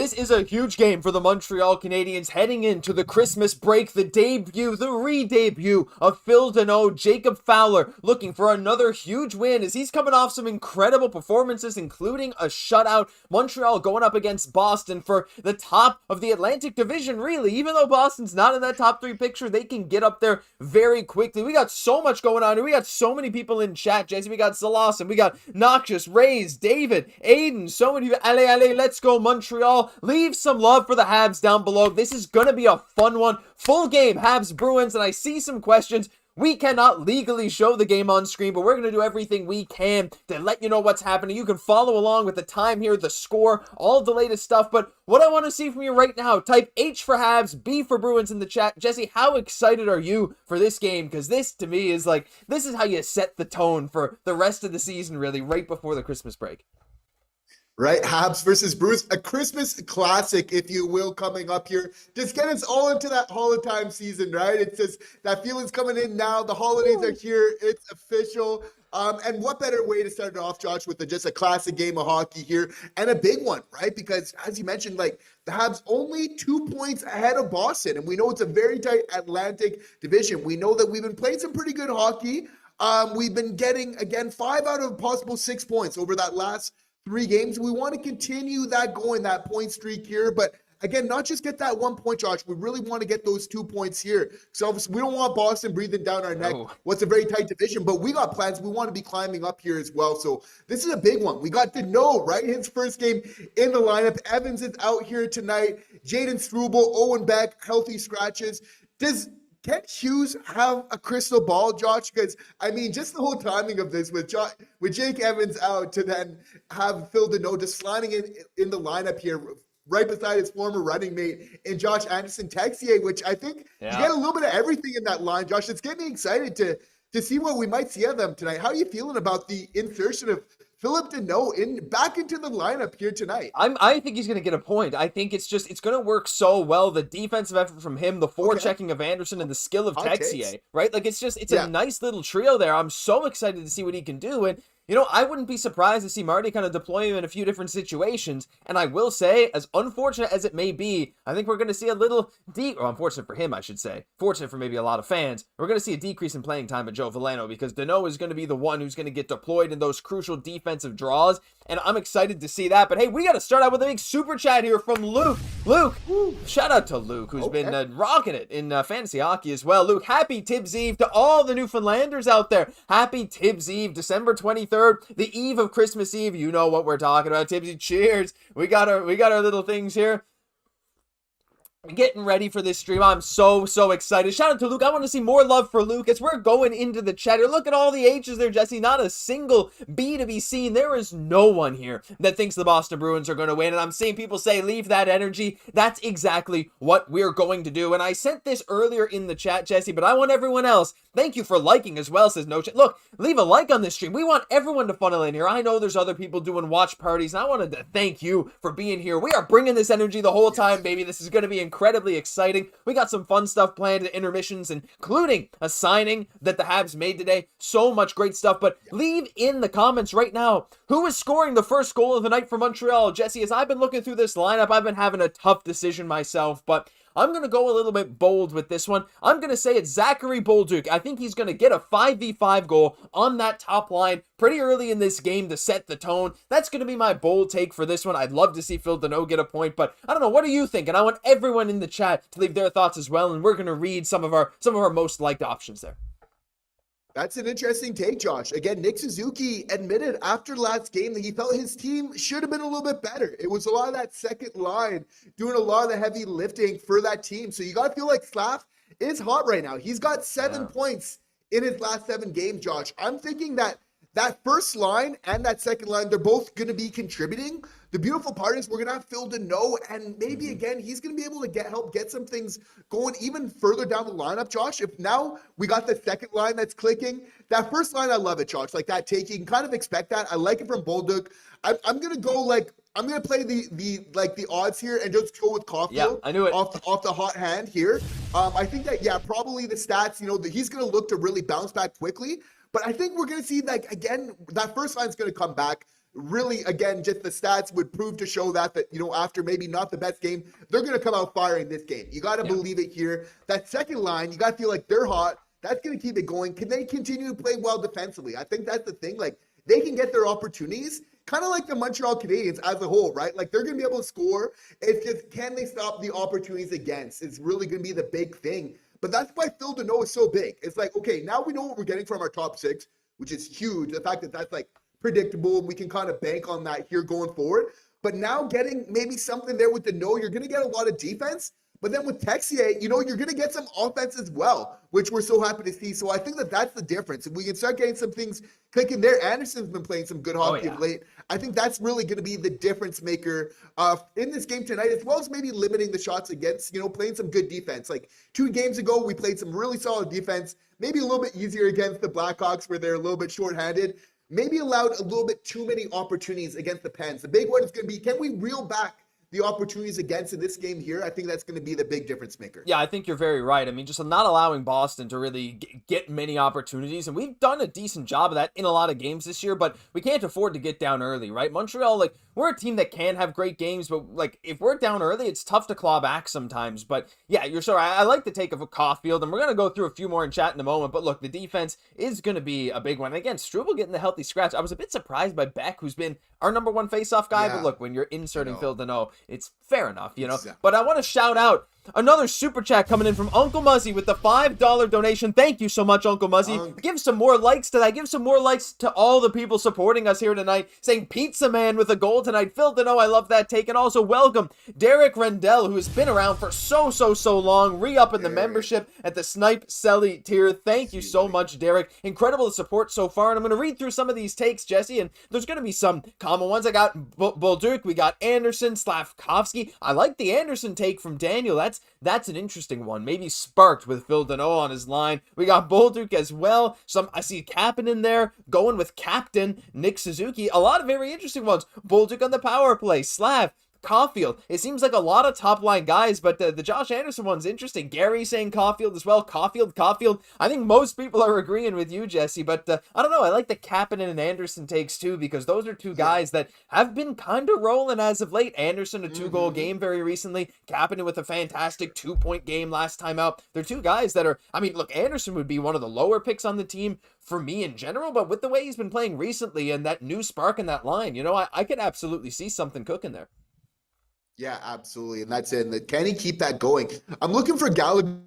This is a huge game for the Montreal Canadiens heading into the Christmas break. The debut, the re-debut of Phil Danault, Jacob Fowler looking for another huge win as he's coming off some incredible performances, including a shutout. Montreal going up against Boston for the top of the Atlantic Division, really. Even though Boston's not in that top 3 picture, they can get up there very quickly. We got so much going on here. We got so many people in chat, Jesse. We got Salawson, we got Noxious, Rays, David, Aiden, so many people. Allez, let's go Montreal. Leave some love for the Habs down below. This is going to be a fun one. Full game, Habs Bruins, and I see some questions. We cannot legally show the game on screen, but we're going to do everything we can to let you know what's happening. You can follow along with the time here, the score, all the latest stuff. But what I want to see from you right now, type H for Habs, B for Bruins in the chat. Jesse, how excited are you for this game? Because this, to me, is like, this is how you set the tone for the rest of the season, really, right before the Christmas break. Right, Habs versus Bruins, a Christmas classic, if you will, coming up here. Just get us all into that holiday time season, right? It's just that feeling's coming in now. The holidays are here. It's official. And what better way to start it off, Josh, with just a classic game of hockey here and a big one, right? Because as you mentioned, like the Habs only 2 points ahead of Boston, and we know it's a very tight Atlantic division. We know that we've been playing some pretty good hockey. We've been getting, again, 5 out of possible 6 points over that last 3 games. We want to continue that going, that point streak here. But again, not just get that 1 point, Josh. We really want to get those 2 points here. So obviously, we don't want Boston breathing down our neck. What's a very tight division, but we got plans. We want to be climbing up here as well. So this is a big one. We got Danault, right? His first game in the lineup. Evans is out here tonight. Jaden Struble, Owen Beck, healthy scratches. Does Kent Hughes have a crystal ball, Josh? Because, I mean, just the whole timing of this with Jake Evans out to then have Phil Danault just sliding in the lineup here right beside his former running mate in Josh Anderson Texier, which I think you get a little bit of everything in that line, Josh. It's getting me excited to see what we might see of them tonight. How are you feeling about the insertion of Philip Danault back into the lineup here tonight? I think he's going to get a point. I think it's going to work so well. The defensive effort from him, the forechecking of Anderson, and the skill of Texier, right? Like it's a nice little trio there. I'm so excited to see what he can do. And you know, I wouldn't be surprised to see Marty kind of deploy him in a few different situations. And I will say, as unfortunate as it may be, I think we're going to see a little unfortunate for him, I should say. Fortunate for maybe a lot of fans. We're going to see a decrease in playing time at Joe Veleno because Danault is going to be the one who's going to get deployed in those crucial defensive draws. And I'm excited to see that. But hey, we got to start out with a big super chat here from Luke. Luke, shout out to Luke, who's been rocking it in fantasy hockey as well. Luke, happy Tibbs Eve to all the Newfoundlanders out there. Happy Tibbs Eve, December 23rd. The eve of Christmas Eve. You know what we're talking about, Tibbsy. Cheers. We got our little things here. Getting ready for this stream. I'm so excited. Shout out to Luke. I want to see more love for Luke as we're going into the chat here. Look at all the H's there, Jesse. Not a single B to be seen. There is no one here that thinks the Boston Bruins are going to win. And I'm seeing people say, leave that energy. That's exactly what we're going to do. And I sent this earlier in the chat, Jesse, but I want everyone else. Thank you for liking as well, says No Chat. Look, leave a like on this stream. We want everyone to funnel in here. I know there's other people doing watch parties, and I wanted to thank you for being here. We are bringing this energy the whole time, baby. This is going to be incredibly exciting. We got some fun stuff planned at intermissions, including a signing that the Habs made today. So much great stuff, but leave in the comments right now who is scoring the first goal of the night for Montreal. Jesse, as I've been looking through this lineup, I've been having a tough decision myself, but I'm going to go a little bit bold with this one. I'm going to say it's Zachary Bolduc. I think he's going to get a 5v5 goal on that top line pretty early in this game to set the tone. That's going to be my bold take for this one. I'd love to see Phil Danault get a point, but I don't know. What do you think? And I want everyone in the chat to leave their thoughts as well, and we're going to read some of our most liked options there. That's an interesting take, Josh. Again, Nick Suzuki admitted after last game that he felt his team should have been a little bit better. It was a lot of that second line doing a lot of the heavy lifting for that team. So you got to feel like Slav is hot right now. He's got 7 points in his last 7 games, Josh. I'm thinking that first line and that second line, they're both going to be contributing. The beautiful part is we're going to have Phil Danault, and maybe, again, he's going to be able to help get some things going even further down the lineup, Josh. If now we got the second line that's clicking, that first line, I love it, Josh. Like that take, you can kind of expect that. I like it from Bolduc. I'm going to go I'm going to play the odds here and just go with Caufield. Yeah, I knew it. Off the hot hand here. I think that, probably the stats, he's going to look to really bounce back quickly. But I think we're going to see, again, that first line is going to come back. really, again, just the stats would prove to show that, after maybe not the best game, they're going to come out firing this game. You got to believe it here. That second line, you got to feel like they're hot. That's going to keep it going. Can they continue to play well defensively? I think that's the thing. Like, they can get their opportunities, kind of like the Montreal Canadiens as a whole, right? Like, they're going to be able to score. It's just, can they stop the opportunities against? It's really going to be the big thing. But that's why Phil Danault is so big. It's like, okay, now we know what we're getting from our top six, which is huge. The fact that that's like predictable and we can kind of bank on that here going forward. But now getting maybe something there with Danault, you're going to get a lot of defense. But then with Texier, you're going to get some offense as well, which we're so happy to see. So I think that that's the difference. If we can start getting some things clicking there, Anderson's been playing some good hockey of late. I think that's really going to be the difference maker in this game tonight, as well as maybe limiting the shots against, playing some good defense. Like 2 games ago, we played some really solid defense, maybe a little bit easier against the Blackhawks where they're a little bit shorthanded, maybe allowed a little bit too many opportunities against the Pens. The big one is going to be, can we reel back the opportunities against in this game here? I think that's going to be the big difference maker. Yeah, I think you're very right. I mean, just not allowing Boston to really get many opportunities, and we've done a decent job of that in a lot of games this year, but we can't afford to get down early, right? Montreal, we're a team that can have great games, but, if we're down early, it's tough to claw back sometimes. But, yeah, you're sure. I like the take of a Caufield, and we're going to go through a few more in chat in a moment, but look, the defense is going to be a big one. And again, Struble getting the healthy scratch. I was a bit surprised by Beck, who's been our number one faceoff guy, but look, when you're inserting Phil Danault, it's fair enough, Exactly. But I want to shout out another super chat coming in from Uncle Muzzy with the $5 donation. Thank you so much, Uncle Muzzy. Give some more likes to that. Give some more likes to all the people supporting us here tonight, saying Pizza Man with a goal tonight. Phil Danault, I love that take. And also welcome Derek Rendell, who has been around for so long, re-upping the membership at the Snipe Selly tier. Thank you so much, Derek. Incredible support so far. And I'm going to read through some of these takes, Jesse, and there's going to be some common ones. I got Bolduc, we got Anderson, Slafkovsky. I like the Anderson take from Daniel. That's an interesting one. Maybe sparked with Phil Danault on his line. We got Bolduc as well. I see Captain in there going with Captain Nick Suzuki. A lot of very interesting ones. Bolduc on the power play. Slav. Caufield. It seems like a lot of top line guys, but the Josh Anderson one's interesting. Gary saying Caufield as well. Caufield. I think most people are agreeing with you, Jesse, but I don't know. I like the Kapanen and Anderson takes too, because those are two guys that have been kind of rolling as of late. Anderson, a 2-goal game very recently. Kapanen with a fantastic 2-point game last time out. They're two guys that are, look, Anderson would be one of the lower picks on the team for me in general, but with the way he's been playing recently and that new spark in that line, I could absolutely see something cooking there. Yeah, absolutely. And that's it. And can he keep that going? I'm looking for Gallagher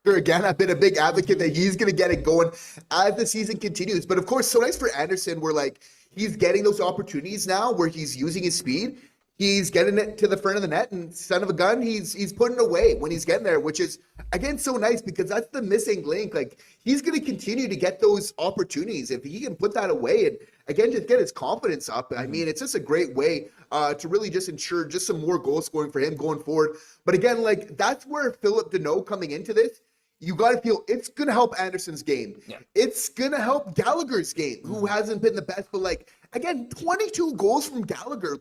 again. I've been a big advocate that he's going to get it going as the season continues. But of course, so nice for Anderson where he's getting those opportunities now where he's using his speed. He's getting it to the front of the net, and son of a gun, he's putting it away when he's getting there, which is, again, so nice because that's the missing link. He's going to continue to get those opportunities if he can put that away and, again, just get his confidence up. It's just a great way to really just ensure just some more goal scoring for him going forward. But again, that's where Philip Danault coming into this, you got to feel it's going to help Anderson's game. Yeah. It's going to help Gallagher's game, who hasn't been the best, but again, 22 goals from Gallagher.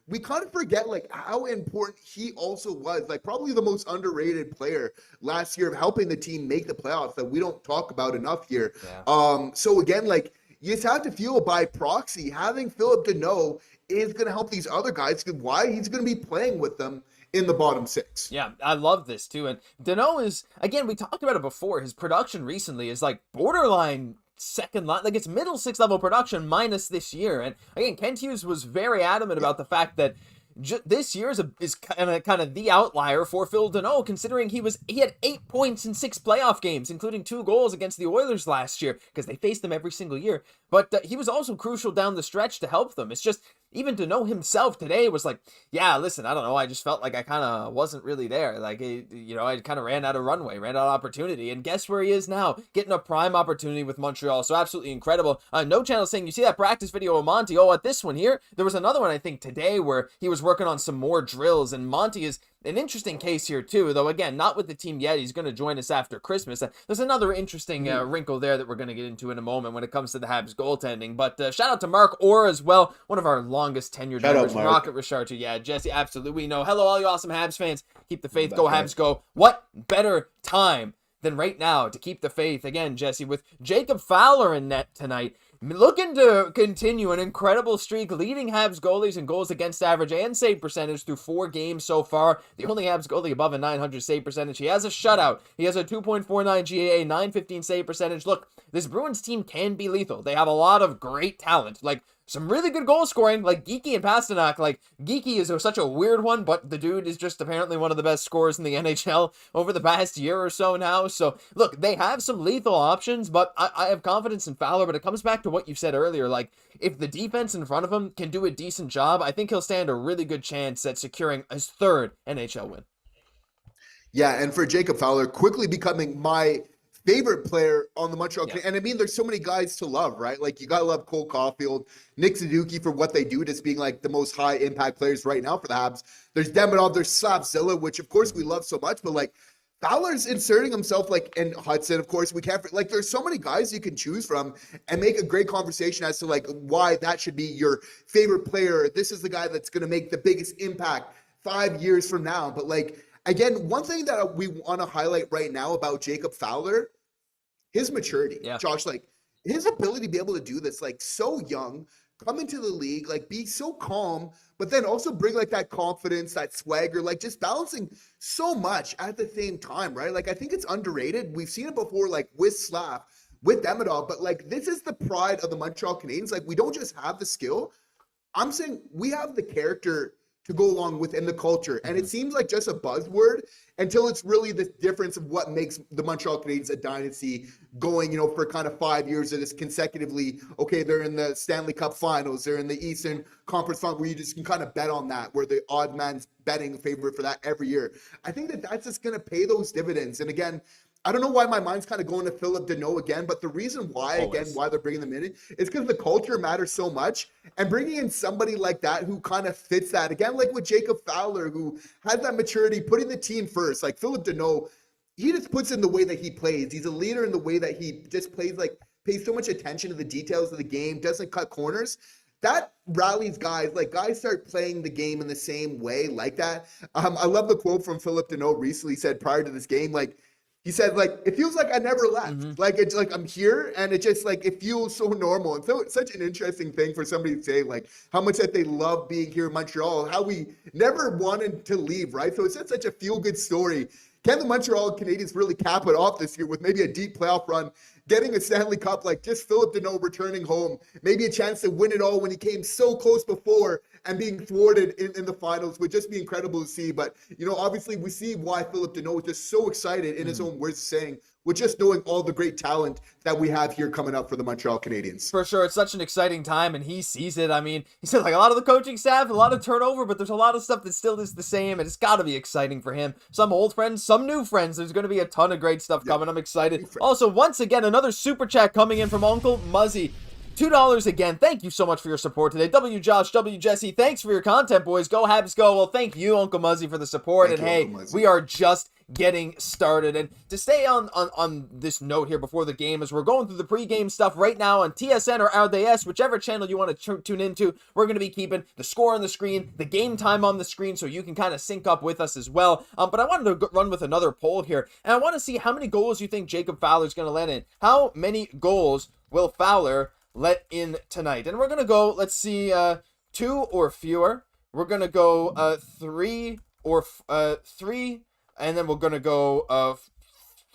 We kind of forget how important he also was, probably the most underrated player last year of helping the team make the playoffs that we don't talk about enough here. Yeah. So again, you just have to feel by proxy, having Philip Danault is going to help these other guys. Why? He's going to be playing with them in the bottom 6. Yeah, I love this too. And Danault is, again, we talked about it before, his production recently is borderline second line, it's middle 6 level production minus this year. And again, Kent Hughes was very adamant about the fact that this year is kind of the outlier for Phil Danault, considering he had 8 points in 6 playoff games, including 2 goals against the Oilers last year, because they faced them every single year. But he was also crucial down the stretch to help them. It's just, even Danault himself today was yeah, listen, I don't know, I just felt like I kind of wasn't really there. I kind of ran out of runway, ran out of opportunity. And guess where he is now? Getting a prime opportunity with Montreal. So absolutely incredible. No Channel saying, you see that practice video of Monty? Oh, at this one here, there was another one, I think, today where he was working on some more drills. And Monty is an interesting case here too, though again, not with the team yet. He's going to join us after Christmas. There's another interesting wrinkle there that we're going to get into in a moment when it comes to the Habs goaltending. But shout out to Mark Orr as well, one of our longest tenured members, Rocket Richard. Yeah, Jesse, absolutely. We know. Hello, all you awesome Habs fans. Keep the faith. Go Habs, go. What better time than right now to keep the faith? Again, Jesse, with Jacob Fowler in net tonight. looking to continue an incredible streak, leading Habs goalies in goals against average and save percentage through 4 games so far. The only Habs goalie above a .900 save percentage. He has a shutout. He has a 2.49 GAA, .915 save percentage. Look, this Bruins team can be lethal. They have a lot of great talent. Like, some really good goal scoring, like Geekie and Pastrnak. Like, Geekie is such a weird one, but the dude is just apparently one of the best scorers in the NHL over the past year or so now. So, look, they have some lethal options, but I have confidence in Fowler, but it comes back to what you said earlier. Like, if the defense in front of him can do a decent job, I think he'll stand a really good chance at securing his 3rd NHL win. Yeah, and for Jacob Fowler, quickly becoming my favorite player on the Montreal Canadiens. And I mean, there's so many guys to love, right? Like, you got to love Cole Caufield, Nick Suzuki for what they do, just being like the most high impact players right now for the Habs. There's Demidov, there's Slafkovsky, which of course we love so much, but like Fowler's inserting himself, like, and Hutson, of course, we can't, like, there's so many guys you can choose from and make a great conversation as to like why that should be your favorite player. This is the guy that's going to make the biggest impact 5 years from now. But like, again, one thing that we want to highlight right now about Jacob Fowler, his maturity. Yeah. Josh, like, his ability to be able to do this, like, so young, come into the league, like, be so calm, but then also bring like that confidence, that swagger, like just balancing so much at the same time, right? Like, I think it's underrated. We've seen it before, like with Slav, with Demidov, but like, this is the pride of the Montreal Canadiens. Like, we don't just have the skill. I'm saying we have the character to go along with in the culture. And it seems like just a buzzword until it's really the difference of what makes the Montreal Canadiens a dynasty going, you know, for kind of 5 years that is consecutively, okay, they're in the Stanley Cup finals, they're in the Eastern Conference Final, where you just can kind of bet on that, where the odd man's betting favorite for that every year. I think that that's just going to pay those dividends. And again, I don't know why my mind's kind of going to Philip Deneau again, but the reason why, again, why they're bringing them in is because the culture matters so much. And bringing in somebody like that who kind of fits that, again, like with Jacob Fowler, who has that maturity, putting the team first. Like Philip Deneau, he just puts in the way that he plays. He's a leader in the way that he just plays, like pays so much attention to the details of the game, doesn't cut corners. That rallies guys, like guys start playing the game in the same way like that. I love the quote from Philip Deneau recently. He said prior to this game, like, he said, like, it feels like I never left. Like, it's like I'm here, and it just, like, it feels so normal. And so it's such an interesting thing for somebody to say, like, how much that they love being here in Montreal, how we never wanted to leave, right? So it's just such a feel-good story. Can the Montreal Canadiens really cap it off this year with maybe a deep playoff run, getting a Stanley Cup, like just Philip Deneau returning home, maybe a chance to win it all when he came so close before and being thwarted in the finals would just be incredible to see. But, you know, obviously we see why Philip Deneau is just so excited in his own words saying, with just knowing all the great talent that we have here coming up for the Montreal Canadiens. For sure, it's such an exciting time, and he sees it. I mean, he said, like, a lot of the coaching staff, a lot of turnover, but there's a lot of stuff that still is the same, and it's got to be exciting for him. Some old friends, some new friends. There's going to be a ton of great stuff coming. I'm excited. Also, once again, another super chat coming in from Uncle Muzzy. $2 again. Thank you so much for your support today. W. Josh, W. Jesse, thanks for your content, boys. Go Habs, go. Well, thank you, Uncle Muzzy, for the support. Thank and you, hey, we are just getting started. And to stay on this note here before the game, as we're going through the pregame stuff right now on TSN or RDS, whichever channel you want to tune into, we're going to be keeping the score on the screen, the game time on the screen, so you can kind of sync up with us as well. But I wanted to run with another poll here, and I want to see how many goals you think Jacob Fowler is going to let in. How many goals will Fowler let in tonight? And we're going to go, let's see, 2 or fewer. We're going to go 3 or 3, and then we're going to go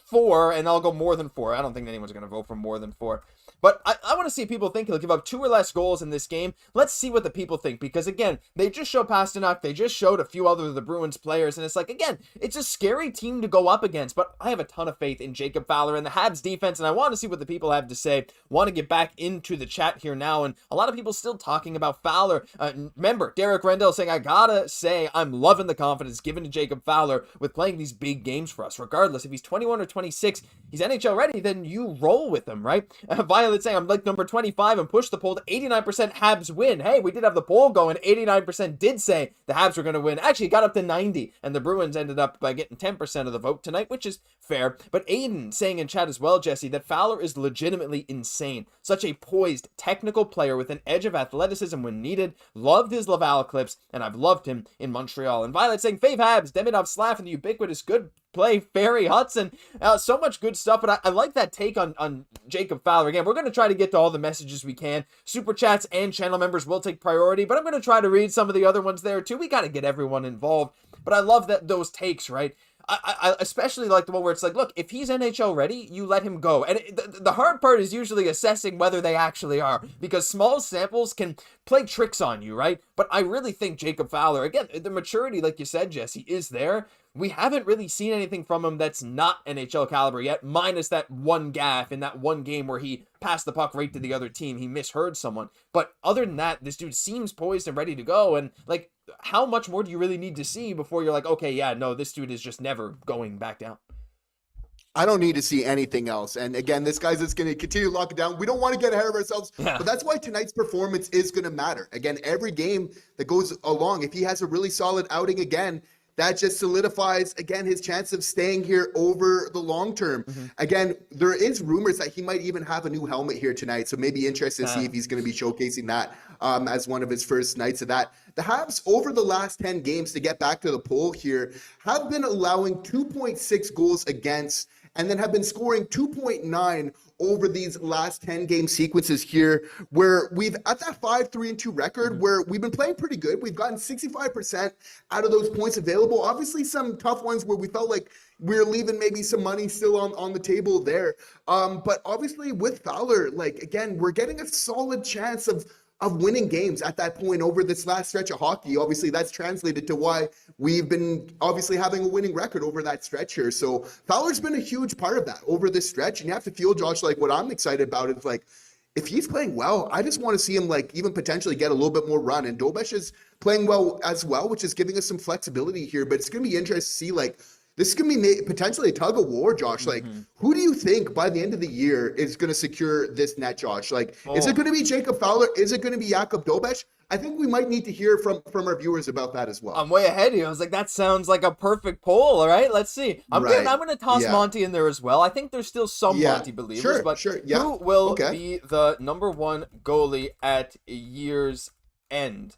4, and I'll go more than 4. I don't think anyone's going to vote for more than 4. But I want to see people think he'll give up 2 or less goals in this game. Let's see what the people think, because again, they just showed Pastrnak, they just showed a few other of the Bruins players, and it's like, again, it's a scary team to go up against, but I have a ton of faith in Jacob Fowler and the Habs defense, and I want to see what the people have to say. Want to get back into the chat here now, and a lot of people still talking about Fowler. Remember, Derek Rendell saying, I gotta say, I'm loving the confidence given to Jacob Fowler with playing these big games for us. Regardless, if he's 21 or 26, he's NHL ready, then you roll with him, right? Violet saying, I'm like number 25 and push the poll to 89% Habs win. Hey, we did have the poll going. 89% did say the Habs were going to win. Actually, it got up to 90, and the Bruins ended up by getting 10% of the vote tonight, which is fair. But Aiden saying in chat as well, Jesse, that Fowler is legitimately insane. Such a poised, technical player with an edge of athleticism when needed. Loved his Laval clips, and I've loved him in Montreal. And Violet saying, Fave Habs, Demidov, Slav, and the ubiquitous good play Ferry Hutson. So much good stuff, but I like that take on Jacob Fowler. Again, we're going to try to get to all the messages we can. Super chats and channel members will take priority, but I'm going to try to read some of the other ones there too. We got to get everyone involved, but I love that those takes, right? I especially like the one where it's like, look, if he's NHL ready, you let him go. And the hard part is usually assessing whether they actually are, because small samples can play tricks on you, right? But I really think Jacob Fowler, again, the maturity, like you said, Jesse, is there. We haven't really seen anything from him that's not NHL caliber yet, minus that one gaffe in that one game where he passed the puck right to the other team. He misheard someone. But other than that, this dude seems poised and ready to go. And like, how much more do you really need to see before you're like, okay, yeah, no, this dude is just never going back down? I don't need to see anything else. And again, this guy's just going to continue to lock it down. We don't want to get ahead of ourselves, but that's why tonight's performance is going to matter. Again, every game that goes along, if he has a really solid outing again, that just solidifies, again, his chance of staying here over the long term. Again, there is rumors that he might even have a new helmet here tonight, so maybe interested to see if he's going to be showcasing that as one of his first nights of that. The Habs, over the last 10 games, to get back to the poll here, have been allowing 2.6 goals against, and then have been scoring 2.9 over these last 10 game sequences here, where we've at that 5-3-2 record where we've been playing pretty good. We've gotten 65% out of those points available. Obviously some tough ones where we felt like we're leaving maybe some money still on the table there. But obviously with Fowler, like, again, we're getting a solid chance of winning games at that point over this last stretch of hockey. Obviously, that's translated to why we've been obviously having a winning record over that stretch here. So Fowler's been a huge part of that over this stretch. And you have to feel, Josh, like what I'm excited about is like, if he's playing well, I just want to see him like even potentially get a little bit more run. And Dobesh is playing well as well, which is giving us some flexibility here. But it's going to be interesting to see, like, this is going to be potentially a tug of war, Josh. Like, who do you think by the end of the year is going to secure this net, Josh? Like, is it going to be Jacob Fowler? Is it going to be Jakub Dobesh? I think we might need to hear from our viewers about that as well. I'm way ahead of you. I was like, that sounds like a perfect poll. All right, let's see. I'm going to toss Monty in there as well. I think there's still some Monty believers, but who will be the number one goalie at year's end?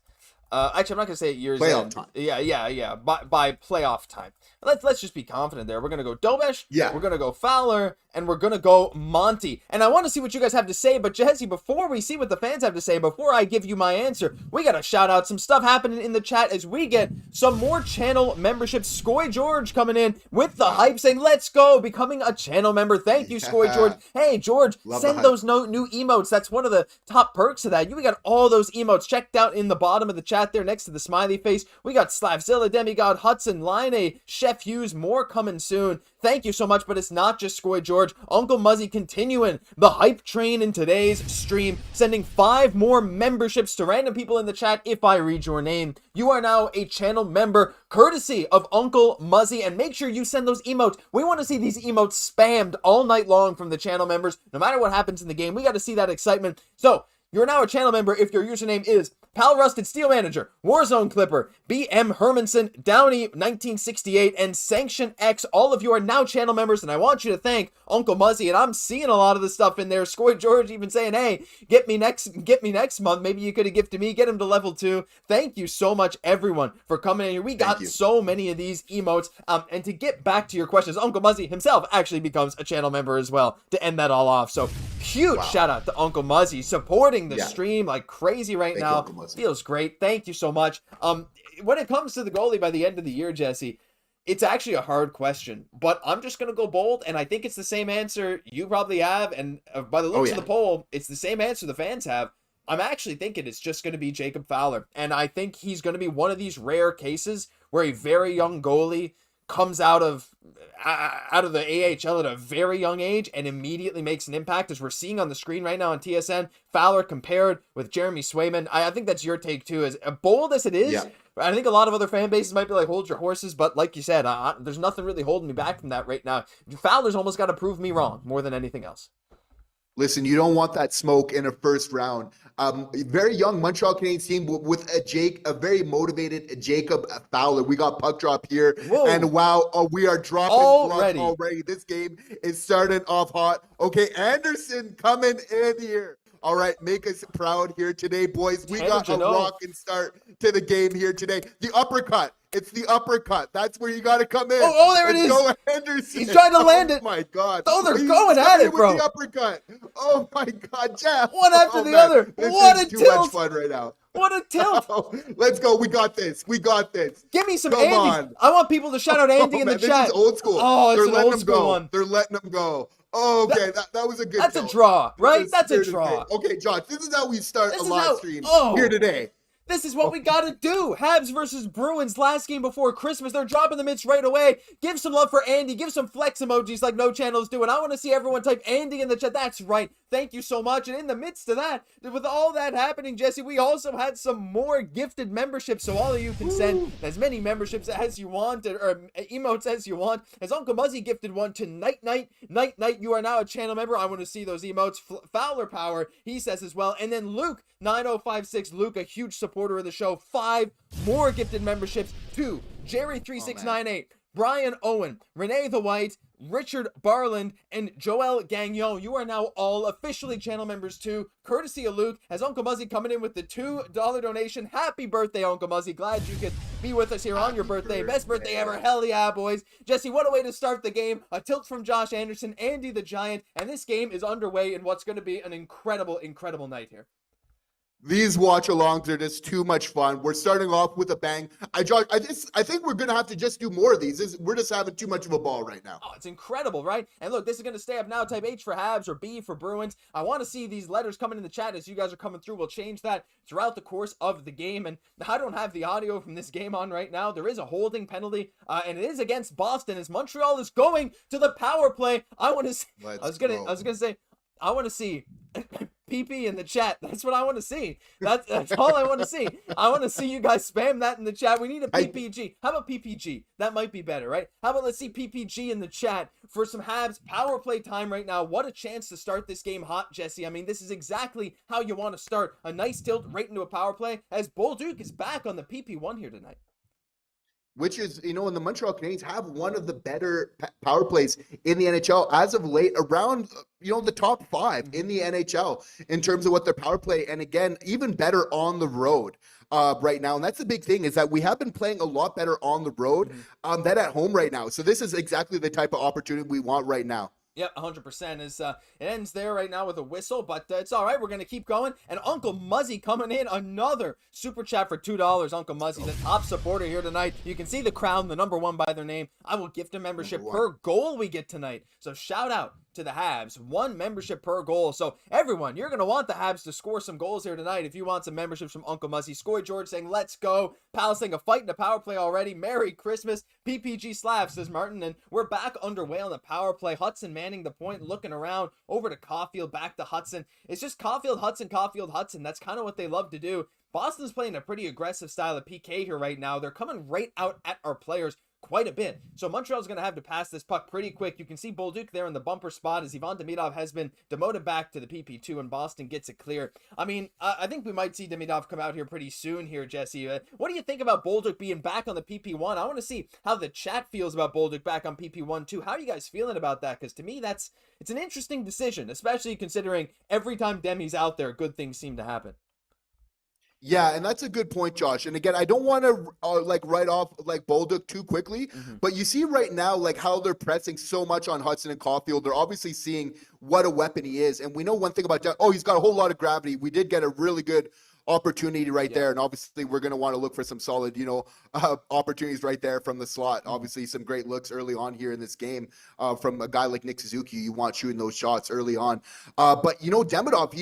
Actually, I'm not going to say year's playoff end. Time. Yeah. By playoff time. Let's just be confident there. We're going to go Dobesh, we're going to go Fowler, and we're going to go Monty. And I want to see what you guys have to say, but Jesse, before we see what the fans have to say, before I give you my answer, we got to shout out some stuff happening in the chat as we get some more channel memberships. Skoy George coming in with the hype saying, let's go, becoming a channel member. Thank you, Skoy George. Hey, George, send those new emotes. That's one of the top perks of that. We got all those emotes checked out in the bottom of the chat there next to the smiley face. We got Slavzilla, Demigod, Hudson, Line, Chef Hughes, more coming soon. Thank you so much, but it's not just Skoy George. Uncle Muzzy continuing the hype train in today's stream, sending 5 more memberships to random people in the chat if I read your name. You are now a channel member, courtesy of Uncle Muzzy, and make sure you send those emotes. We want to see these emotes spammed all night long from the channel members. No matter what happens in the game, we got to see that excitement. So, you're now a channel member if your username is Pal Rusted Steel Manager, Warzone Clipper, BM Hermanson, Downey 1968, and Sanction X. All of you are now channel members, and I want you to thank Uncle Muzzy. And I'm seeing a lot of this stuff in there. Skoy George even saying, "Hey, get me next month. Maybe you could have gifted me. Get him to level 2." Thank you so much, everyone, for coming in here. We got so many of these emotes. And to get back to your questions, Uncle Muzzy himself actually becomes a channel member as well to end that all off. So huge shout out to Uncle Muzzy supporting the stream like crazy right now. Feels great. Thank you so much. When it comes to the goalie by the end of the year, Jesse, it's actually a hard question, but I'm just going to go bold, and I think it's the same answer you probably have, and by the looks of the poll, it's the same answer the fans have. I'm actually thinking it's just going to be Jacob Fowler, and I think he's going to be one of these rare cases where a very young goalie comes out of the AHL at a very young age and immediately makes an impact, as we're seeing on the screen right now on TSN. Fowler compared with Jeremy Swayman. I think that's your take too. As bold as it is, I think a lot of other fan bases might be like, hold your horses, but like you said, there's nothing really holding me back from that right now. Fowler's almost got to prove me wrong more than anything else. Listen, you don't want that smoke in a first round. Very young Montreal Canadiens team with a very motivated Jacob Fowler. We got puck drop here. Whoa. And wow, we are dropping already. This game is starting off hot. Okay, Anderson coming in here. All right, make us proud here today, boys. We got a rocking start to the game here today. The uppercut It's the uppercut. That's where you got to come in. There it is. Noah Henderson. He's trying to land it. Oh my God. Oh, they're going at it, bro. With the uppercut. Oh my God, Jeff. One after the other. What a too tilt. much fun right now. What a tilt. Let's go. We got this. Give me some Come Andy. on. I want people to shout out Andy in the chat. This is old school. Oh, it's They're an old school one. They're letting him go. Oh, okay, that was a good That's tilt. a draw, right? That's a draw. Okay, Josh, this is how we start a live stream here today. This is what we got to do. Habs versus Bruins, last game before Christmas. They're dropping the mitts right away. Give some love for Andy. Give some flex emojis like No Channel's doing. I want to see everyone type Andy in the chat. That's right. Thank you so much. And in the midst of that, with all that happening, Jesse, we also had some more gifted memberships. So all of you can send as many memberships as you want, or emotes as you want. As Uncle Muzzy gifted one to Night Night. You are now a channel member. I want to see those emotes. Fowler Power, he says as well. And then Luke, 9056, Luke, a huge supporter of the show. 5 more gifted memberships to Jerry3698, Brian Owen, Renee the White, Richard Barland, and Joel Gagnon. You are now all officially channel members too, courtesy of Luke, as Uncle Muzzy coming in with the $2 donation. Happy birthday, Uncle Muzzy. Glad you could be with us here on your birthday. Best birthday ever. Hell yeah, boys. Jesse, what a way to start the game. A tilt from Josh Anderson, Andy the Giant, and this game is underway in what's going to be an incredible night here. These watch-alongs are just too much fun. We're starting off with a bang. I think we're going to have to just do more of these. We're just having too much of a ball right now. Oh, it's incredible, right? And look, this is going to stay up now. Type H for Habs or B for Bruins. I want to see these letters coming in the chat as you guys are coming through. We'll change that throughout the course of the game. And I don't have the audio from this game on right now. There is a holding penalty, and it is against Boston as Montreal is going to the power play. I want to see. I was gonna say. I want to see PP in the chat. That's what I want to see. That's all I want to see. I want to see you guys spam that in the chat. We need a PPG. How about PPG? That might be better, right? How about let's see PPG in the chat for some Habs power play time right now. What a chance to start this game hot, Jesse. I mean, this is exactly how you want to start. A nice tilt right into a power play as Bolduc is back on the PP1 here tonight. Which is, and the Montreal Canadiens have one of the better power plays in the NHL as of late, around, the top 5 in the NHL in terms of what their power play, and again, even better on the road right now. And that's the big thing, is that we have been playing a lot better on the road than at home right now. So this is exactly the type of opportunity we want right now. Yep, 100%. It ends there right now with a whistle, but it's all right. We're going to keep going. And Uncle Muzzy coming in, another super chat for $2. Uncle Muzzy, the top supporter here tonight. You can see the crown, the number 1 by their name. I will gift a membership per goal we get tonight. So shout out to the Habs. 1 membership per goal. So everyone, you're going to want the Habs to score some goals here tonight. If you want some memberships from Uncle Muzzy. Scoy George saying, let's go. Pal saying, a fight in the power play already. Merry Christmas. PPG Slav, says Martin. And we're back underway on the power play. Hutson manning the point, looking around over to Caufield, back to Hutson. It's just Caufield, Hutson. That's kind of what they love to do. Boston's playing a pretty aggressive style of PK here right now. They're coming right out at our players quite a bit. So Montreal's going to have to pass this puck pretty quick. You can see Bolduc there in the bumper spot as Ivan Demidov has been demoted back to the PP2 and Boston gets it clear. I mean, I think we might see Demidov come out here pretty soon here, Jesse. What do you think about Bolduc being back on the PP1? I want to see how the chat feels about Bolduc back on PP1 too. How are you guys feeling about that? Because to me, it's an interesting decision, especially considering every time Demi's out there, good things seem to happen. Yeah, and that's a good point, Josh. And again, I don't want to write off Bolduc too quickly, but you see right now how they're pressing so much on Hutson and Caufield. They're obviously seeing what a weapon he is, and we know one thing about that. Oh, he's got a whole lot of gravity. We did get a really good opportunity right there, and obviously we're going to want to look for some solid opportunities right there from the slot. Obviously some great looks early on here in this game from a guy like Nick Suzuki. You want shooting those shots early on, but Demidov,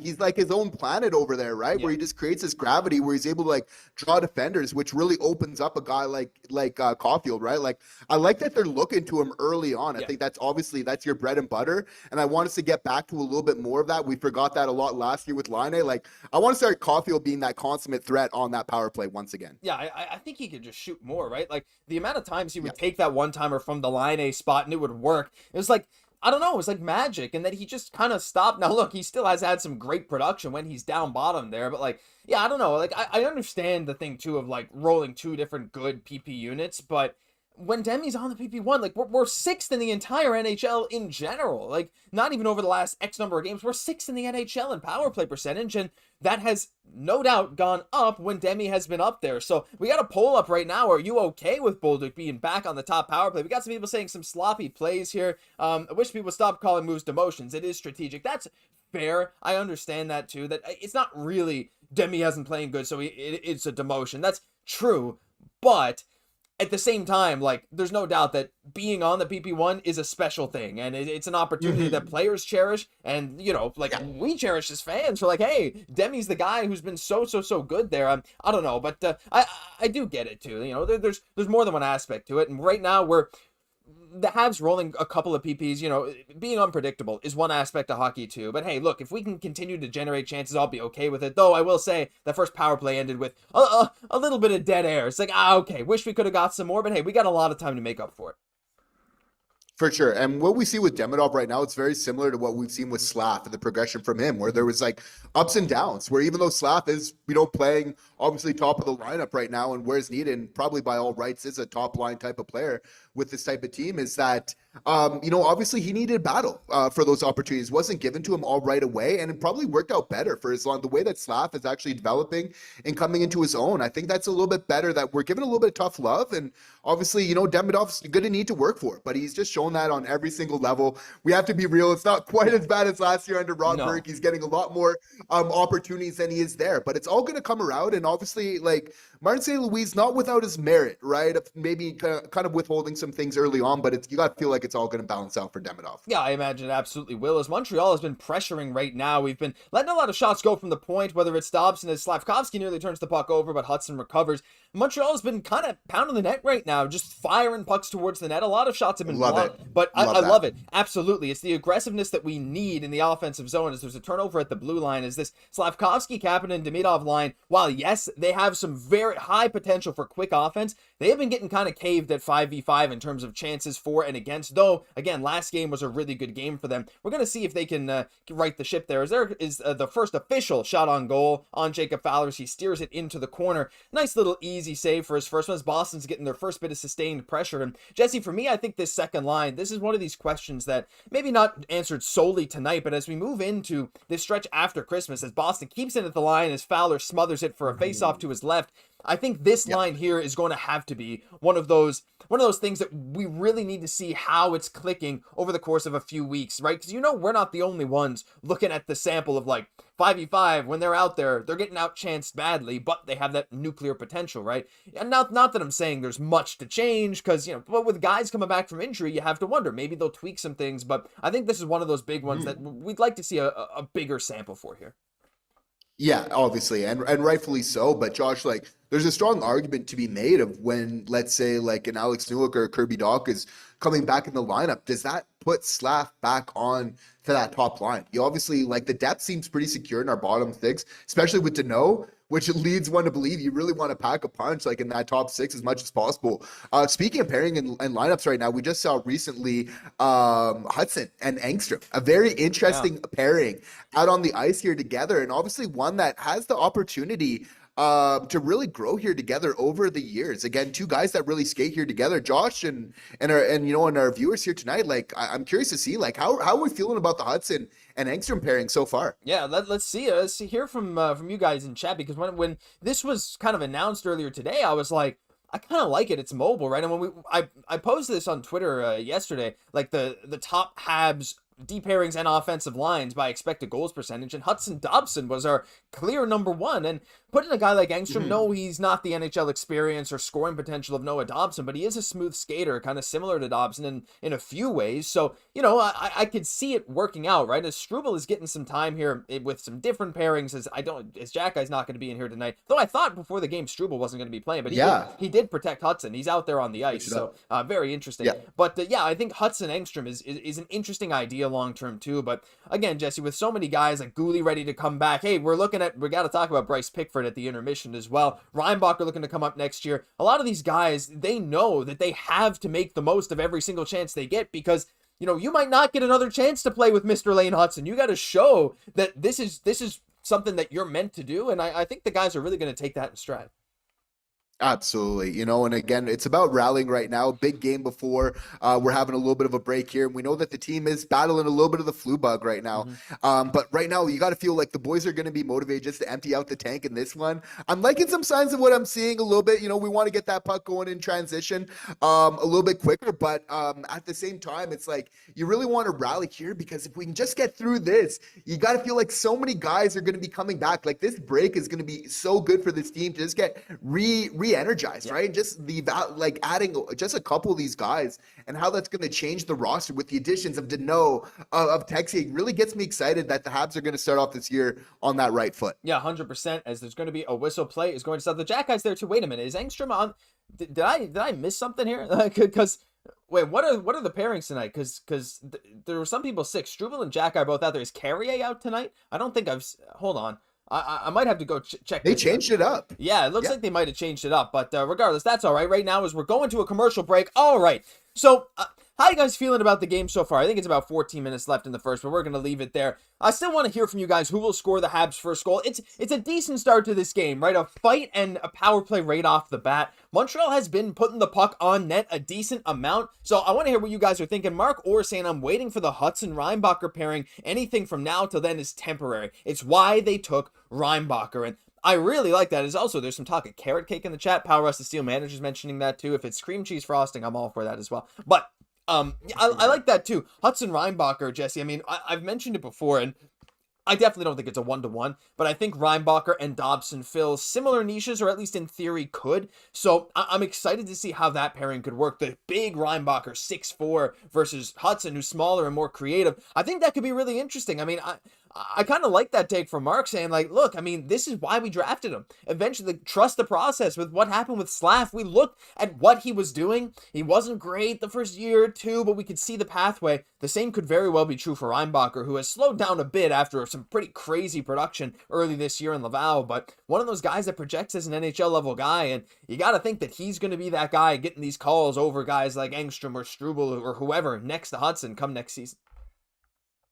he's like his own planet over there, right? Where he just creates this gravity where he's able to draw defenders, which really opens up a guy like Caufield, right? I like that they're looking to him early on. I think that's your bread and butter, and I want us to get back to a little bit more of that. We forgot that a lot last year with Line. I want to start Caufield being that consummate threat on that power play once again. Yeah, I think he could just shoot more, right? The amount of times he would take that one-timer from the line A spot and it would work. It was I don't know, it was like magic, and then he just kind of stopped. Now, look, he still has had some great production when he's down bottom there, but I don't know. I understand the thing, too, of rolling 2 different good PP units, but when Demi's on the PP1, like we're sixth in the entire NHL in general. Like not even over the last X number of games, we're sixth in the NHL in power play percentage, and that has no doubt gone up when Demi has been up there. So we got a poll up right now. Are you okay with Bolduc being back on the top power play? We got some people saying some sloppy plays here. I wish people stopped calling moves demotions. It is strategic. That's fair. I understand that too. That it's not really Demi hasn't playing good, so it's a demotion. That's true, but at the same time, like, there's no doubt that being on the PP1 is a special thing, and it's an opportunity that players cherish, and, you know, like, we cherish as fans. We're like, hey, Demi's the guy who's been so good there. I don't know, but I do get it, too. You know, there's more than one aspect to it, and right now, the Habs rolling a couple of PPs, you know, being unpredictable is one aspect of hockey too. But hey, look, if we can continue to generate chances, I'll be okay with it. Though I will say the first power play ended with a little bit of dead air. It's like, okay, wish we could have got some more, but hey, we got a lot of time to make up for it. For sure. And what we see with Demidov right now, it's very similar to what we've seen with Slaf and the progression from him, where there was like ups and downs, where even though Slaf is, you know, playing obviously top of the lineup right now and where's needed, and probably by all rights is a top line type of player with this type of team, is that, you know, obviously he needed a battle for those opportunities. Wasn't given to him all right away, and it probably worked out better for as long. The way that Slaf is actually developing and coming into his own, I think that's a little bit better, that we're giving a little bit of tough love. And obviously, you know, Demidov's going to need to work for it, but he's just shown that on every single level. We have to be real. It's not quite as bad as last year under Rodberg. He's getting a lot more opportunities than he is there, but it's all going to come around. And obviously, like, Martin St. Louis, not without his merit, right? Of maybe kind of withholding some things early on, but you got to feel like it's all going to balance out for Demidov. Yeah, I imagine it absolutely will. As Montreal has been pressuring right now, we've been letting a lot of shots go from the point, whether it's Dobson as Slafkovsky nearly turns the puck over, but Hutson recovers. Montreal has been kind of pounding the net right now, just firing pucks towards the net. A lot of shots have been blocked, but I love it. Absolutely. It's the aggressiveness that we need in the offensive zone. As there's a turnover at the blue line, is this Slafkovsky, Kapanen, and Demidov line, while yes, they have some very high potential for quick offense, they have been getting kind of caved at 5v5 in terms of chances for and against, though, again, last game was a really good game for them. We're going to see if they can right the ship there. As there is the first official shot on goal on Jacob Fowler. He steers it into the corner. Nice little easy save for his first one, as Boston's getting their first bit of sustained pressure. And Jesse, for me, I think this second line, this is one of these questions that maybe not answered solely tonight, but as we move into this stretch after Christmas, as Boston keeps it at the line, as Fowler smothers it for a face-off to his left, I think this line here is going to have to be one of those things that we really need to see how it's clicking over the course of a few weeks, right? Because, you know, we're not the only ones looking at the sample of like 5v5 when they're out there, they're getting outchanced badly, but they have that nuclear potential, right? And not that I'm saying there's much to change, because, you know, but with guys coming back from injury, you have to wonder, maybe they'll tweak some things, but I think this is one of those big ones that we'd like to see a bigger sample for here. Yeah, obviously, and rightfully so. But Josh, like, there's a strong argument to be made of when, let's say, like an Alex Newhook or Kirby Dach is coming back in the lineup. Does that put Slaf back on to that top line? You obviously, like, the depth seems pretty secure in our bottom six, especially with Deneau, which leads one to believe you really want to pack a punch like in that top six as much as possible. Speaking of pairing and lineups right now, we just saw recently Hutson and Engstrom, a very interesting pairing out on the ice here together, and obviously one that has the opportunity to really grow here together over the years. Again, two guys that really skate here together, Josh and our viewers here tonight. Like, I'm curious to see, like, how are we feeling about the Hutson and Engstrom pairing so far? Yeah, let's see. Let's hear from you guys in chat, because when this was kind of announced earlier today, I was like, I kind of like it. It's mobile, right? And when I posted this on Twitter yesterday, like the top Habs D pairings and offensive lines by expected goals percentage, and Hudson Dobson was our clear number one. And putting a guy like Engstrom, no, he's not the NHL experience or scoring potential of Noah Dobson, but he is a smooth skater, kind of similar to Dobson in a few ways. So, you know, I could see it working out, right? As Struble is getting some time here with some different pairings, as Jack Guy's not going to be in here tonight. Though I thought before the game Struble wasn't going to be playing, but he did protect Hudson. He's out there on the ice, so very interesting. Yeah. But I think Hudson Engstrom is an interesting idea long term too. But again, Jesse, with so many guys like Goalie ready to come back, hey, we got to talk about Bryce Pickford at the intermission as well. Reinbacher looking to come up next year. A lot of these guys, they know that they have to make the most of every single chance they get, because, you know, you might not get another chance to play with Mr. Lane Hutson. You got to show that this is something that you're meant to do, and I think the guys are really going to take that in stride. Absolutely. And again, it's about rallying right now. Big game before we're having a little bit of a break here. And we know that the team is battling a little bit of the flu bug right now. But right now, you got to feel like the boys are going to be motivated just to empty out the tank in this one. I'm liking some signs of what I'm seeing a little bit. We want to get that puck going in transition a little bit quicker. But at the same time, it's like you really want to rally here, because if we can just get through this, you got to feel like so many guys are going to be coming back. Like, this break is going to be so good for this team to just get re-energized, right? Just adding just a couple of these guys and how that's going to change the roster with the additions of Deneau, of Texier, really gets me excited that the Habs are going to start off this year on that right foot. Yeah, 100%. As there's going to be a whistle play is going to start. The Jack guy's there too. Wait a minute, is Engstrom on? Did I miss something here? Because wait, what are the pairings tonight? Because there were some people sick. Struble and Jack are both out there. Is Carrier out tonight? I don't think hold on. I might have to go check. They changed it up. Yeah, it looks like they might have changed it up. But regardless, that's all right. Right now, as we're going to a commercial break. All right. So, how you guys feeling about the game so far? I think it's about 14 minutes left in the first, but we're going to leave it there. I still want to hear from you guys who will score the Habs' first goal. It's a decent start to this game, right? A fight and a power play right off the bat. Montreal has been putting the puck on net a decent amount, so I want to hear what you guys are thinking. Mark Orr saying, I'm waiting for the Hutson-Reinbacher pairing. Anything from now till then is temporary. It's why they took Reinbacher, and I really like that. There's some talk of carrot cake in the chat. Power Us to Steel Manager's mentioning that too. If it's cream cheese frosting, I'm all for that as well. But I like that too. Hutson Reinbacher, Jesse. I mean, I've mentioned it before, and I definitely don't think it's a 1-to-1, but I think Reinbacher and Dobson fill similar niches, or at least in theory could. So I'm excited to see how that pairing could work. The big Reinbacher, 6'4", versus Hutson, who's smaller and more creative. I think that could be really interesting. I mean, I kind of like that take from Mark, saying like, look, I mean, this is why we drafted him. Eventually, trust the process. With what happened with Slav, we looked at what he was doing. He wasn't great the first year or two, but we could see the pathway. The same could very well be true for Reinbacher, who has slowed down a bit after some pretty crazy production early this year in Laval, but one of those guys that projects as an NHL level guy, and you got to think that he's going to be that guy getting these calls over guys like Engstrom or Struble or whoever next to Hutson come next season.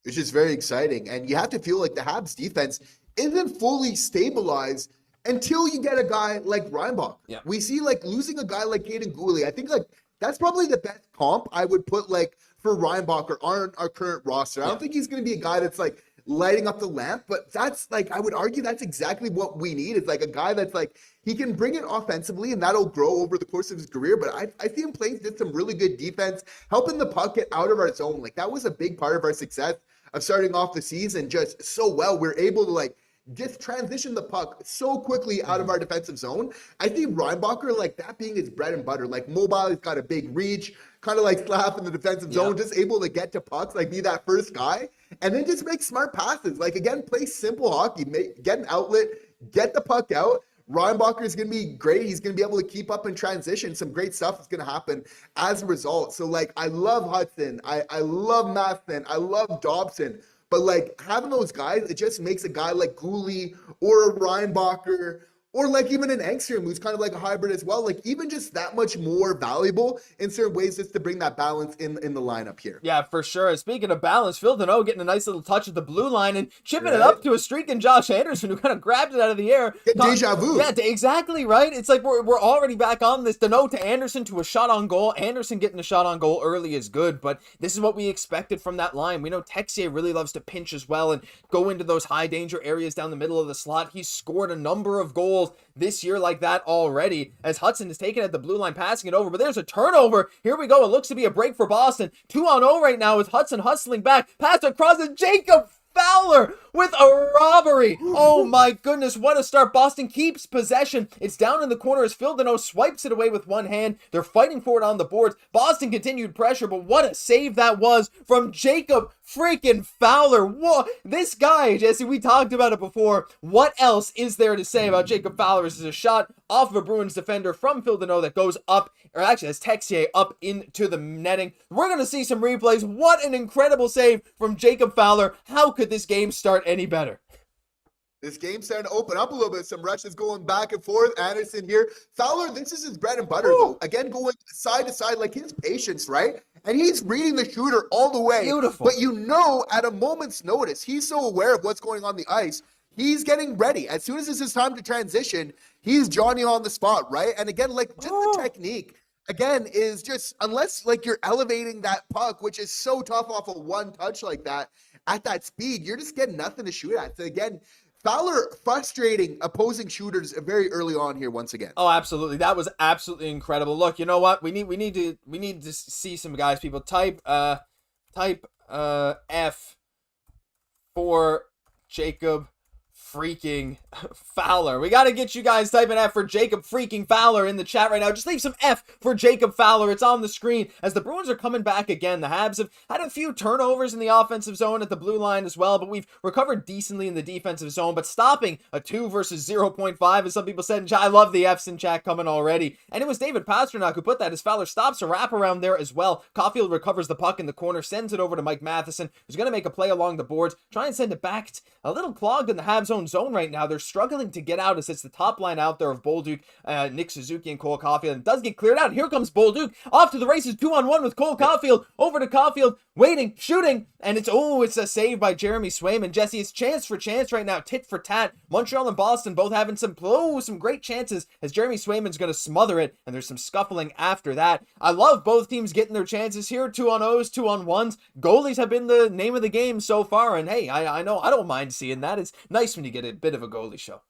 It's just very exciting. And you have to feel like the Habs defense isn't fully stabilized until you get a guy like Reinbach. Yeah. We see like losing a guy like Kaden Goalie. I think like that's probably the best comp I would put like for Reinbacher on our current roster. I don't think he's going to be a guy that's like lighting up the lamp, but that's like, I would argue that's exactly what we need. It's like a guy that's like, he can bring it offensively and that'll grow over the course of his career. But I see him playing just some really good defense, helping the puck get out of our zone. Like that was a big part of our success of starting off the season just so well. We're able to like just transition the puck so quickly out of our defensive zone. I think Reinbacher, like that being his bread and butter, like mobile, he's got a big reach, kind of like Slap in the defensive zone, just able to get to pucks, like be that first guy, and then just make smart passes. Like again, play simple hockey, get an outlet, get the puck out. Reinbacher is going to be great. He's going to be able to keep up in transition. Some great stuff is going to happen as a result. So like, I love Hudson. I love Maston. I love Dobson. But like having those guys, it just makes a guy like Goalie or a Reinbacher or like even an Engstrom who's kind of like a hybrid as well, like even just that much more valuable in certain ways just to bring that balance in the lineup here. Yeah, for sure. Speaking of balance, Phil Deneau getting a nice little touch at the blue line and chipping it up to a streaking Josh Anderson, who kind of grabbed it out of the air. Deja vu. Yeah, exactly, right? It's like we're already back on this. Deneau to Anderson to a shot on goal. Anderson getting a shot on goal early is good, but this is what we expected from that line. We know Texier really loves to pinch as well and go into those high danger areas down the middle of the slot. He's scored a number of goals this year like that already, as Hutson is taking at the blue line, passing it over, but there's a turnover. Here we go. It looks to be a break for Boston. 2-on-0 right now with Hutson hustling back, pass across to Jacob Fowler with a robbery. Oh my goodness, what a start. Boston keeps possession. It's down in the corner as Phil Deneau swipes it away with one hand. They're fighting for it on the boards. Boston continued pressure, but what a save that was from Jacob freaking Fowler. Whoa, this guy, Jesse, we talked about it before. What else is there to say about Jacob Fowler? This is a shot off of a Bruins defender from Phil Deneau that goes up, or actually has Texier up into the netting. We're going to see some replays. What an incredible save from Jacob Fowler. How could this game start any better? This game's starting to open up a little bit. Some rushes going back and forth. Anderson here. Fowler, this is his bread and butter, though. Again, going side to side, like his patience, right? And he's reading the shooter all the way. Beautiful. But you know, at a moment's notice, he's so aware of what's going on the ice. he's getting ready. As soon as it's his time to transition, he's Johnny on the spot, right? And again, like just the technique, again, is just, unless like you're elevating that puck, which is so tough off of one touch like that at that speed, you're just getting nothing to shoot at. So again, Fowler frustrating opposing shooters very early on here once again. Oh, absolutely. That was absolutely incredible. Look, you know what? We need to see some guys. People type F for Jacob freaking Fowler. We got to get you guys typing F for Jacob freaking Fowler in the chat right now. Just leave some F for Jacob Fowler. It's on the screen as the Bruins are coming back again. The Habs have had a few turnovers in the offensive zone at the blue line as well, but we've recovered decently in the defensive zone. But stopping a 2 versus 0.5, as some people said in chat. I love the Fs in chat coming already. And it was David Pastrnak who put that as Fowler stops a wraparound there as well. Caufield recovers the puck in the corner, sends it over to Mike Matheson, who's going to make a play along the boards, try and send it back. A little clogged in the Habs zone right now. They're struggling to get out as it's the top line out there of Bolduc, Nick Suzuki, and Cole Caufield. And it does get cleared out. Here comes Bolduc off to the races, 2-on-1 with Cole Caufield. Over to Caufield, waiting, shooting, and it's a save by Jeremy Swayman. Jesse, it's chance for chance right now, tit for tat. Montreal and Boston both having some great chances as Jeremy Swayman's going to smother it, and there's some scuffling after that. I love both teams getting their chances here, 2-on-0s, 2-on-1s. Goalies have been the name of the game so far, and hey, I know I don't mind seeing that. It's nice when you get a bit of a goalie show.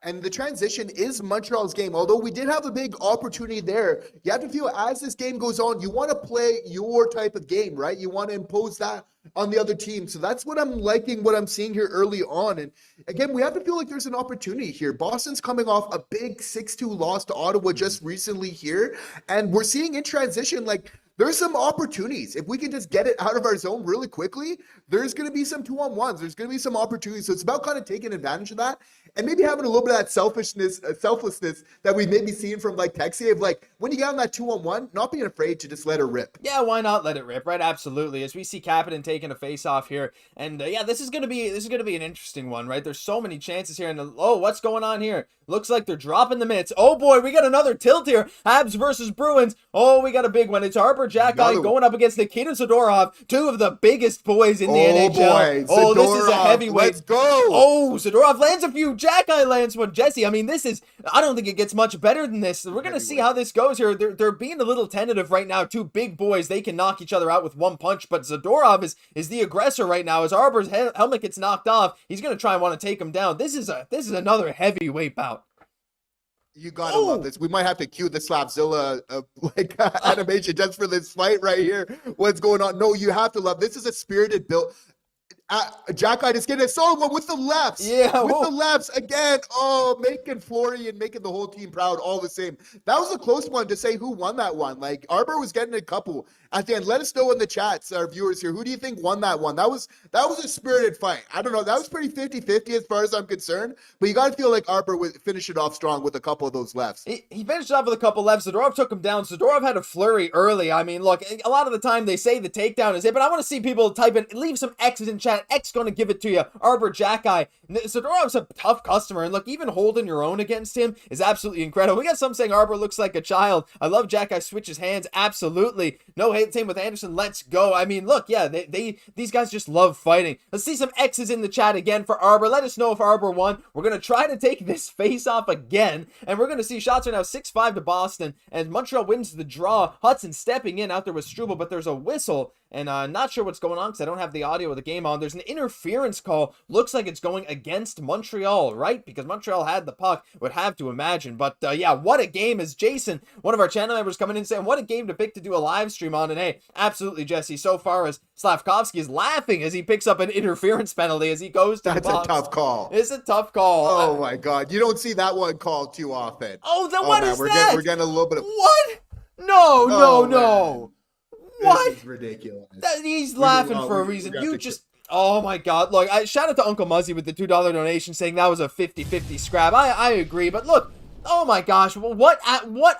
And the transition is Montreal's game. Although we did have a big opportunity there, you have to feel as this game goes on, you want to play your type of game, right? You want to impose that on the other team. So that's what I'm liking, what I'm seeing here early on. And again, we have to feel like there's an opportunity here. Boston's coming off a big 6-2 loss to Ottawa just recently here. And we're seeing in transition, like, there's some opportunities. If we can just get it out of our zone really quickly, there's going to be some 2-on-1s. There's going to be some opportunities. So it's about kind of taking advantage of that and maybe having a little bit of that selflessness that we may be seeing from like Texier of like when you get on that 2-on-1, not being afraid to just let it rip. Yeah, why not let it rip, right? Absolutely. As we see Kapanen taking a face off here, and this is gonna be an interesting one, right? There's so many chances here, and what's going on here? Looks like they're dropping the minutes. Oh boy, we got another tilt here. Habs versus Bruins. Oh, we got a big one. It's Harper Jackeye going up against Nikita Zadorov, two of the biggest boys in the NHL. Boy, oh, this is a heavyweight. Let's go. Oh, Zadorov lands a few. Jackeye lands one. Jesse, I mean, I don't think it gets much better than this. We're going to see how this goes here. They're being a little tentative right now. Two big boys. They can knock each other out with one punch, but Zadorov is the aggressor right now. As Arbor's helmet gets knocked off, he's going to try and want to take him down. This is another heavyweight bout. You gotta love this. We might have to cue the Slapzilla animation just for this fight right here. What's going on? No, you have to love. This is a spirited build. Jackeye just getting a solid one with the lefts. Yeah. With the lefts again. Oh, making Fleury and making the whole team proud all the same. That was a close one to say who won that one. Like Arbor was getting a couple at the end. Let us know in the chats, our viewers here. Who do you think won that one? That was a spirited fight. I don't know. That was pretty 50-50 as far as I'm concerned. But you got to feel like Arbor would finish it off strong with a couple of those lefts. He finished off with a couple lefts. Zadorov took him down. Zadorov had a flurry early. I mean, look, a lot of the time they say the takedown is it, but I want to see people type in, leave some X's in chat. X going to give it to you. Arbor Jackeye. Zadorov's a tough customer, and look, even holding your own against him is absolutely incredible. We got some saying Arbor looks like a child. I love Jackeye switches hands. Absolutely. No hate, same with Anderson. Let's go. I mean, look, yeah, these guys just love fighting. Let's see some X's in the chat again for Arbor. Let us know if Arbor won. We're going to try to take this face off again, and we're going to see shots are now 6-5 to Boston, and Montreal wins the draw. Hutson stepping in out there with Struble, but there's a whistle, and not sure what's going on because I don't have the audio of the game on. There's an interference call. Looks like it's going against Montreal, right? Because Montreal had the puck, would have to imagine. But yeah, what a game. As Jason, one of our channel members, coming in saying, what a game to pick to do a live stream on. And hey, absolutely, Jesse. So far as Slafkovsky is laughing as he picks up an interference penalty as he goes to the box. That's a tough call. It's a tough call. Oh my God. You don't see that one called too often. Oh, then what is that? We're getting a little bit of... What? No. What? This is ridiculous. He's laughing for a reason. You just... Oh my God. Look, shout out to Uncle Muzzy with the $2 donation saying that was a 50-50 scrap. I agree. But look, Oh my gosh, what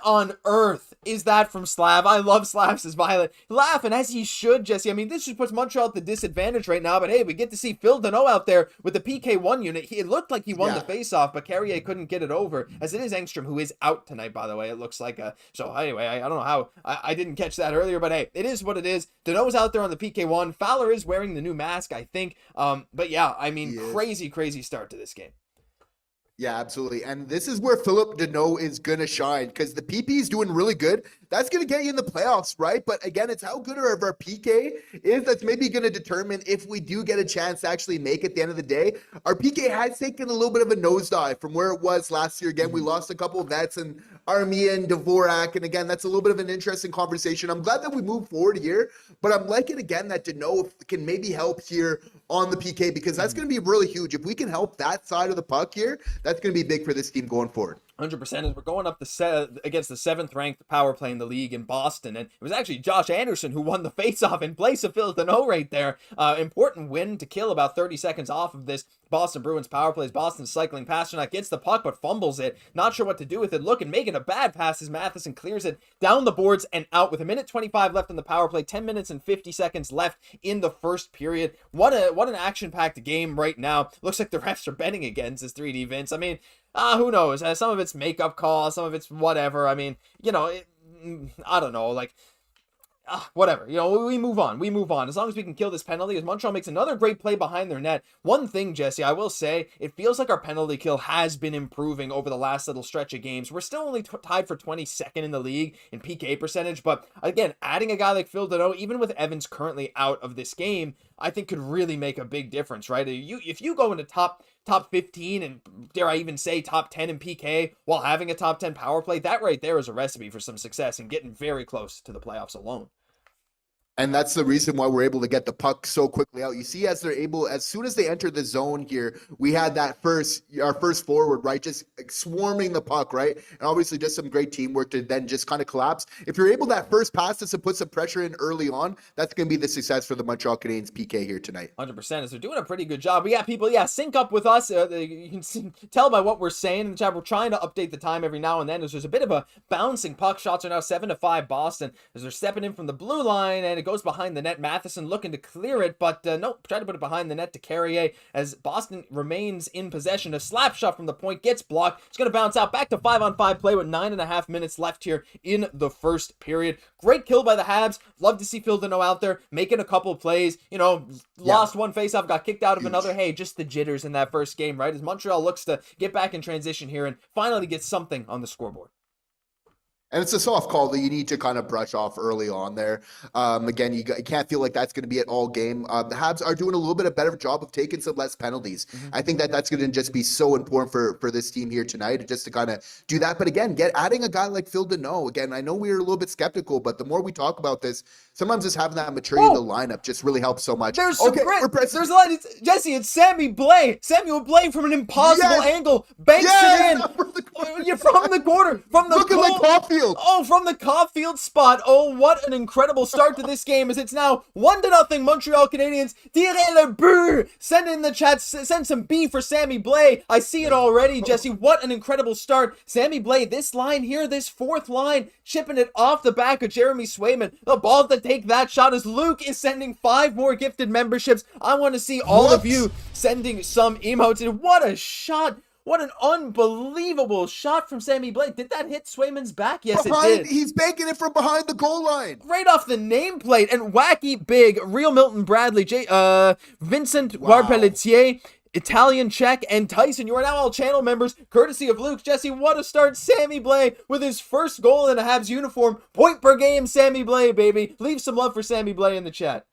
on earth is that from Slav? I love Slav's violent laugh, and as he should, Jesse. I mean, this just puts Montreal at the disadvantage right now, but hey, we get to see Phil Deneau out there with the PK1 unit. It looked like he won the faceoff, but Carrier couldn't get it over, as it is Engstrom, who is out tonight, by the way. It looks like, so anyway, I don't know how, I didn't catch that earlier, but hey, it is what it is. Deneau's out there on the PK1. Fowler is wearing the new mask, I think, but yeah, I mean, crazy start to this game. Yeah, absolutely. And this is where Philip Deneau is going to shine because the PP is doing really good. That's going to get you in the playoffs, right? But again, it's how good our PK is that's maybe going to determine if we do get a chance to actually make it at the end of the day. Our PK has taken a little bit of a nosedive from where it was last year. Again, we lost a couple of vets and Armia and Dvorak. And again, that's a little bit of an interesting conversation. I'm glad that we moved forward here, but I'm liking again that Deneau can maybe help here on the PK because that's going to be really huge. If we can help that side of the puck here, that's going to be big for this team going forward. 100%. As we're going up against the 7th-ranked power play in the league in Boston, and it was actually Josh Anderson who won the faceoff in place of Phil Deneau right there. Important win to kill about 30 seconds off of this Boston Bruins power plays. Boston cycling. Pastrnak gets the puck but fumbles it. Not sure what to do with it. Looking, making a bad pass as Matheson clears it down the boards and out with 1:25 left on the power play. 10 minutes and 50 seconds left in the first period. What an action-packed game right now. Looks like the refs are betting against this 3D Vince. I mean, who knows? Some of it's makeup calls, some of it's whatever. I mean, I don't know. Like, whatever. We move on. As long as we can kill this penalty, as Montreal makes another great play behind their net. One thing, Jesse, I will say, it feels like our penalty kill has been improving over the last little stretch of games. We're still only tied for 22nd in the league in PK percentage, but again, adding a guy like Phil Deneau, even with Evans currently out of this game, I think could really make a big difference, right? If you go into top 15 and dare I even say top 10 in PK while having a top 10 power play, that right there is a recipe for some success and getting very close to the playoffs alone. And that's the reason why we're able to get the puck so quickly out. You see, as soon as they enter the zone here, we had our first forward, right? Just swarming the puck, right? And obviously just some great teamwork to then just kind of collapse. If you're able that first pass to put some pressure in early on, that's going to be the success for the Montreal Canadiens PK here tonight. 100%. As they're doing a pretty good job. We got people, sync up with us. You can tell by what we're saying in the chat. We're trying to update the time every now and then as there's a bit of a bouncing puck. Shots are now 7-5 Boston as they're stepping in from the blue line, and it goes behind the net. Matheson looking to clear it, but nope, try to put it behind the net to Carrier as Boston remains in possession. A slap shot from the point gets blocked. It's going to bounce out back to 5-on-5 play with 9.5 minutes left here in the first period. Great kill by the Habs. Love to see Phil Deneau out there making a couple plays. Lost one faceoff, got kicked out of another. Hey, just the jitters in that first game, right? As Montreal looks to get back in transition here and finally get something on the scoreboard. And it's a soft call that you need to kind of brush off early on there. Again, you can't feel like that's going to be it all game. The Habs are doing a little bit of better job of taking some less penalties. Mm-hmm. I think that's going to just be so important for this team here tonight, just to kind of do that. But again, adding a guy like Phil Deneau. Again, I know we were a little bit skeptical, but the more we talk about this, sometimes just having that maturity in the lineup just really helps so much. There's some there's a lot. Jesse, it's Samuel Blais from an impossible angle. Banks it in. From the corner. Looking like Caufield. Oh, from the Caufield spot. Oh, what an incredible start to this game as it's now 1-0 Montreal Canadiens. Tirez le but. Send in the chat. Send some B for Sammy Blais. I see it already, Jesse. What an incredible start. Sammy Blais, this line here, this fourth line, chipping it off the back of Jeremy Swayman. The ball to take that shot as Luke is sending 5 more gifted memberships. I want to see all of you sending some emotes. What a shot. What an unbelievable shot from Sammy Blais. Did that hit Swayman's back? Yes, it did. He's banking it from behind the goal line. Right off the nameplate. And wacky big, real Milton Bradley, Vincent Warpelletier, Italian Czech, and Tyson. You are now all channel members, courtesy of Luke. Jesse, what a start. Sammy Blais with his first goal in a Habs uniform. Point per game, Sammy Blais, baby. Leave some love for Sammy Blais in the chat.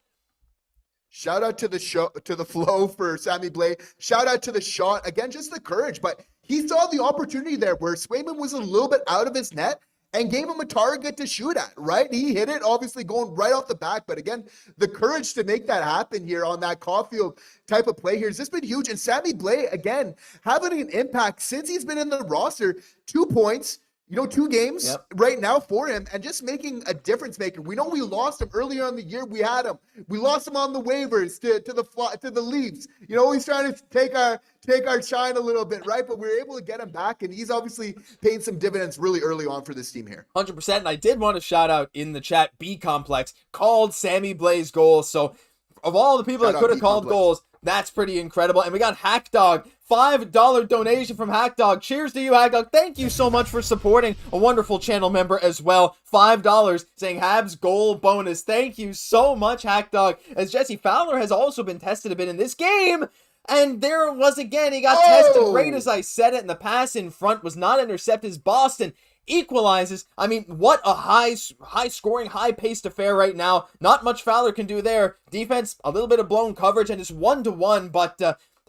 Shout out to the flow for Sammy Blais. Shout out to the shot. Again, just the courage. But he saw the opportunity there where Swayman was a little bit out of his net and gave him a target to shoot at, right? He hit it, obviously going right off the back. But again, the courage to make that happen here on that Caufield type of play here has just been huge. And Sammy Blais, again, having an impact since he's been in the roster. 2 points. 2 games Yep. right now for him and just making a difference maker. We know we lost him earlier in the year. We had him. We lost him on the waivers to the Leafs. He's trying to take our shine a little bit, right? But we were able to get him back, and he's obviously paying some dividends really early on for this team here. 100%. And I did want to shout out in the chat, B Complex called Sammy Blais goals. So of all the people that could have called goals, that's pretty incredible. And we got Hackdog, $5 donation from Hackdog. Cheers to you, Hackdog. Thank you so much for supporting a wonderful channel member as well. $5 saying Habs goal bonus. Thank you so much, Hackdog. As Jesse Fowler has also been tested a bit in this game. And there it was again. He got tested right as I said it. And the pass in front was not intercepted as Boston equalizes. I mean, what a high scoring, high paced affair right now. Not much Fowler can do there. Defense, a little bit of blown coverage, and it's 1-1, but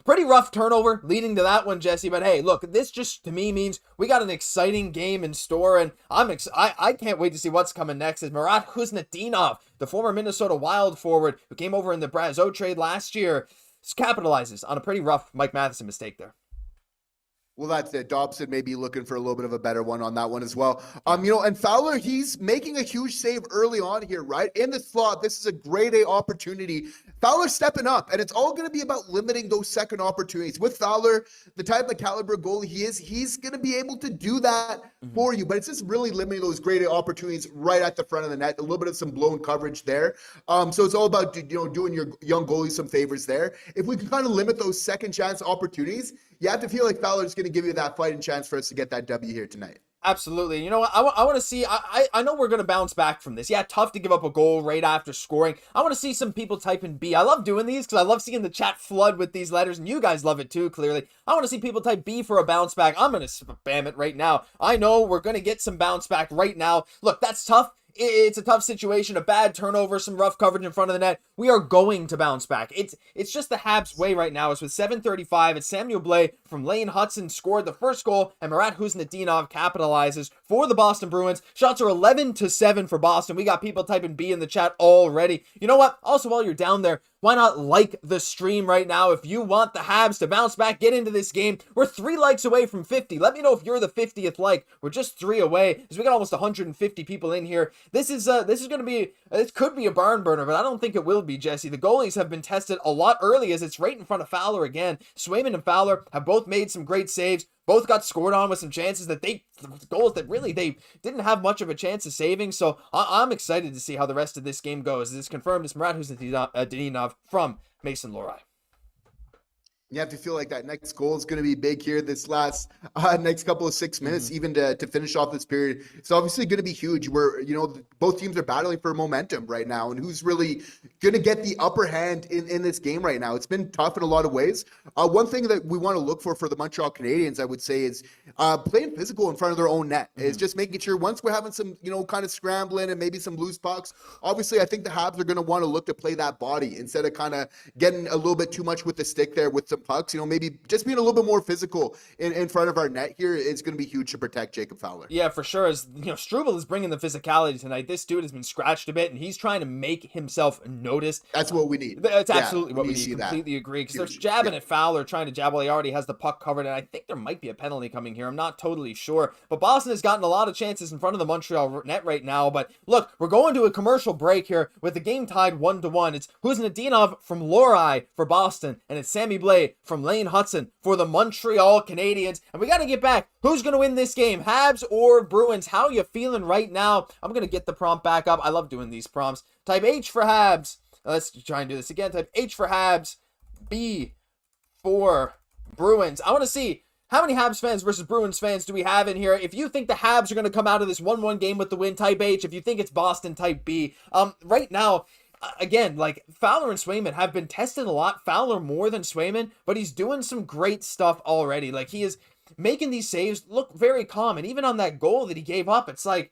pretty rough turnover leading to that one, Jesse. But hey, look, this just to me means we got an exciting game in store, and I can't wait to see what's coming next. Is Marat Kuznetsov, the former Minnesota Wild forward who came over in the Brazeau trade last year, capitalizes on a pretty rough Mike Matheson mistake there. Well, that's it. Dobson may be looking for a little bit of a better one on that one as well. And Fowler, he's making a huge save early on here, right? In the slot, this is a grade A opportunity. Fowler stepping up, and it's all going to be about limiting those second opportunities. With Fowler, the type of caliber goalie he is, he's going to be able to do that for you, but it's just really limiting those grade A opportunities right at the front of the net. A little bit of some blown coverage there. So it's all about, doing your young goalie some favors there. If we can kind of limit those second chance opportunities, you have to feel like Fowler's going to give you that fighting chance for us to get that W here tonight. Absolutely. You know what? I want to see, I know we're going to bounce back from this. Yeah, tough to give up a goal right after scoring. I want to see some people type in B. I love doing these because I love seeing the chat flood with these letters, and you guys love it too, clearly. I want to see people type B for a bounce back. I'm going to spam it right now. I know we're going to get some bounce back right now. Look, that's tough. It's a tough situation, a bad turnover, some rough coverage in front of the net. We are going to bounce back. It's just the Habs way right now. It's with 7:35. It's Samuel Blais from Lane Hutson scored the first goal, and Marat Kuznetsov capitalizes for the Boston Bruins. Shots are 11-7 for Boston. We got people typing B in the chat already. You know what? Also, while you're down there, why not like the stream right now? If you want the Habs to bounce back, get into this game. We're 3 likes away from 50. Let me know if you're the 50th like. We're just 3 away because we got almost 150 people in here. This is going to be, it could be a barn burner, but I don't think it will be, Jesse. The goalies have been tested a lot early as it's right in front of Fowler again. Swayman and Fowler have both made some great saves. Both got scored on with some chances goals that really they didn't have much of a chance of saving. So I'm excited to see how the rest of this game goes. It's confirmed it's Marat Kuznetsov from Mason Lohrei. You have to feel like that next goal is going to be big here this last next couple of 6 minutes, even to finish off this period. It's obviously going to be huge. Where both teams are battling for momentum right now, and who's really going to get the upper hand in this game right now. It's been tough in a lot of ways. One thing that we want to look for the Montreal Canadiens, I would say, is playing physical in front of their own net. Is just making sure once we're having some kind of scrambling and maybe some loose pucks. Obviously, I think the Habs are going to want to look to play that body instead of kind of getting a little bit too much with the stick there with some pucks. Maybe just being a little bit more physical in front of our net here is going to be huge to protect Jacob Fowler. Yeah, for sure. As Struble is bringing the physicality tonight. This dude has been scratched a bit, and he's trying to make himself noticed. That's what we need. That's absolutely what we need. That. Completely agree. Because there's jabbing at Fowler, trying to jab while he already has the puck covered, and I think there might be a penalty coming here. I'm not totally sure. But Boston has gotten a lot of chances in front of the Montreal net right now. But look, we're going to a commercial break here with the game tied 1-1. It's Kuznetsov from Lohrei for Boston, and it's Sammy Blais from Lane Hutson for the Montreal Canadiens. And we got to get back. Who's going to win this game? Habs or Bruins? How are you feeling right now? I'm going to get the prompt back up. I love doing these prompts. Type H for Habs. Let's try and do this again. Type H for Habs. B for Bruins. I want to see how many Habs fans versus Bruins fans do we have in here. If you think the Habs are going to come out of this 1-1 game with the win, type H. If you think it's Boston, type B. Right now, again, like Fowler and Swayman have been tested a lot. Fowler more than Swayman, but he's doing some great stuff already. Like he is making these saves look very calm. And even on that goal that he gave up, it's like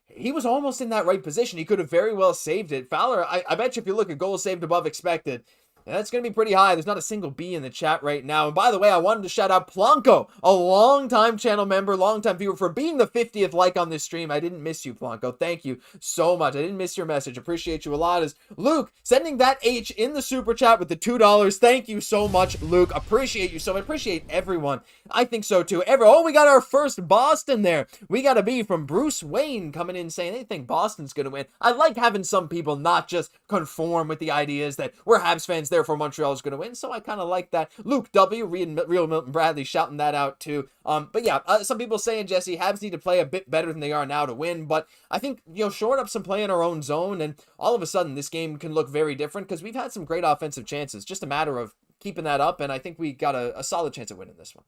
he was almost in that right position. He could have very well saved it. Fowler, I bet you if you look at goals saved above expected, Yeah, that's going to be pretty high. There's not a single B in the chat right now. And by the way, I wanted to shout out Plonko, a long-time channel member, long-time viewer, for being the 50th like on this stream. I didn't miss you, Plonko. Thank you so much. I didn't miss your message. Appreciate you a lot. As Luke sending that H in the super chat with the $2. Thank you so much, Luke. Appreciate you so much. Appreciate everyone. I think so too. Oh, we got our first Boston there. We got a B from Bruce Wayne coming in saying they think Boston's going to win. I like having some people not just conform with the ideas that we're Habs fans, therefore Montreal is going to win. So I kind of like that. Luke W, Real Milton Bradley shouting that out too. But yeah, some people saying, Jesse, Habs need to play a bit better than they are now to win. But I think, shoring up some play in our own zone, and all of a sudden this game can look very different because we've had some great offensive chances. Just a matter of keeping that up, and I think we got a solid chance of winning this one.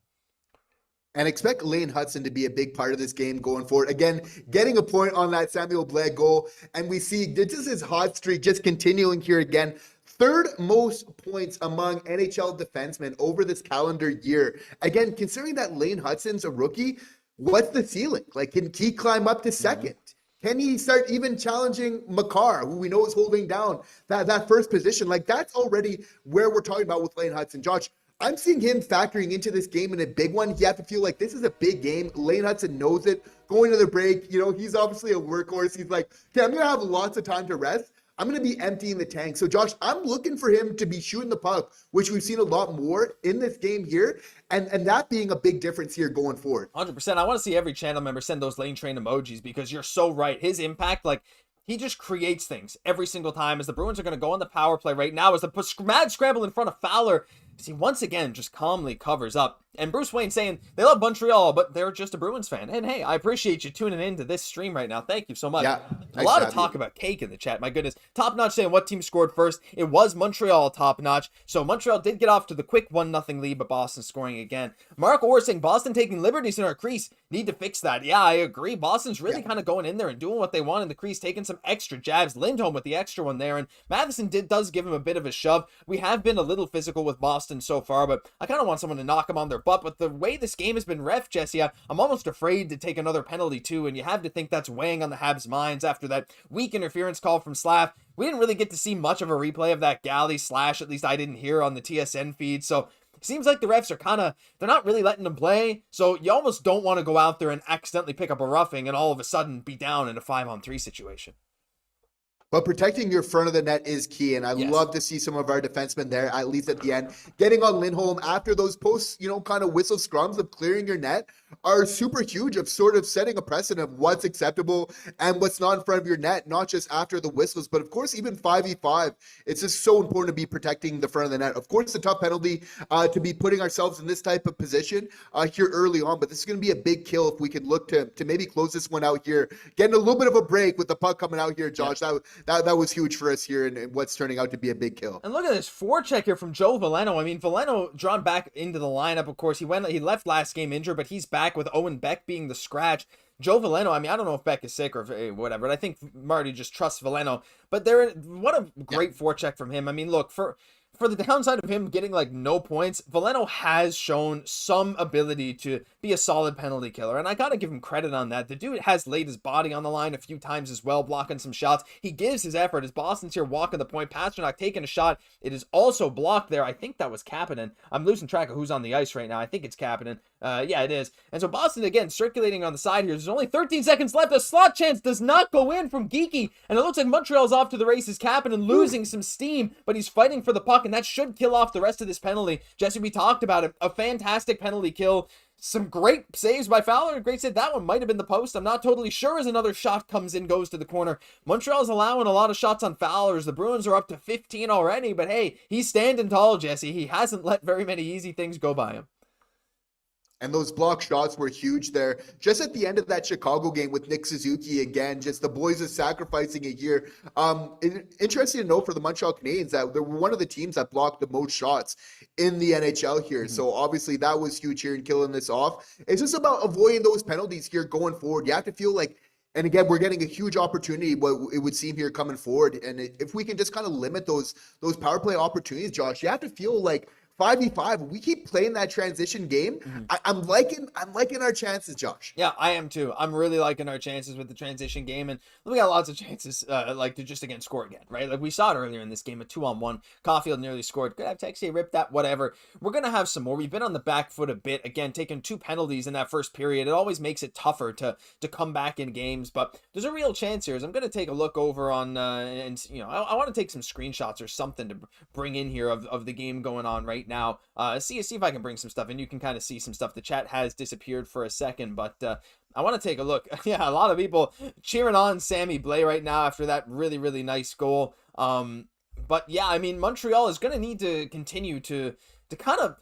And expect Lane Hutson to be a big part of this game going forward. Again, getting a point on that Samuel Blais goal. And we see this is his hot streak just continuing here again. Third most points among NHL defensemen over this calendar year. Again, considering that Lane Hutson's a rookie, what's the ceiling? Like, can he climb up to second? Can he start even challenging Makar, who we know is holding down that first position? Like, that's already where we're talking about with Lane Hutson. Josh, I'm seeing him factoring into this game in a big one. You have to feel like this is a big game. Lane Hutson knows it. Going to the break, he's obviously a workhorse. He's like, okay, I'm going to have lots of time to rest. I'm going to be emptying the tank. So, Josh, I'm looking for him to be shooting the puck, which we've seen a lot more in this game here, and that being a big difference here going forward. 100%. I want to see every channel member send those Lane Train emojis because you're so right. His impact, he just creates things every single time as the Bruins are going to go on the power play right now as the mad scramble in front of Fowler. He once again just calmly covers up. And Bruce Wayne saying they love Montreal, but they're just a Bruins fan. And hey, I appreciate you tuning into this stream right now. Thank you so much. Yeah, a lot of talk about cake in the chat. My goodness. Top Notch saying what team scored first. It was Montreal, Top Notch. So Montreal did get off to the quick 1-0 lead, but Boston scoring again. Mark Orr saying Boston taking liberties in our crease. Need to fix that. Yeah, I agree. Boston's really kind of going in there and doing what they want in the crease, taking some extra jabs. Lindholm with the extra one there. And Matheson does give him a bit of a shove. We have been a little physical with Boston so far, but I kind of want someone to knock them on their butt. But the way this game has been ref, Jesse, I'm almost afraid to take another penalty too, and you have to think that's weighing on the Habs' minds after that weak interference call from Slav. We didn't really get to see much of a replay of that galley slash, at least I didn't hear on the TSN feed, so it seems like the refs are they're not really letting them play, so you almost don't want to go out there and accidentally pick up a roughing and all of a sudden be down in a 5-on-3 situation. But protecting your front of the net is key, and I love to see some of our defensemen there, at least at the end. Getting on Lindholm after those posts, kind of whistle scrums of clearing your net are super huge of sort of setting a precedent of what's acceptable and what's not in front of your net, not just after the whistles, but of course, even 5v5. It's just so important to be protecting the front of the net. Of course, the tough penalty to be putting ourselves in this type of position here early on, but this is going to be a big kill if we could look to maybe close this one out here. Getting a little bit of a break with the puck coming out here, Josh. That was huge for us here and what's turning out to be a big kill. And look at this forecheck here from Joe Veleno. I mean, Veleno drawn back into the lineup, of course. He left last game injured, but he's back with Owen Beck being the scratch. Joe Veleno, I mean, I don't know if Beck is sick or whatever, but I think Marty just trusts Veleno. But what a great forecheck from him. I mean, look, for the downside of him getting no points, Veleno has shown some ability to be a solid penalty killer, and I gotta give him credit on that. The dude has laid his body on the line a few times as well, blocking some shots. He gives his effort as Boston's here walking the point. Pastrnak taking a shot. It is also blocked there. I think that was Kapanen. I'm losing track of who's on the ice right now. I think it's Kapanen. Yeah, it is. And so Boston, again, circulating on the side here. There's only 13 seconds left. A slot chance does not go in from Geekie, and it looks like Montreal's off to the races. Kapanen losing some steam, but he's fighting for the puck, and that should kill off the rest of this penalty. Jesse, we talked about it. A fantastic penalty kill. Some great saves by Fowler. Great save. That one might have been the post. I'm not totally sure as another shot comes in, goes to the corner. Montreal's allowing a lot of shots on Fowlers. The Bruins are up to 15 already, but hey, he's standing tall, Jesse. He hasn't let very many easy things go by him. And those block shots were huge there. Just at the end of that Chicago game with Nick Suzuki again, just the boys are sacrificing it here. Interesting to know for the Montreal Canadiens that they were one of the teams that blocked the most shots in the NHL here. Mm-hmm. So obviously that was huge here in killing this off. It's just about avoiding those penalties here going forward. You have to feel like, and again, we're getting a huge opportunity, what it would seem here coming forward. And if we can just kind of limit those power play opportunities, Josh, you have to feel like 5v5, we keep playing that transition game. I'm liking our chances, Josh. Yeah, I am too. I'm really liking our chances with the transition game, and we got lots of chances, like to just again score again, right? Like we saw it earlier in this game, a 2-on-1. Caufield nearly scored. Could have Texier ripped that, whatever. We're gonna have some more. We've been on the back foot a bit again, taking 2 penalties in that first period. It always makes it tougher to come back in games, but there's a real chance here. As I'm gonna take a look over on, and you know, I want to take some screenshots or something to bring in here of the game going on right now. See if I can bring some stuff, and you can kind of see some stuff. The chat has disappeared for a second, but I want to take a look. Yeah, a lot of people cheering on Sammy Blais right now after that really, really nice goal. But yeah, I mean, Montreal is going to need to continue to kind of,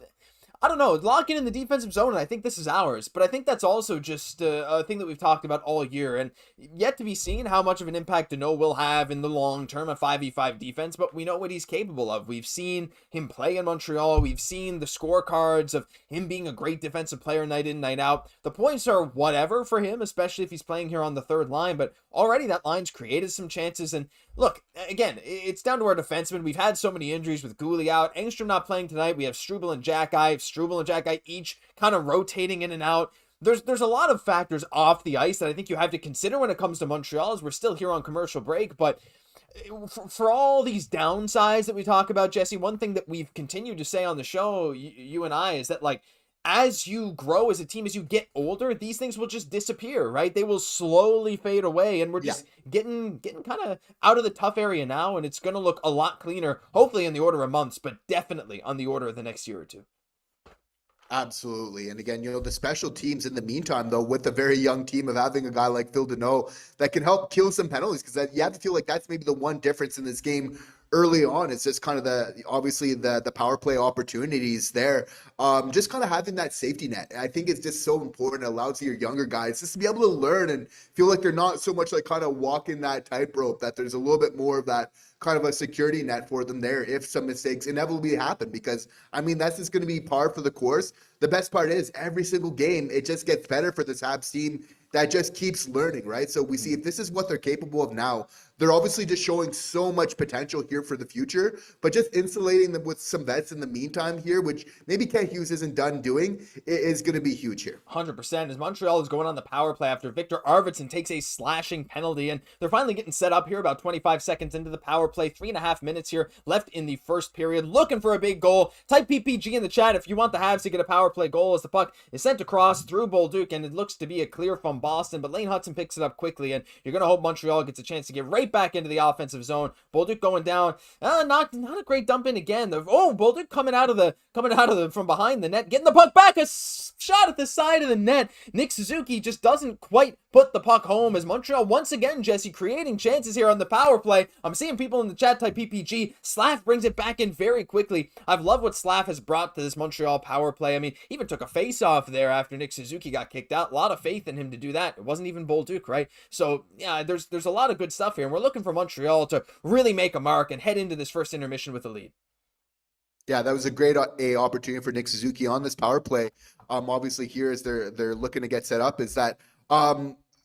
I don't know, lock in the defensive zone, and I think this is ours. But I think that's also just a thing that we've talked about all year, and yet to be seen how much of an impact Dano will have in the long term, a 5v5 defense, but we know what he's capable of. We've seen him play in Montreal. We've seen the scorecards of him being a great defensive player night in, night out. The points are whatever for him, especially if he's playing here on the third line, but already that line's created some chances. And look, again, it's down to our defensemen. We've had so many injuries with Goalie out. Engstrom not playing tonight. We have Struble and Xhekaj each kind of rotating in and out. There's a lot of factors off the ice that I think you have to consider when it comes to Montreal, as we're still here on commercial break. But for all these downsides that we talk about, Jesse, one thing that we've continued to say on the show, you and I, is that like, as you grow as a team, as you get older, these things will just disappear, right? They will slowly fade away, and we're just getting kind of out of the tough area now, and it's going to look a lot cleaner, hopefully in the order of months, but definitely on the order of the next year or two. Absolutely. And again, the special teams in the meantime, though, with a very young team of having a guy like Phil Danault that can help kill some penalties, because you have to feel like that's maybe the one difference in this game early on. It's just kind of the power play opportunities there. Just kind of having that safety net. I think it's just so important. It allows your younger guys just to be able to learn and feel like they're not so much like kind of walking that tightrope, that there's a little bit more of that kind of a security net for them there if some mistakes inevitably happen, because I mean, that's just going to be par for the course. The best part is every single game, it just gets better for this Habs team that just keeps learning, right? So we see if this is what they're capable of now, they're obviously just showing so much potential here for the future, but just insulating them with some vets in the meantime here, which maybe Kent Hughes isn't done doing, is going to be huge here. 100%. As Montreal is going on the power play after Victor Arvidsson takes a slashing penalty, and they're finally getting set up here about 25 seconds into the power play. 3.5 minutes here left in the first period. Looking for a big goal. Type PPG in the chat if you want the Habs to get a power play goal, as the puck is sent across through Bolduc, and it looks to be a clear from Boston, but Lane Hutson picks it up quickly, and you're going to hope Montreal gets a chance to get right back into the offensive zone. Bolduc going down. Not a great dump in again. Bolduc coming out of from behind the net, getting the puck back. A shot at the side of the net. Nick Suzuki just doesn't quite put the puck home, as Montreal once again, Jesse, creating chances here on the power play. I'm seeing people in the chat type PPG. Slaf brings it back in very quickly. I've loved what Slaf has brought to this Montreal power play. I mean, even took a face off there after Nick Suzuki got kicked out. A lot of faith in him to do that. It wasn't even Bolduc, right? So yeah, there's a lot of good stuff here, and we're looking for Montreal to really make a mark and head into this first intermission with a lead. Yeah, that was a great opportunity for Nick Suzuki on this power play. Obviously here, as they're looking to get set up, is that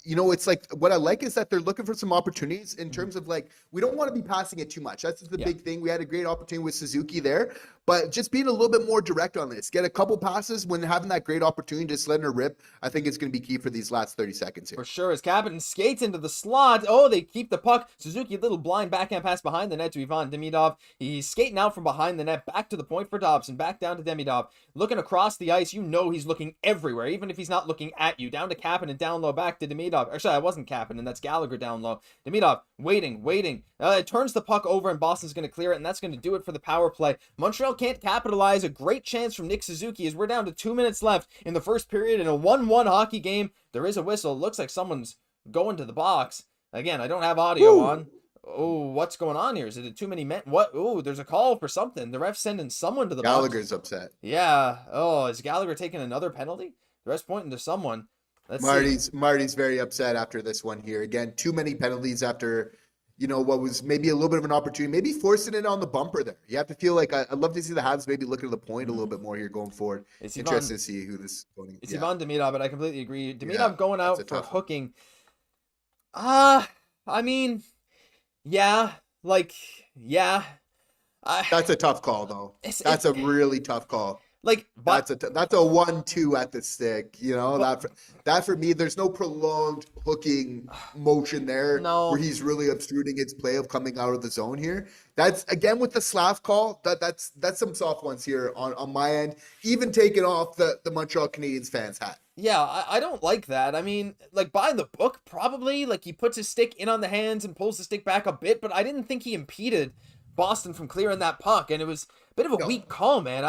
it's like, what I like is that they're looking for some opportunities in terms of, like, we don't want to be passing it too much. That's the big thing. We had a great opportunity with Suzuki there, but just being a little bit more direct on this. Get a couple passes when having that great opportunity, just letting her rip. I think it's going to be key for these last 30 seconds here. For sure, as Kapanen skates into the slot. Oh, they keep the puck. Suzuki, a little blind backhand pass behind the net to Ivan Demidov. He's skating out from behind the net, back to the point for Dobson, back down to Demidov. Looking across the ice, he's looking everywhere, even if he's not looking at you. Down to Kapanen, down low, back to Demidov. Actually, that wasn't Kapanen, that's Gallagher down low. Demidov, waiting. It turns the puck over, and Boston's going to clear it, and that's going to do it for the power play. Montreal can't capitalize. A great chance from Nick Suzuki, as we're down to 2 minutes left in the first period in a 1-1 hockey game. There is a whistle. Looks like someone's going to the box. Again, I don't have audio on. Oh, what's going on here? Is it too many men? What? Oh, there's a call for something. The ref's sending someone to the box. Gallagher's upset. Yeah. Oh, is Gallagher taking another penalty? The ref's pointing to someone. Marty's very upset after this one here. Again, too many penalties after, what was maybe a little bit of an opportunity, maybe forcing it on the bumper there. You have to feel like, I'd love to see the Habs maybe look at the point a little bit more here going forward. It's interesting to see who this is going. It's Ivan Demidov, but I completely agree. Demidov going out for hooking. I mean, yeah. That's a tough call, though. That's a really tough call. Like, but That's a 1-2 at the stick. That for me, there's no prolonged hooking motion there no, where he's really obstructing its play of coming out of the zone here. That's again with the Slav call. That's some soft ones here on my end. Even taking off the Montreal Canadiens fans hat. Yeah, I don't like that. I mean, like, by the book, probably. Like, he puts his stick in on the hands and pulls the stick back a bit, but I didn't think he impeded Boston from clearing that puck, and it was a bit of a weak call, man.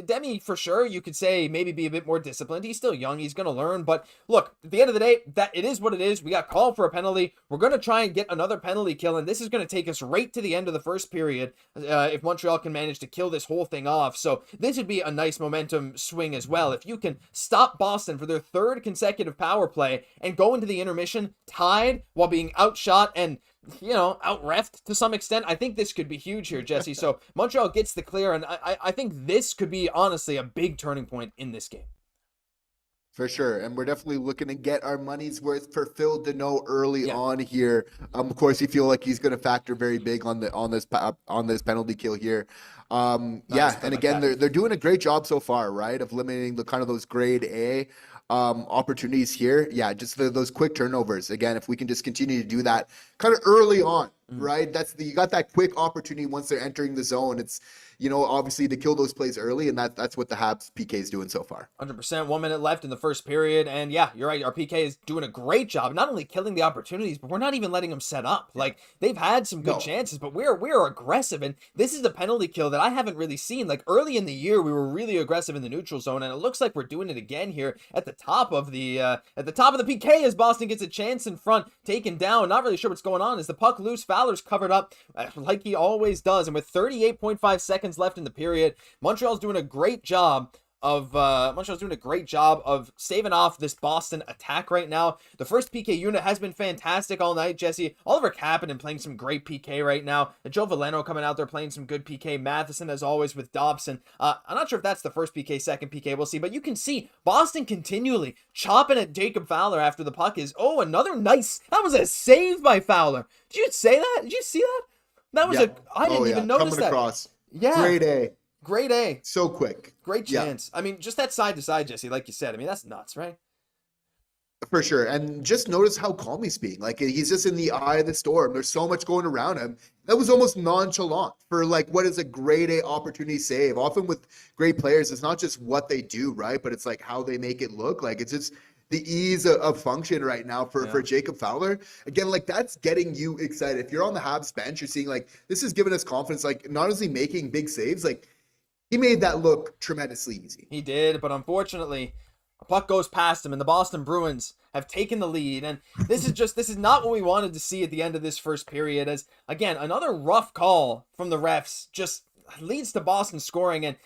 Demi, for sure, you could say maybe be a bit more disciplined. He's still young. He's going to learn. But look, at the end of the day, that it is what it is. We got called for a penalty. We're going to try and get another penalty kill, and this is going to take us right to the end of the first period if Montreal can manage to kill this whole thing off. So this would be a nice momentum swing as well. If you can stop Boston for their third consecutive power play and go into the intermission tied while being outshot and out-refed to some extent, I think this could be huge here, Jesse. So Montreal gets the clear, and I think this could be, honestly, a big turning point in this game. For sure, and we're definitely looking to get our money's worth for Phil Deneau early on here. Of course, you feel like he's going to factor very big on this penalty kill here. And again, they're doing a great job so far, right, of limiting the kind of those grade A opportunities here. Yeah, just those quick turnovers. Again, if we can just continue to do that kind of early on, right? You got that quick opportunity once they're entering the zone. It's, obviously to kill those plays early, and that's what the Habs PK is doing so far. 100%, 1 minute left in the first period, and yeah, you're right, our PK is doing a great job, not only killing the opportunities, but we're not even letting them set up. Like, they've had some good chances, but we're aggressive, and this is a penalty kill that I haven't really seen. Like, early in the year, we were really aggressive in the neutral zone, and it looks like we're doing it again here at the top of the PK as Boston gets a chance in front, taken down. Not really sure what's going on. Is the puck loose? Fowler's covered up like he always does, and with 38.5 seconds left in the period, Montreal's doing a great job of saving off this Boston attack right now. The first PK unit has been fantastic all night, Jesse. Oliver Kapanen playing some great PK right now. Joe Veleno coming out there playing some good PK. Matheson, as always, with Dobson. I'm not sure if that's the first PK, second PK. We'll see. But you can see Boston continually chopping at Jacob Fowler after the puck is, another nice, that was a save by Fowler. Did you say that? Did you see that? That was I didn't even notice coming that. Across. Yeah. Great A. So quick. Great chance. I mean, just that side to side, Jesse, like you said. I mean, that's nuts, right? For sure. And just notice how calm he's being. Like, he's just in the eye of the storm. There's so much going around him. That was almost nonchalant for, like, what is a grade A opportunity save. Often with great players, it's not just what they do, right? But it's like how they make it look. Like, it's just the ease of function right now for Jacob Fowler. Again, like, that's getting you excited. If you're on the Habs bench, you're seeing, like, this is giving us confidence. Like, not only making big saves, like, he made that look tremendously easy. He did, but unfortunately, a puck goes past him, and the Boston Bruins have taken the lead. And this is not what we wanted to see at the end of this first period. As, again, another rough call from the refs just leads to Boston scoring. And,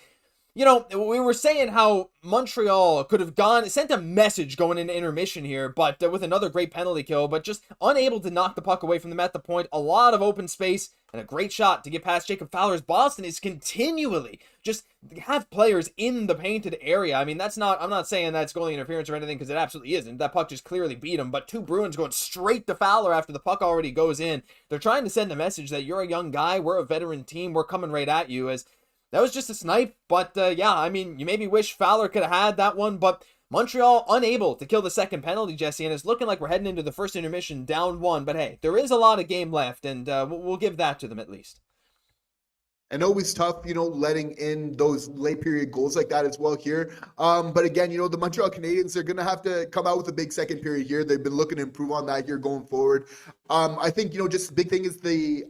we were saying how Montreal could have sent a message going into intermission here, but with another great penalty kill, but just unable to knock the puck away from them at the point. A lot of open space and a great shot to get past Jacob Fowler's. Boston is continually just have players in the painted area. I mean, I'm not saying that's goalie interference or anything, because it absolutely isn't. That puck just clearly beat him, but two Bruins going straight to Fowler after the puck already goes in. They're trying to send a message that you're a young guy, we're a veteran team, we're coming right at you. As that was just a snipe, but I mean, you maybe wish Fowler could have had that one, but Montreal unable to kill the second penalty, Jesse, and it's looking like we're heading into the first intermission down 1, but hey, there is a lot of game left, and we'll give that to them at least. And always tough, letting in those late period goals like that as well here. But again, the Montreal Canadiens are going to have to come out with a big second period here. They've been looking to improve on that here going forward. I think, just the big thing is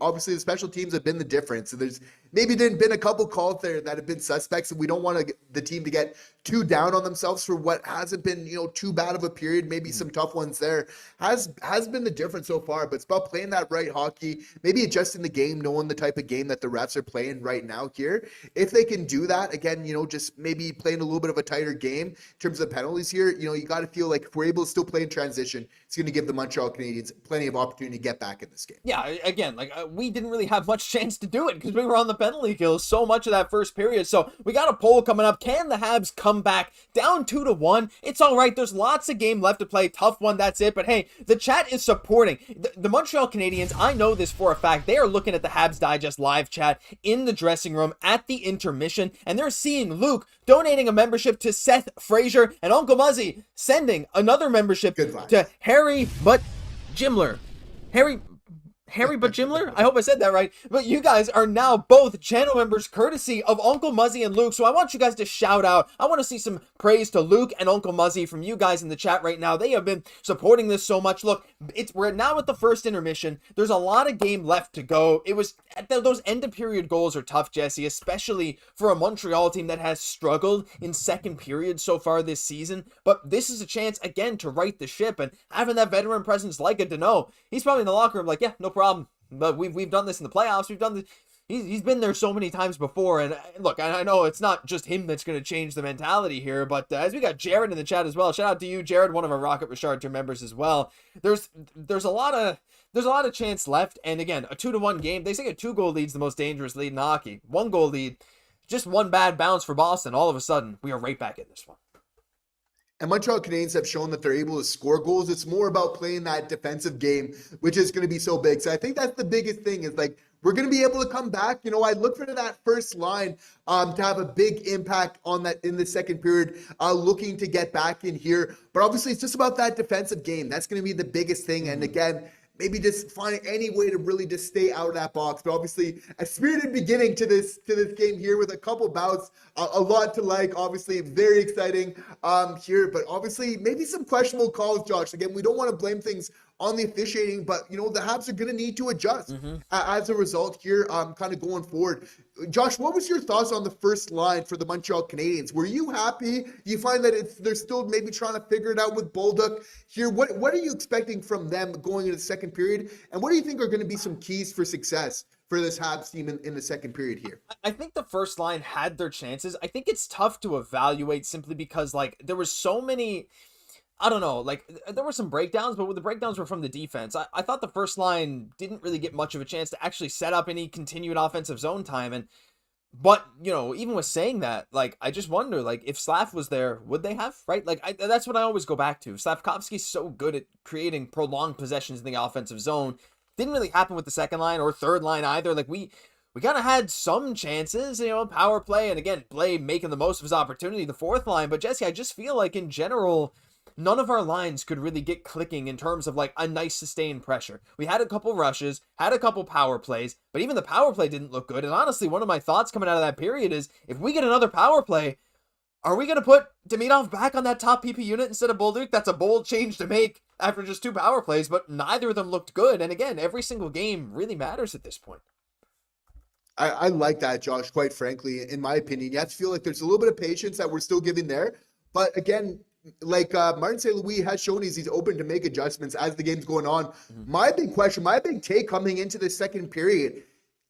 obviously the special teams have been the difference. And there's maybe been a couple calls there that have been suspects, and we don't want the team to get too down on themselves for what hasn't been, too bad of a period. Maybe some tough ones there has been the difference so far, but it's about playing that right hockey, maybe adjusting the game, knowing the type of game that the refs are playing right now here. If they can do that, again, just maybe playing a little bit of a tighter game in terms of penalties here, you got to feel like if we're able to still play in transition, it's going to give the Montreal Canadiens plenty of opportunity to get back in this game. Yeah, again, we didn't really have much chance to do it because we were on the penalty kills so much of that first period. So we got a poll coming up. Can the Habs come back down 2-1? It's all right. There's lots of game left to play. Tough one, that's it. But hey, the chat is supporting the Montreal Canadiens. I know this for a fact. They are looking at the Habs Digest live chat in the dressing room at the intermission, and they're seeing Luke donating a membership to Seth Frazier and Uncle Muzzy sending another membership to Harry but Jimler. Harry but Jimler? I hope I said that right. But you guys are now both channel members courtesy of Uncle Muzzy and Luke. So I want you guys to shout out. I want to see some praise to Luke and Uncle Muzzy from you guys in the chat right now. They have been supporting this so much. Look, we're now at the first intermission. There's a lot of game left to go. Those end of period goals are tough, Jesse, especially for a Montreal team that has struggled in second period so far this season. But this is a chance again to right the ship, and having that veteran presence like a Danault, he's probably in the locker room like, yeah, no problem. But we've done this in the playoffs. We've done this. He's been there so many times before. And look, I know it's not just him that's going to change the mentality here. But as we got Jared in the chat as well, shout out to you, Jared, one of our Rocket Richard Tour members as well. There's a lot of chance left. And again, a 2-1 game. They say a 2-goal lead's the most dangerous lead in hockey. 1-goal lead, just one bad bounce for Boston. All of a sudden, we are right back in this one. And Montreal Canadiens have shown that they're able to score goals. It's more about playing that defensive game, which is going to be so big. So I think that's the biggest thing is like, we're going to be able to come back. You know, I look for that first line to have a big impact on that in the second period, looking to get back in here. But obviously it's just about that defensive game. That's going to be the biggest thing. And again, maybe just finding any way to really just stay out of that box. But obviously, a spirited beginning to this game here with a couple bouts, a lot to like. Obviously, very exciting here. But obviously, maybe some questionable calls, Josh. Again, we don't want to blame things on the officiating, but you know the Habs are going to need to adjust as a result here, kind of going forward. Josh, what was your thoughts on the first line for the Montreal Canadiens? Were you happy? Do you find that they're still maybe trying to figure it out with Bolduc here? What are you expecting from them going into the second period? And what do you think are going to be some keys for success for this Habs team in the second period here? I think the first line had their chances. I think it's tough to evaluate simply because like there was so many. I don't know, like, there were some breakdowns, but the breakdowns were from the defense. I thought the first line didn't really get much of a chance to actually set up any continued offensive zone time. But, you know, even with saying that, like, I just wonder, like, if Slav was there, would they have, right? Like, that's what I always go back to. Slafkovsky's so good at creating prolonged possessions in the offensive zone. Didn't really happen with the second line or third line either. Like, we kind of had some chances, you know, power play, and again, Blay making the most of his opportunity, the fourth line. But, Jesse, I just feel like, in general, none of our lines could really get clicking in terms of like a nice sustained pressure. We had a couple rushes, had a couple power plays, but even the power play didn't look good. And honestly, one of my thoughts coming out of that period is if we get another power play, are we going to put Demidov back on that top PP unit instead of Bolduc? That's a bold change to make after just 2 power plays, but neither of them looked good. And again, every single game really matters at this point. I like that, Josh, quite frankly, in my opinion. You have to feel like there's a little bit of patience that we're still giving there. But again, like Martin St. Louis has shown he's open to make adjustments as the game's going on. My big question, my big take coming into the second period,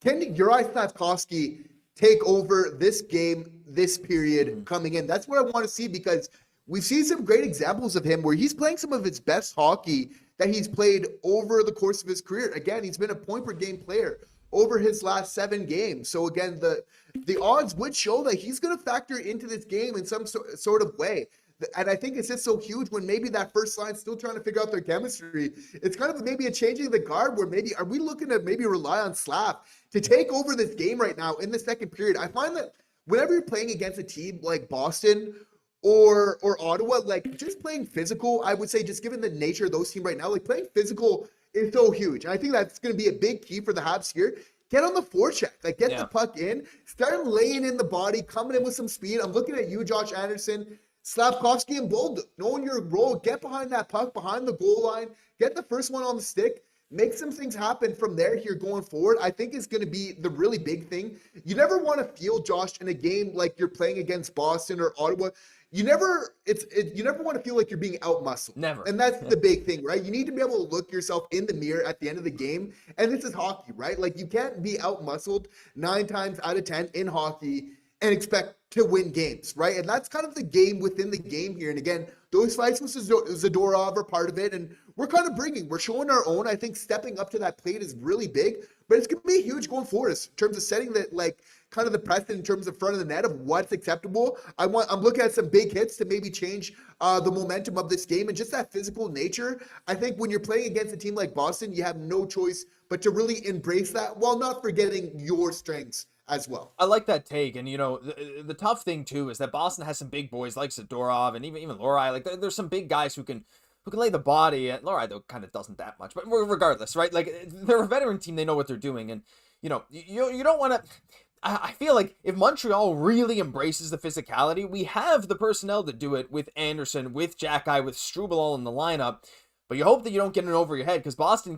can Juraj Slafkovsky take over this game, this period coming in? That's what I want to see because we've seen some great examples of him where he's playing some of his best hockey that he's played over the course of his career. Again, he's been a point-per-game player over his last 7 games. So again, the odds would show that he's going to factor into this game in some sort of way. And I think it's just so huge when maybe that first line's still trying to figure out their chemistry. It's kind of maybe a changing of the guard where maybe, are we looking to maybe rely on Slav to take over this game right now in the second period? I find that whenever you're playing against a team like Boston or Ottawa, like just playing physical, I would say just given the nature of those teams right now, like playing physical is so huge. And I think that's going to be a big key for the Habs here. Get on the forecheck, like get the puck in, start laying in the body, coming in with some speed. I'm looking at you, Josh Anderson, Slafkovsky and Bolduc, knowing your role, get behind that puck, behind the goal line, get the first one on the stick, make some things happen from there here going forward. I think is going to be the really big thing. You never want to feel, Josh, in a game like you're playing against Boston or Ottawa. You never want to feel like you're being out-muscled. Never. And that's the big thing, right? You need to be able to look yourself in the mirror at the end of the game. And this is hockey, right? Like you can't be out-muscled 9 times out of 10 in hockey and expect to win games, right? And that's kind of the game within the game here. And again, those fights with Zadorov are part of it. And we're kind of we're showing our own. I think stepping up to that plate is really big, but it's going to be huge going forward in terms of setting that, like, kind of the precedent in terms of front of the net of what's acceptable. I'm looking at some big hits to maybe change the momentum of this game, and just that physical nature. I think when you're playing against a team like Boston, you have no choice but to really embrace that while not forgetting your strengths as well. I like that take. And, you know, the tough thing too is that Boston has some big boys like Zadorov and even Lohrei. Like, there's some big guys who can lay the body. And Lohrei, though, kind of doesn't that much, but regardless, right? Like, they're a veteran team. They know what they're doing. And, you know, you don't want to, I feel like if Montreal really embraces the physicality, we have the personnel to do it with Anderson, with Xhekaj, with Struble all in the lineup. But you hope that you don't get in over your head, because Boston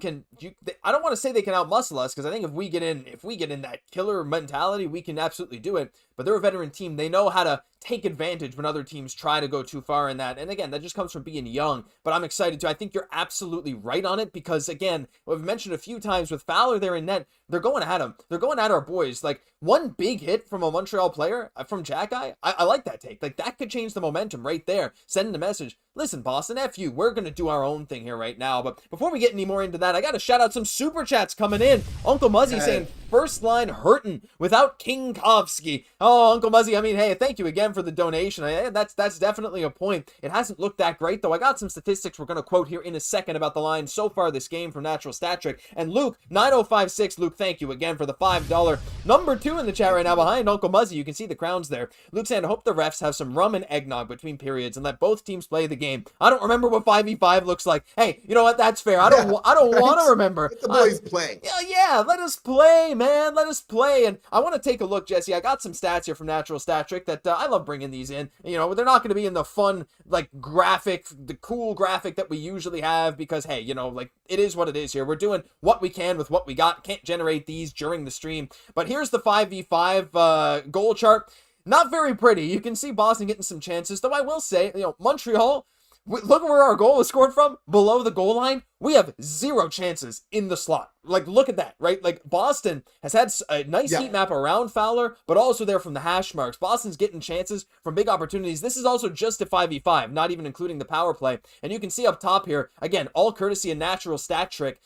I don't want to say they can outmuscle us, because I think if we get in that killer mentality, we can absolutely do it. But they're a veteran team. They know how to take advantage when other teams try to go too far in that. And again, that just comes from being young. But I'm excited too. I think you're absolutely right on it, because again, we've mentioned a few times with Fowler there in net, they're going at him. They're going at our boys. Like, one big hit from a Montreal player, from Xhekaj, I like that take. Like, that could change the momentum right there. Sending the message, listen, Boston, F you. We're going to do our own thing here right now. But before we get any more into that, I got to shout out some super chats coming in. Uncle Muzzy saying, first line hurtin' without King Kovsky. Oh, Uncle Muzzy, I mean, hey, thank you again for the donation. That's definitely a point. It hasn't looked that great, though. I got some statistics we're going to quote here in a second about the line so far this game from Natural Stat Trick. And Luke, 9056, Luke, thank you again for the $5. Number 2 in the chat right now behind Uncle Muzzy. You can see the crowns there. Luke saying, I hope the refs have some rum and eggnog between periods and let both teams play the game. I don't remember what 5v5 looks like. Hey, you know what? That's fair. I don't want to remember. Let the boys play. Yeah, let us play, man. Let us play. And I want to take a look, Jesse. I got some stats here from Natural Stat Trick that I love bringing these in. You know, they're not going to be in the fun, like, graphic, the cool graphic that we usually have, because, hey, you know, like, it is what it is here. We're doing what we can with what we got. Can't generate these during the stream. But here's the 5v5 goal chart. Not very pretty. You can see Boston getting some chances, though I will say, you know, Montreal, look where our goal was scored from, below the goal line. We have 0 chances in the slot. Like, look at that, right? Like, Boston has had a nice heat map around Fowler, but also there from the hash marks. Boston's getting chances from big opportunities. This is also just a 5v5, not even including the power play. And you can see up top here, again, all courtesy of Natural Stat Trick.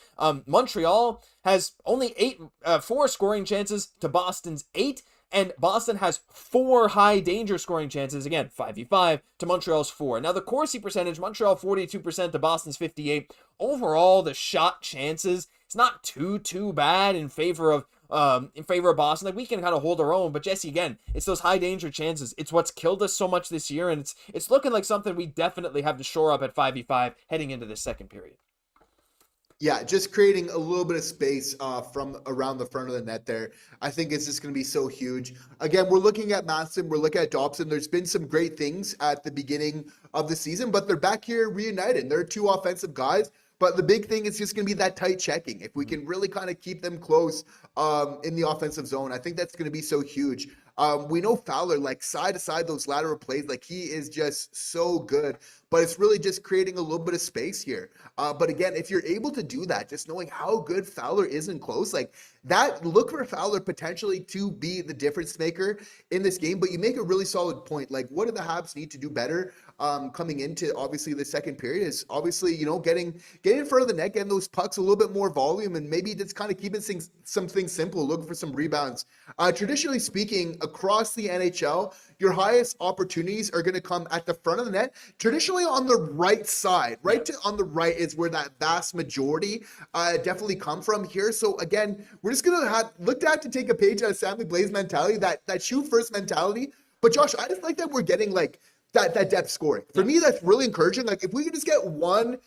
Montreal has only 4 scoring chances to Boston's 8. And Boston has 4 high danger scoring chances. Again, 5v5 to Montreal's 4. Now, the Corsi percentage, Montreal 42% to Boston's 58%. Overall, the shot chances, it's not too bad in favor of Boston. Like, we can kind of hold our own. But Jesse, again, it's those high danger chances. It's what's killed us so much this year, and it's looking like something we definitely have to shore up at 5v5 heading into this second period. Yeah, just creating a little bit of space from around the front of the net there. I think it's just going to be so huge. Again, we're looking at Masson, we're looking at Dobson. There's been some great things at the beginning of the season, but they're back here reunited. They're 2 offensive guys. But the big thing is just going to be that tight checking. If we can really kind of keep them close in the offensive zone, I think that's going to be so huge. We know Fowler, like, side to side, those lateral plays, like, he is just so good. But it's really just creating a little bit of space here. But again, if you're able to do that, just knowing how good Fowler is in close, like that, look for Fowler potentially to be the difference maker in this game. But you make a really solid point. Like, what do the Habs need to do better coming into, obviously, the second period is obviously, you know, getting in front of the net, getting those pucks a little bit more volume, and maybe just kind of keeping some things simple, looking for some rebounds. Traditionally speaking, across the NHL, your highest opportunities are going to come at the front of the net, traditionally on the right side. On the right is where that vast majority definitely come from here. So again, we're just going to look at to take a page out of Sammy Blais' mentality, that shoot first mentality. But Josh, I just like that we're getting like that depth scoring. For me, that's really encouraging. Like, if we can just get 1-2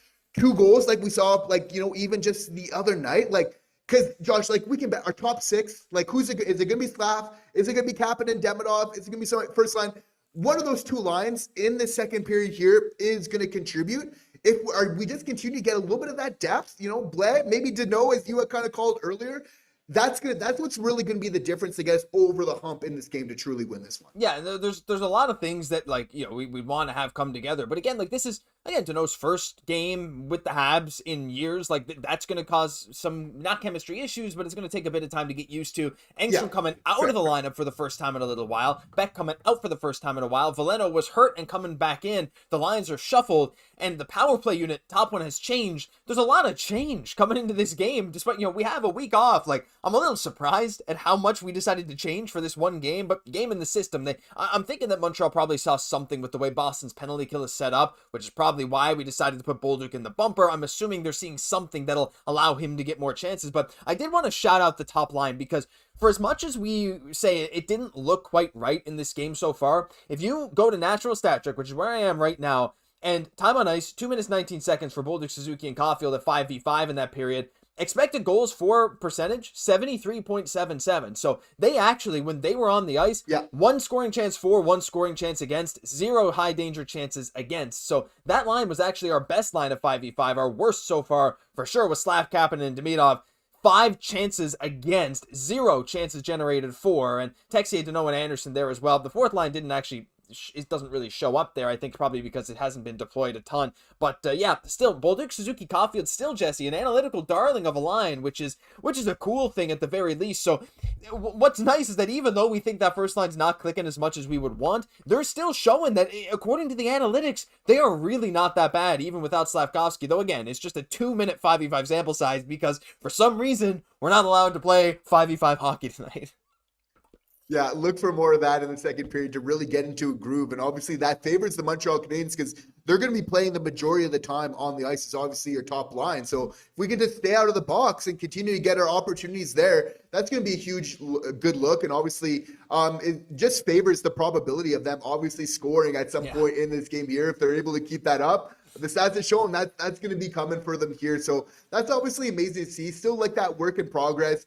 goals like we saw, like, you know, even just the other night, like, because, Josh, like, we can bet our top 6, like, is it going to be Slav? Is it going to be Kapanen, Demidov? Is it going to be some first line? One of those 2 lines in the second period here is going to contribute. If we just continue to get a little bit of that depth, you know, Blais, maybe Deneau, as you had kind of called earlier, that's what's really going to be the difference to get us over the hump in this game to truly win this one. Yeah, there's a lot of things that, like, you know, we want to have come together. But again, like, this is again, Danault's first game with the Habs in years. Like, that's going to cause some, not chemistry issues, but it's going to take a bit of time to get used to. Engstrom coming out of the lineup for the first time in a little while. Beck coming out for the first time in a while. Veleno was hurt and coming back in. The lines are shuffled, and the power play unit, top one, has changed. There's a lot of change coming into this game, despite, we have a week off. Like, I'm a little surprised at how much we decided to change for this one game, but game in the system, I'm thinking that Montreal probably saw something with the way Boston's penalty kill is set up, which is probably why we decided to put Bolduc in the bumper. I'm assuming they're seeing something that'll allow him to get more chances, but I did want to shout out the top line, because for as much as we say it didn't look quite right in this game so far, if you go to natural stat trick, which is where I am right now, and time on ice, 2 minutes, 19 seconds for Bolduc, Suzuki, and Caufield at 5v5 in that period. Expected goals for percentage, 73.77. So they actually, when they were on the ice, one scoring chance for, one scoring chance against, 0 high danger chances against. So that line was actually our best line of 5v5. Our worst so far, for sure, was Slafkovsky and Demidov. 5 chances against, 0 chances generated for, and Texier, Danault, and Anderson there as well. The fourth line didn't actually, it doesn't really show up there, I think probably because it hasn't been deployed a ton. But yeah, still, Bolduc, Suzuki, Caufield, still, Jesse, an analytical darling of a line, which is a cool thing at the very least. So what's nice is that even though we think that first line's not clicking as much as we would want, they're still showing that, according to the analytics, they are really not that bad, even without Slafkovsky. Though again, it's just a 2-minute 5v5 sample size, because for some reason, we're not allowed to play 5v5 hockey tonight. Yeah, look for more of that in the second period to really get into a groove. And obviously that favors the Montreal Canadiens, because they're going to be playing the majority of the time on the ice. Is obviously your top line. So if we can just stay out of the box and continue to get our opportunities there, that's going to be a huge good look. And obviously it just favors the probability of them obviously scoring at some point in this game here. If they're able to keep that up, the stats are showing that's going to be coming for them here. So that's obviously amazing to see. Still like that work in progress.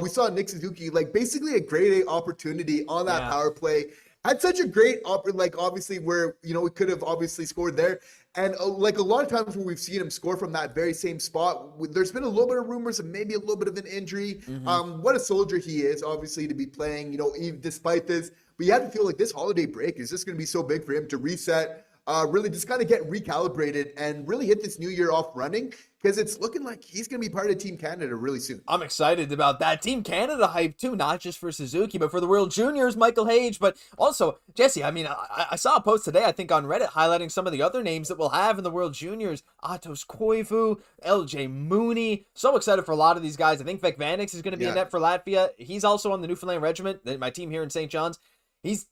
We saw Nick Suzuki, like basically a grade A opportunity on that power play. Had such a great, obviously where, we could have obviously scored there. And like a lot of times when we've seen him score from that very same spot, there's been a little bit of rumors of maybe a little bit of an injury. What a soldier he is, obviously, to be playing, even despite this. But you have to feel like this holiday break is just going to be so big for him to reset, really just kind of get recalibrated and really hit this new year off running, because it's looking like he's going to be part of Team Canada really soon. I'm excited about that. Team Canada hype too, not just for Suzuki, but for the World Juniors, Michael Hage. But also, Jesse, I mean, I saw a post today, I think on Reddit, highlighting some of the other names that we'll have in the World Juniors. Atos Koivu, LJ Mooney. So excited for a lot of these guys. I think Vek Vanix is going to be in net for Latvia. He's also on the Newfoundland Regiment, my team here in St. John's. He's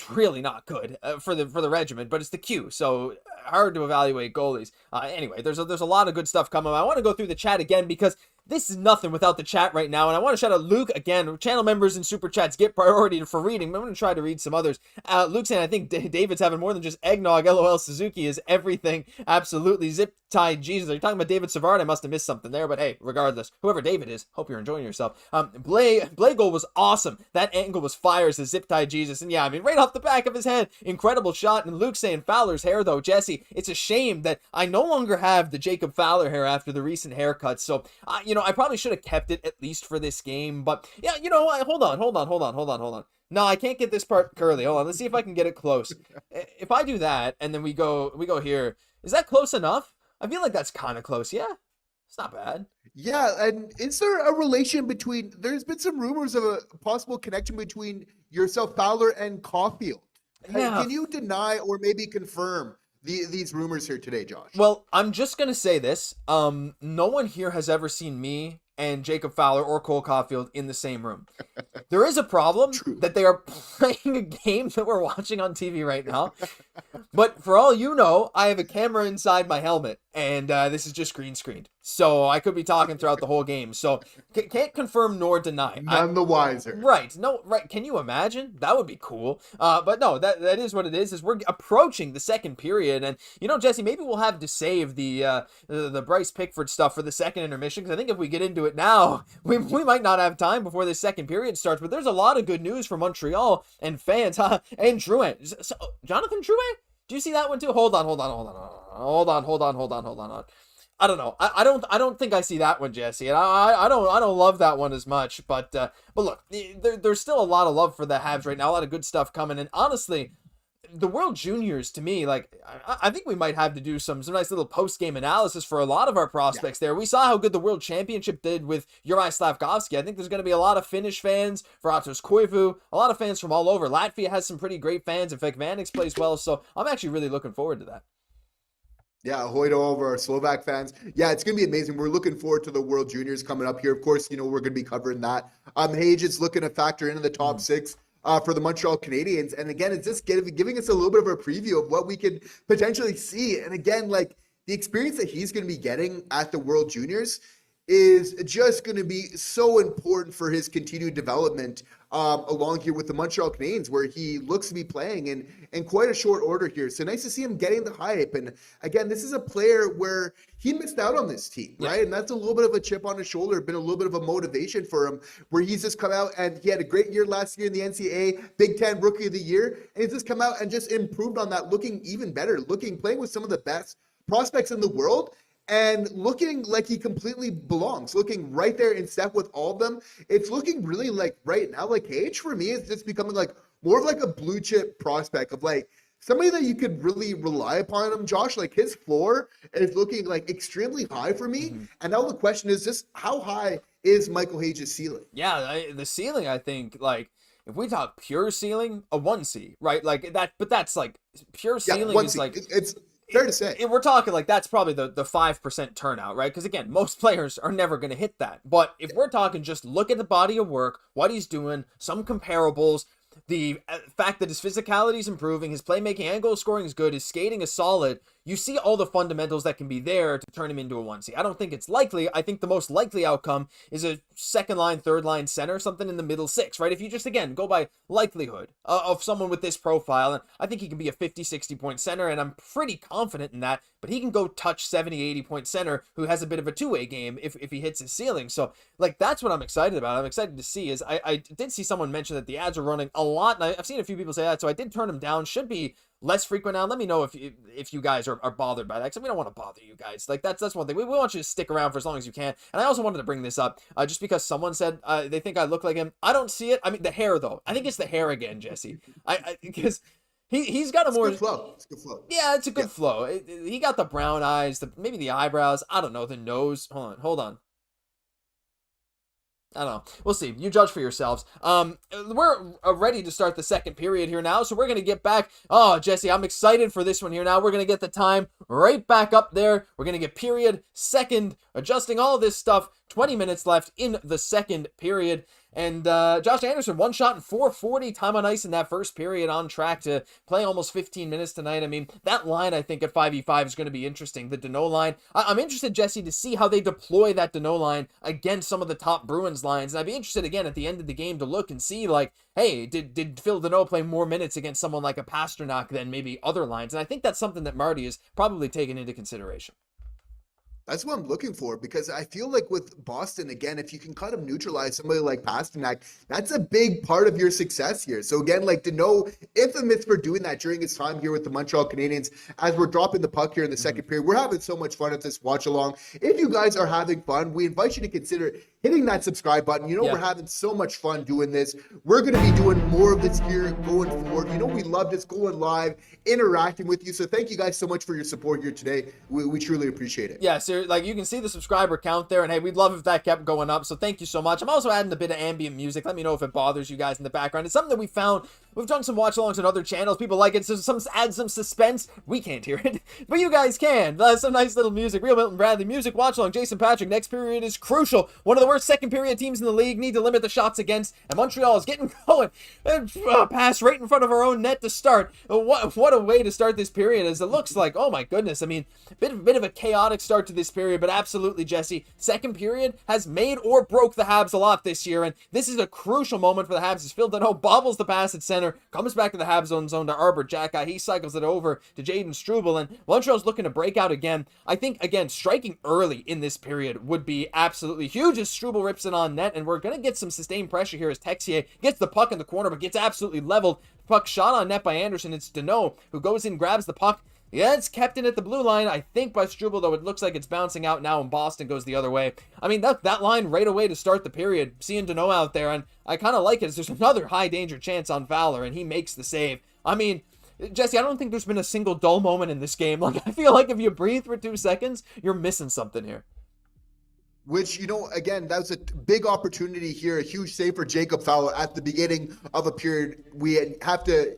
really not good for the regiment, but it's the Q, so hard to evaluate goalies. Anyway, there's a lot of good stuff coming. I want to go through the chat again, because this is nothing without the chat right now, and I want to shout out Luke again. Channel members and super chats get priority for reading. I'm going to try to read some others. Luke saying, I think David's having more than just eggnog. LOL, Suzuki is everything. Absolutely. Zip tie Jesus. Are you talking about David Savard? I must have missed something there, but hey, regardless, whoever David is, hope you're enjoying yourself. Blay goal was awesome. That angle was fire, says Zip tie Jesus. And yeah, I mean, right off the back of his head, incredible shot. And Luke saying Fowler's hair, though, Jesse, it's a shame that I no longer have the Jacob Fowler hair after the recent haircuts. So, I probably should have kept it at least for this game, but yeah, hold on. No, I can't get this part curly. Hold on, let's see if I can get it close. If I do that and then we go here, is that close enough? I feel like that's kind of close. Yeah, it's not bad. Yeah, and is there a relation between? There's been some rumors of a possible connection between yourself, Fowler, and Caufield. Yeah. Can you deny or maybe confirm these rumors here today, Josh? Well, I'm just gonna say this. No one here has ever seen me and Jacob Fowler or Cole Caufield in the same room. There is a problem that they are playing a game that we're watching on TV right now. But for all you know, I have a camera inside my helmet, and this is just green screened. So I could be talking throughout the whole game. So can't confirm nor deny. None the wiser. Right. No, right. Can you imagine? That would be cool. But no, that is what it is we're approaching the second period. And, Jesse, maybe we'll have to save the Bryce Pickford stuff for the second intermission, because I think if we get into it now, we might not have time before the second period starts. But there's a lot of good news for Montreal and fans, huh? And Drouin. So, Jonathan Drouin? Do you see that one too? Hold on. I don't know. I don't think I see that one, Jesse. And I don't love that one as much. But look, there's still a lot of love for the Habs right now. A lot of good stuff coming. And honestly, the World Juniors, to me, like, I think we might have to do some nice little post-game analysis for a lot of our prospects there. We saw how good the World Championship did with Juraj Slafkovsky. I think there's going to be a lot of Finnish fans for Atos Koivu, a lot of fans from all over. Latvia has some pretty great fans. In fact, Vanix plays well, so I'm actually really looking forward to that. Yeah, ahoy to all of our Slovak fans. Yeah, it's going to be amazing. We're looking forward to the World Juniors coming up here. Of course, we're going to be covering that. Hage is looking to factor into the top six for the Montreal Canadiens. And again, it's just giving us a little bit of a preview of what we could potentially see. And again, like the experience that he's going to be getting at the World Juniors is just going to be so important for his continued development along here with the Montreal Canadiens, where he looks to be playing in quite a short order here. So nice to see him getting the hype. And again, this is a player where he missed out on this team, right? And that's a little bit of a chip on his shoulder, been a little bit of a motivation for him, where he's just come out and he had a great year last year in the NCAA, Big Ten Rookie of the Year, and he's just come out and just improved on that, looking even better, playing with some of the best prospects in the world, and looking like he completely belongs, looking right there in step with all of them. It's looking really like right now, like Hage for me is just becoming like more of like a blue chip prospect of like somebody that you could really rely upon him, Josh. Like his floor is looking like extremely high for me. And now the question is just how high is Michael Hage's ceiling? Yeah, the ceiling, I think, like, if we talk pure ceiling, a 1C, right? Like that, but that's like pure ceiling is like it's fair to say. We're talking like that's probably the 5% turnout, right? Because again, most players are never going to hit that. But if we're talking just look at the body of work, what he's doing, some comparables, the fact that his physicality is improving, his playmaking and goal scoring is good, his skating is solid, you see all the fundamentals that can be there to turn him into a 1C. I don't think it's likely. I think the most likely outcome is a second line, third line center, something in the middle six, right? If you just, again, go by likelihood of someone with this profile, and I think he can be a 50, 60 point center, and I'm pretty confident in that, but he can go touch 70, 80 point center who has a bit of a two-way game if he hits his ceiling. So, like, that's what I'm excited about. I'm excited to see is I did see someone mention that the ads are running a lot, and I've seen a few people say that, so I did turn them down. Should be less frequent now. Let me know if you guys are bothered by that, because we don't want to bother you guys. Like that's one thing. We want you to stick around for as long as you can. And I also wanted to bring this up just because someone said they think I look like him. I don't see it. I mean, the hair though. I think it's the hair again, Jesse. Because he's got a more good flow. It's good flow. Yeah, it's a good flow. He got the brown eyes, maybe the eyebrows. I don't know, the nose. Hold on. I don't know. We'll see. You judge for yourselves. We're ready to start the second period here now, so we're going to get back. Oh, Jesse, I'm excited for this one here now. We're going to get the time right back up there. We're going to get period, second, adjusting all of this stuff. 20 minutes left in the second period. And Josh Anderson, 1 shot and 440 time on ice in that first period, on track to play almost 15 minutes tonight. I mean, that line, I think, at 5v5 is going to be interesting. The Danault line. I'm interested, Jesse, to see how they deploy that Danault line against some of the top Bruins lines. And I'd be interested, again, at the end of the game to look and see, like, hey, did Phil Danault play more minutes against someone like a Pastrnak than maybe other lines? And I think that's something that Marty is probably taken into consideration. That's what I'm looking for, because I feel like with Boston, again, if you can kind of neutralize somebody like Pastrnak, that's a big part of your success here. So again, like Danault, infamous for doing that during his time here with the Montreal Canadiens, as we're dropping the puck here in the second period. We're having so much fun at this watch along. If you guys are having fun, we invite you to consider hitting that subscribe button. We're having so much fun doing this. We're going to be doing more of this here going forward. We love just going live, interacting with you. So thank you guys so much for your support here today. We truly appreciate it. Yeah, so like you can see the subscriber count there, and hey, we'd love if that kept going up. So thank you so much. I'm also adding a bit of ambient music. Let me know if it bothers you guys in the background. It's something that we found. We've done some watch-alongs on other channels. People like it. So add some suspense. We can't hear it, but you guys can. Some nice little music. Real Milton Bradley music. Watch-along. Jason Patrick. Next period is crucial. One of the worst second period teams in the league. Need to limit the shots against. And Montreal is getting going. Pass right in front of our own net to start. What a way to start this period, as it looks like. Oh my goodness. I mean, bit of a chaotic start to this period, but absolutely, Jesse, second period has made or broke the Habs a lot this year, and this is a crucial moment for the Habs as Phil Danault bobbles the pass at center, comes back to the Habs own zone to Arbor Xhekaj. He cycles it over to Jaden Struble, and Montreal's looking to break out again. I think, again, striking early in this period would be absolutely huge as Struble rips it on net, and we're going to get some sustained pressure here as Texier gets the puck in the corner, but gets absolutely leveled. Puck shot on net by Anderson. It's Danault who goes in, grabs the puck. Yeah, it's kept in at the blue line, I think, by Struble, though it looks like it's bouncing out now, and Boston goes the other way. I mean, that line right away to start the period, seeing Danault out there, and I kind of like it as there's another high-danger chance on Fowler, and he makes the save. I mean, Jesse, I don't think there's been a single dull moment in this game. Like, I feel like if you breathe for 2 seconds, you're missing something here. Which, again, that was a big opportunity here, a huge save for Jacob Fowler at the beginning of a period. We have to,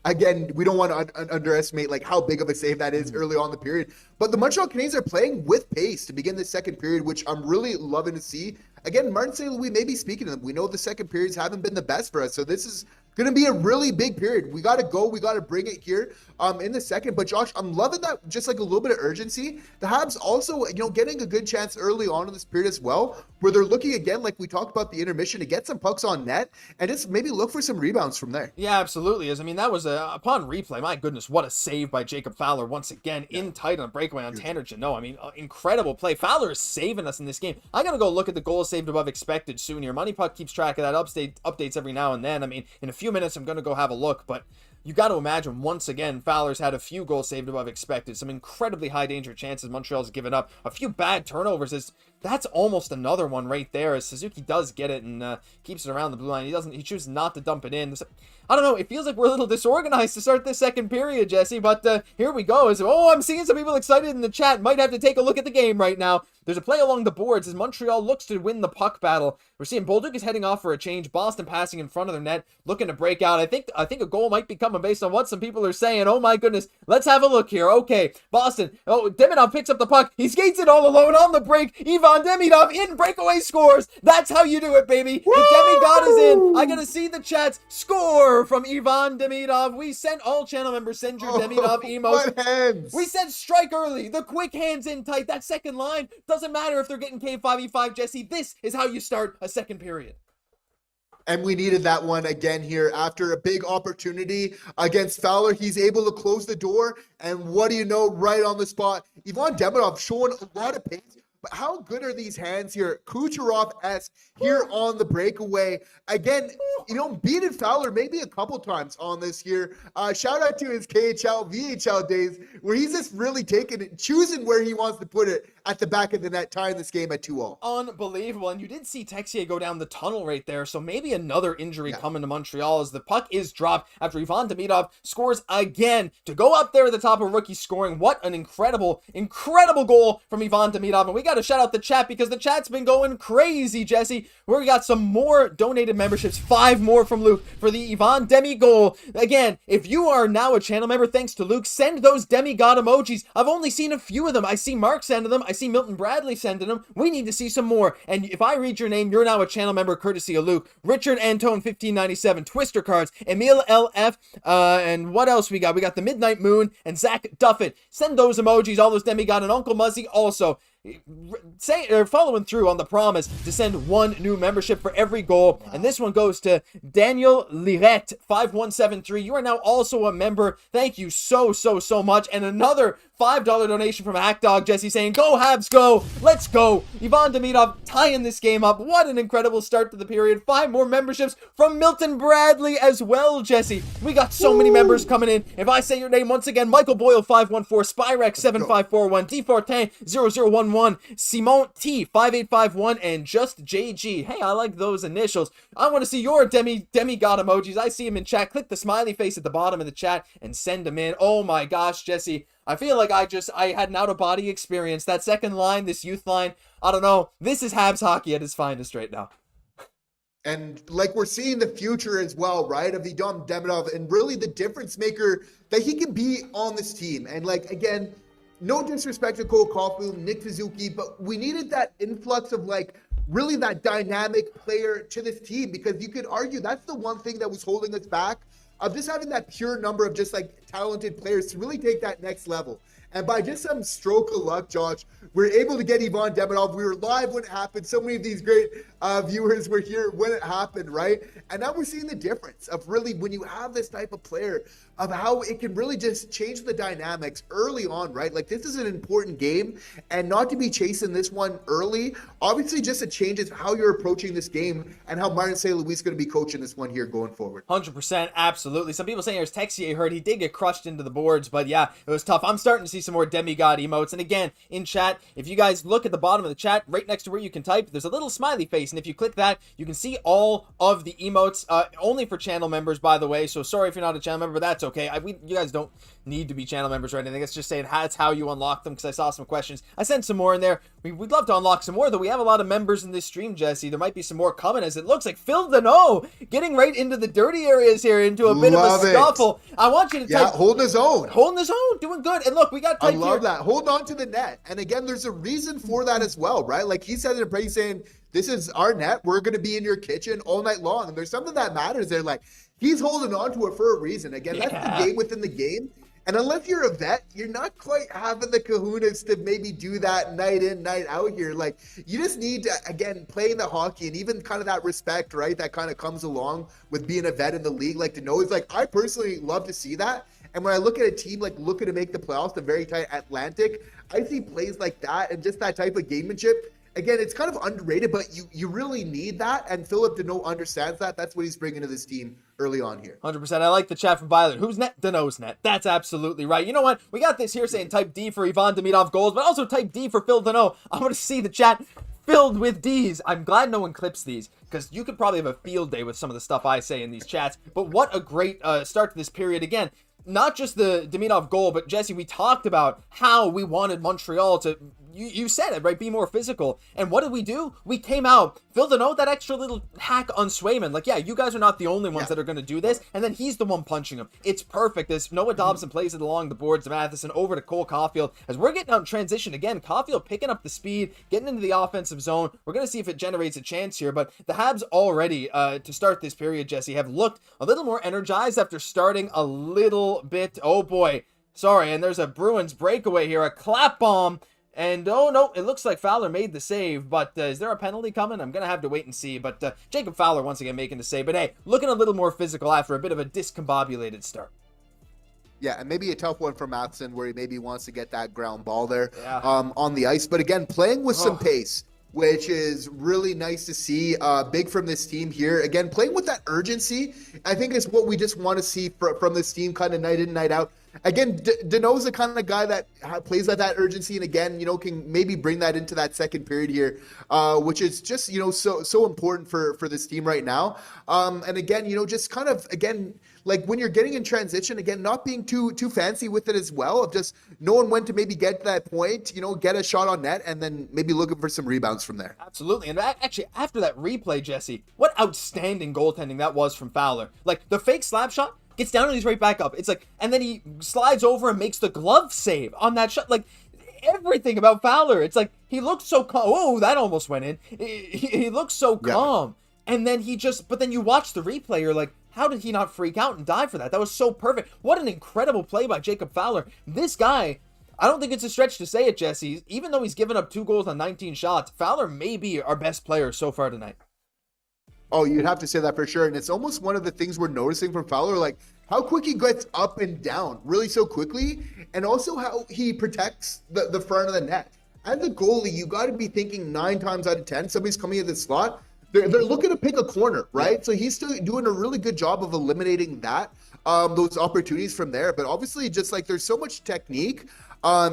again, we don't want to underestimate like how big of a save that is early on in the period. But the Montreal Canadiens are playing with pace to begin the second period, which I'm really loving to see. Again, Martin St. Louis may be speaking to them. We know the second periods haven't been the best for us, so this is going to be a really big period. We got to go. We got to bring it here in the second. But Josh, I'm loving that, just like a little bit of urgency. The Habs also, getting a good chance early on in this period as well, where they're looking again, like we talked about the intermission, to get some pucks on net and just maybe look for some rebounds from there. Yeah, absolutely. I mean, that was upon replay. My goodness, what a save by Jacob Fowler once again, in tight on a breakaway on Tanner Jeannot. I mean, incredible play. Fowler is saving us in this game. I got to go look at the goals saved above expected soon here. Money Puck keeps track of that, updates every now and then. I mean, in a few minutes, I'm going to go have a look, but you got to imagine, once again, Fowler's had a few goals saved above expected. Some incredibly high danger chances Montreal's given up. A few bad turnovers. That's almost another one right there, as Suzuki does get it and keeps it around the blue line. He chooses not to dump it in. I don't know, it feels like we're a little disorganized to start this second period, Jesse, but here we go. I'm seeing some people excited in the chat. Might have to take a look at the game right now. There's a play along the boards as Montreal looks to win the puck battle. We're seeing Bolduc is heading off for a change. Boston passing in front of their net, looking to break out. I think a goal might be coming based on what some people are saying. Oh my goodness. Let's have a look here. Okay, Boston. Oh, Demidov picks up the puck. He skates it all alone on the break. Ivan Demidov in, breakaway scores. That's how you do it, baby. Woo! The demigod is in. I gotta see the chats. Score from Ivan Demidov. We sent all channel members, send your Demidov emote. We said strike early. The quick hands in tight. That second line. Doesn't matter if they're getting K5E5, Jesse. This is how you start a second period. And we needed that one again here after a big opportunity against Fowler. He's able to close the door. And what do you know, right on the spot, Ivan Demidov showing a lot of pace. But how good are these hands here? Kucherov-esque here on the breakaway. Again, beating Fowler maybe a couple times on this here. Shout out to his KHL, VHL days where he's just really taking it, choosing where he wants to put it at the back of the net, tying this game at 2-2. Unbelievable. And you did see Texier go down the tunnel right there. So maybe another injury coming to Montreal as the puck is dropped after Ivan Demidov scores again to go up there at the top of rookie scoring. What an incredible, incredible goal from Ivan Demidov. And we got to shout out the chat because the chat's been going crazy, Jesse. We got some more donated memberships, 5 more from Luke for the Ivan Demi goal. Again, if you are now a channel member, thanks to Luke, send those demigod emojis. I've only seen a few of them. I see Mark sending them. I see Milton Bradley sending them. We need to see some more. And if I read your name, you're now a channel member courtesy of Luke. Richard Antone 1597, Twister Cards, Emil LF, and what else we got? We got the Midnight Moon and Zach Duffett. Send those emojis, all those demigod, and Uncle Muzzy also. Following through on the promise to send 1 new membership for every goal. And this one goes to Daniel Lirette 5173. You are now also a member. Thank you so much. And another $5 donation from Hackdog Jesse saying, go Habs, go. Let's go. Ivan Demidov tying this game up. What an incredible start to the period. 5 more memberships from Milton Bradley as well, Jesse. We got so many members coming in. If I say your name once again, Michael Boyle 514, Spyrex 7541, Defortin 0011, Simon T 5851, and Just JG. Hey, I like those initials. I want to see your demigod emojis. I see them in chat. Click the smiley face at the bottom of the chat and send them in. Oh my gosh, Jesse. I feel like I had an out-of-body experience. That second line, this youth line, I don't know. This is Habs hockey at its finest right now. And like we're seeing the future as well, right, of Ivan Demidov and really the difference maker that he can be on this team. And like, again, no disrespect to Cole Caufield, Nick Suzuki, but we needed that influx of like really that dynamic player to this team, because you could argue that's the one thing that was holding us back of just having that pure number of just like talented players to really take that next level. And by just some stroke of luck, Josh, we're able to get Ivan Demidov. We were live when it happened. So many of these great viewers were here when it happened, right? And now we're seeing the difference of really when you have this type of player, of how it can really just change the dynamics early on, right? Like, this is an important game, and not to be chasing this one early, obviously just it changes how you're approaching this game and how Martin St. Louis is going to be coaching this one here going forward. 100%, absolutely. Some people saying there's Texier hurt. He did get crushed into the boards, but yeah, it was tough. I'm starting to see some more demigod emotes. And again, in chat, if you guys look at the bottom of the chat, right next to where you can type, there's a little smiley face face. And if you click that, you can see all of the emotes, only for channel members, by the way. So sorry if you're not a channel member, but that's okay. You guys don't need to be channel members or anything. It's just saying that's how you unlock them, because I saw some questions. I sent some more in there. We'd love to unlock some more, though. We have a lot of members in this stream, Jesse. There might be some more coming, as it looks like Phil Deneau getting right into the dirty areas here, into a bit of a scuffle. I want you to type, holding his own. Holding his own, doing good. And look, we got typed I love here. that. Hold on to the net. And again, there's a reason for that as well, right? Like he said in a break saying, this is our net. We're going to be in your kitchen all night long. And there's something that matters there. Like he's holding on to it for a reason. Again, that's the game within the game. And unless you're a vet, you're not quite having the kahunas to maybe do that night in, night out here. Like, you just need to, again, playing the hockey and even kind of that respect, right, that kind of comes along with being a vet in the league. Like, to know is like, I personally love to see that. And when I look at a team like looking to make the playoffs, the very tight Atlantic, I see plays like that and just that type of gamemanship. Again, it's kind of underrated, but you really need that. And Philip Deneau understands that. That's what he's bringing to this team early on here. 100%. I like the chat from Violet. Who's net? Deneau's net. That's absolutely right. You know what? We got this here saying type D for Ivan Demidov goals, but also type D for Phil Deneau. I want to see the chat filled with Ds. I'm glad no one clips these, because you could probably have a field day with some of the stuff I say in these chats. But what a great start to this period. Again, not just the Demidov goal, but Jesse, we talked about how we wanted Montreal to, you said it, right, be more physical. And what did we do? We came out, Phil Deneau, that extra little hack on Swayman. Like, yeah, you guys are not the only ones that are going to do this. And then he's the one punching him. It's perfect as Noah Dobson plays it along the boards. Matheson over to Cole Caufield. As we're getting out in transition again, Caufield picking up the speed, getting into the offensive zone. We're going to see if it generates a chance here. But the Habs already, to start this period, Jesse, have looked a little more energized after starting a little bit. Oh boy. Sorry. And there's a Bruins breakaway here. A clap bomb. And, oh, no, it looks like Fowler made the save, but is there a penalty coming? I'm going to have to wait and see, but Jacob Fowler once again making the save. But, hey, looking a little more physical after a bit of a discombobulated start. Yeah, and maybe a tough one for Matheson where he maybe wants to get that ground ball there on the ice. But, again, playing with some pace, which is really nice to see. Big from this team here. Again, playing with that urgency, I think is what we just want to see from this team kind of night in, night out. Again, Deneau's the kind of guy that plays at that urgency and, again, you know, can maybe bring that into that second period here, which is just, you know, so important for this team right now. And, again, you know, just kind of, again, like when you're getting in transition, again, not being too fancy with it as well, of just knowing when to maybe get to that point, you know, get a shot on net, and then maybe looking for some rebounds from there. Absolutely. And actually, after that replay, Jesse, what outstanding goaltending that was from Fowler. Like, the fake slap shot, gets down and he's right back up. It's like, and then he slides over and makes the glove save on that shot. Like, everything about Fowler. It's like, he looks so calm. Oh, that almost went in. He looks so calm. And then but then you watch the replay, you're like, how did he not freak out and die for that? That was so perfect. What an incredible play by Jacob Fowler. This guy, I don't think it's a stretch to say it, Jesse. Even though he's given up 2 goals on 19 shots, Fowler may be our best player so far tonight. Oh, you'd have to say that for sure. And it's almost one of the things we're noticing from Fowler, like how quick he gets up and down really so quickly, and also how he protects the front of the net. As a goalie, you got to be thinking 9 times out of 10, somebody's coming in the slot, they're looking to pick a corner, right? So he's still doing a really good job of eliminating that, those opportunities from there. But obviously, just like there's so much technique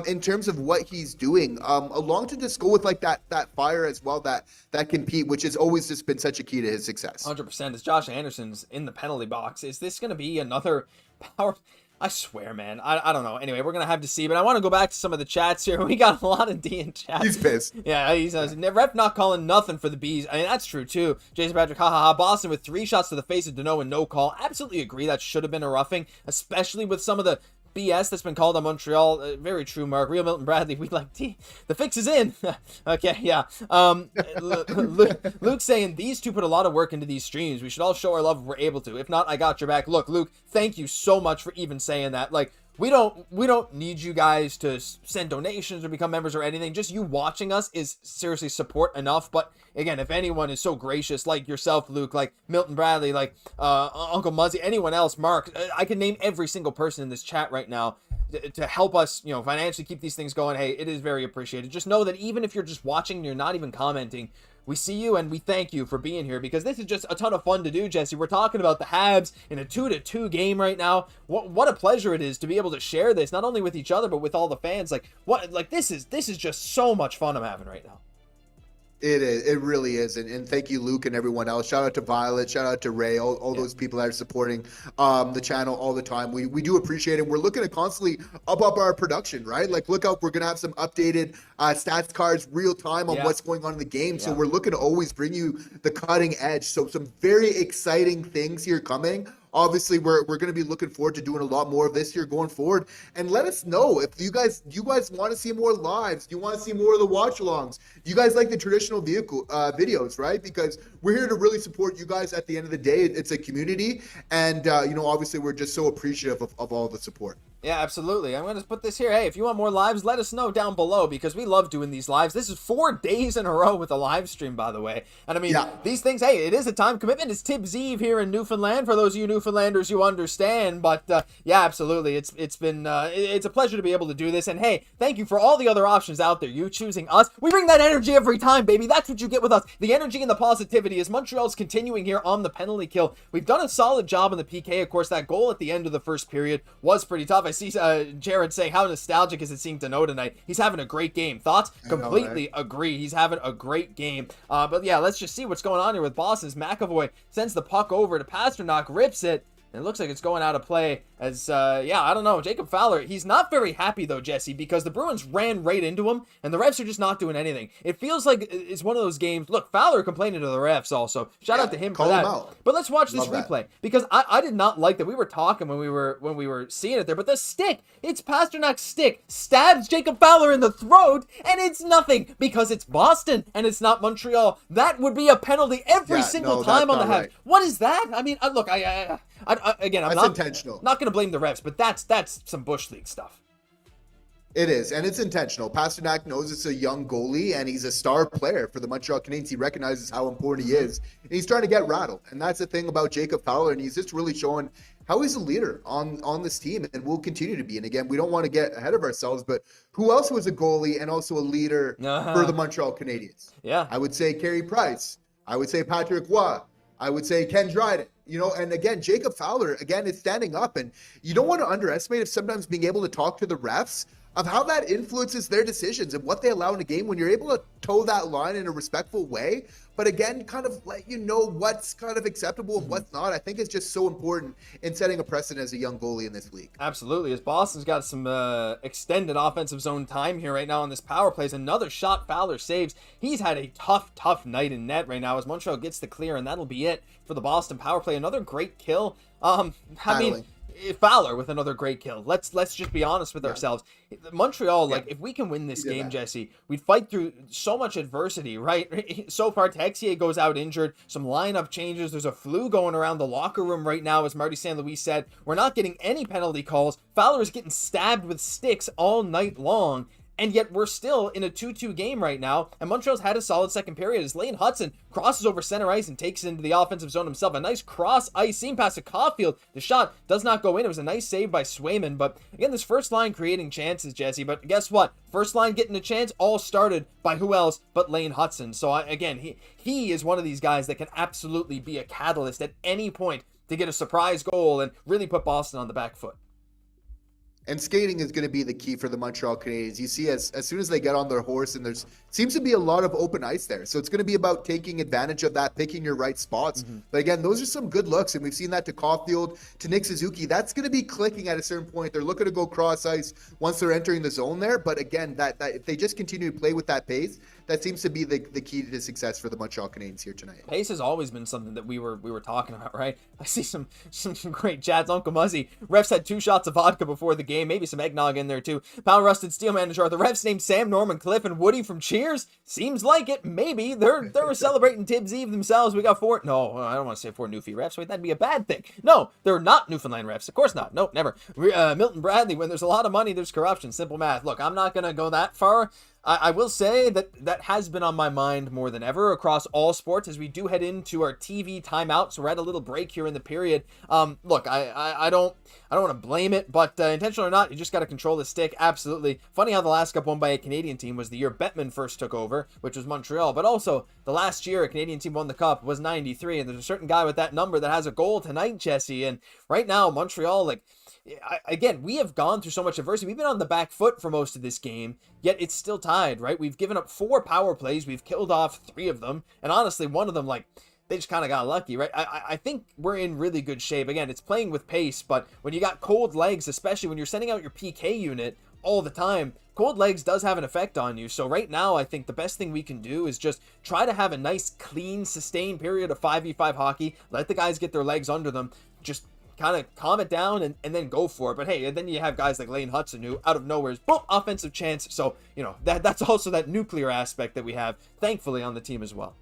in terms of what he's doing, along to just go with like that fire as well, that compete, which has always just been such a key to his success. 100%. As Josh Anderson's in the penalty box, is this going to be another power? I swear, man. I don't know. Anyway, we're going to have to see, but I want to go back to some of the chats here. We got a lot of D in chat. He's pissed. Yeah, he's ref not calling nothing for the Bees. I mean, that's true, too. Jason Patrick, ha. Boston with 3 shots to the face of Deneau and no call. Absolutely agree. That should have been a roughing, especially with some of the BS that's been called on Montreal. Very true, Mark. Real Milton Bradley, we like D. The fix is in. Okay, yeah. Luke saying, these two put a lot of work into these streams. We should all show our love if we're able to. If not, I got your back. Look, Luke, thank you so much for even saying that. Like, we don't need you guys to send donations or become members or anything. Just you watching us is seriously support enough. But again, if anyone is so gracious, like yourself, Luke, like Milton Bradley, like Uncle Muzzy, anyone else, Mark, I can name every single person in this chat right now to help us, you know, financially keep these things going. Hey, it is very appreciated. Just know that even if you're just watching and you're not even commenting, we see you and we thank you for being here, because this is just a ton of fun to do, Jesse. We're talking about the Habs in a 2-2 game right now. What a pleasure it is to be able to share this, not only with each other, but with all the fans. Like, this is just so much fun I'm having right now. It is. It really is. And thank you, Luke, and everyone else. Shout out to Violet. Shout out to Ray. All those people that are supporting the channel all the time. We do appreciate it. We're looking to constantly up our production, right? Like, look out. We're going to have some updated stats cards real time on what's going on in the game. So we're looking to always bring you the cutting edge. So some very exciting things here coming. Obviously, we're going to be looking forward to doing a lot more of this here going forward. And let us know if you guys want to see more lives. Do you want to see more of the watch-alongs? Do you guys like the traditional videos, right? Because we're here to really support you guys at the end of the day. It's a community. And, obviously, we're just so appreciative of all the support. Yeah, absolutely. I'm going to put this here. Hey, if you want more lives, let us know down below because we love doing these lives. This is 4 days in a row with a live stream, by the way. And I mean, these things, hey, it is a time commitment. It's Tibbs Eve here in Newfoundland. For those of you Newfoundlanders, you understand. But yeah, absolutely. It's a pleasure to be able to do this. And hey, thank you for all the other options out there. You choosing us. We bring that energy every time, baby. That's what you get with us. The energy and the positivity as Montreal's continuing here on the penalty kill. We've done a solid job on the PK. Of course, that goal at the end of the first period was pretty tough. I see Jared saying, how nostalgic is it seeing Danault tonight? He's having a great game. Thoughts? Completely agree. He's having a great game. But yeah, let's just see what's going on here with Boston's McAvoy sends the puck over to Pastrnak, rips it. And it looks like it's going out of play as, I don't know. Jacob Fowler, he's not very happy, though, Jesse, because the Bruins ran right into him, and the refs are just not doing anything. It feels like it's one of those games. Look, Fowler complaining to the refs also. Shout out to him for that. But let's watch this replay, because I did not like that. We were talking when we were seeing it there, but the stick, it's Pasternak's stick, stabs Jacob Fowler in the throat, and it's nothing, because it's Boston, and it's not Montreal. That would be a penalty every single time on the Habs. Right. What is that? I mean, look, again, I'm not going to blame the refs, but that's some Bush League stuff. It is, and it's intentional. Pastrnak knows it's a young goalie, and he's a star player for the Montreal Canadiens. He recognizes how important he is, and he's trying to get rattled. And that's the thing about Jacob Fowler, and he's just really showing how he's a leader on this team, and will continue to be. And again, we don't want to get ahead of ourselves, but who else was a goalie and also a leader for the Montreal Canadiens? Yeah, I would say Carey Price. I would say Patrick Roy. I would say Ken Dryden. And again, Jacob Fowler, again, is standing up. And you don't want to underestimate if sometimes being able to talk to the refs of how that influences their decisions and what they allow in a game when you're able to toe that line in a respectful way. But again, kind of let you know what's kind of acceptable and what's not. I think it's just so important in setting a precedent as a young goalie in this league. Absolutely. As Boston's got some extended offensive zone time here right now on this power play. Another shot Fowler saves. He's had a tough night in net right now as Montreal gets the clear, and that'll be it for the Boston power play. Another great kill. Fowler with another great kill. Let's just be honest with ourselves. Montreal, if we can win this game, Jesse, we'd fight through so much adversity, right? So far, Texier goes out injured. Some lineup changes. There's a flu going around the locker room right now, as Marty St. Louis said. We're not getting any penalty calls. Fowler is getting stabbed with sticks all night long. And yet we're still in a 2-2 game right now. And Montreal's had a solid second period as Lane Hutson crosses over center ice and takes it into the offensive zone himself. A nice cross ice seam pass to Caufield. The shot does not go in. It was a nice save by Swayman. But again, this first line creating chances, Jesse. But guess what? First line getting a chance all started by who else but Lane Hutson. So again, he is one of these guys that can absolutely be a catalyst at any point to get a surprise goal and really put Boston on the back foot. And skating is going to be the key for the Montreal Canadiens. You see, as soon as they get on their horse, and there's seems to be a lot of open ice there. So it's going to be about taking advantage of that, picking your right spots. But again, those are some good looks, and we've seen that to Caufield, to Nick Suzuki. That's going to be clicking at a certain point. They're looking to go cross ice once they're entering the zone there. But again, that if they just continue to play with that pace, that seems to be the key to success for the Montreal Canadiens here tonight. Pace has always been something that we were talking about, right? I see some great chats. Uncle Muzzy, refs had 2 shots of vodka before the game, maybe some eggnog in there too. Pound Rusted Steel Manager, are the refs named Sam, Norman, Cliff, and Woody from Cheers? Seems like it. Maybe they're celebrating Tibbs Eve themselves. We got 4. No, I don't want to say 4 Newfie refs. Wait, that'd be a bad thing. No, they're not Newfoundland refs. Of course not. Nope, never. Milton Bradley, when there's a lot of money, there's corruption. Simple math. Look, I'm not gonna go that far. I will say that has been on my mind more than ever across all sports as we do head into our TV timeout. So we're at a little break here in the period. Look, I don't want to blame it, but intentional or not, you just got to control the stick. Absolutely. Funny how the last cup won by a Canadian team was the year Bettman first took over, which was Montreal. But also the last year a Canadian team won the cup was 93, and there's a certain guy with that number that has a goal tonight, Jesse. And right now Montreal, again, we have gone through so much adversity. We've been on the back foot for most of this game, yet it's still tied, right? We've given up 4 power plays. We've killed off 3 of them. And honestly, one of them, like, they just kind of got lucky, right? I think we're in really good shape. Again, it's playing with pace, but when you got cold legs, especially when you're sending out your PK unit all the time, cold legs does have an effect on you. So right now, I think the best thing we can do is just try to have a nice, clean, sustained period of 5v5 hockey. Let the guys get their legs under them. Just kind of calm it down and then go for it. But hey, and then you have guys like Lane Hutson who out of nowhere is boom, offensive chance. So, you know, that's also that nuclear aspect that we have, thankfully, on the team as well.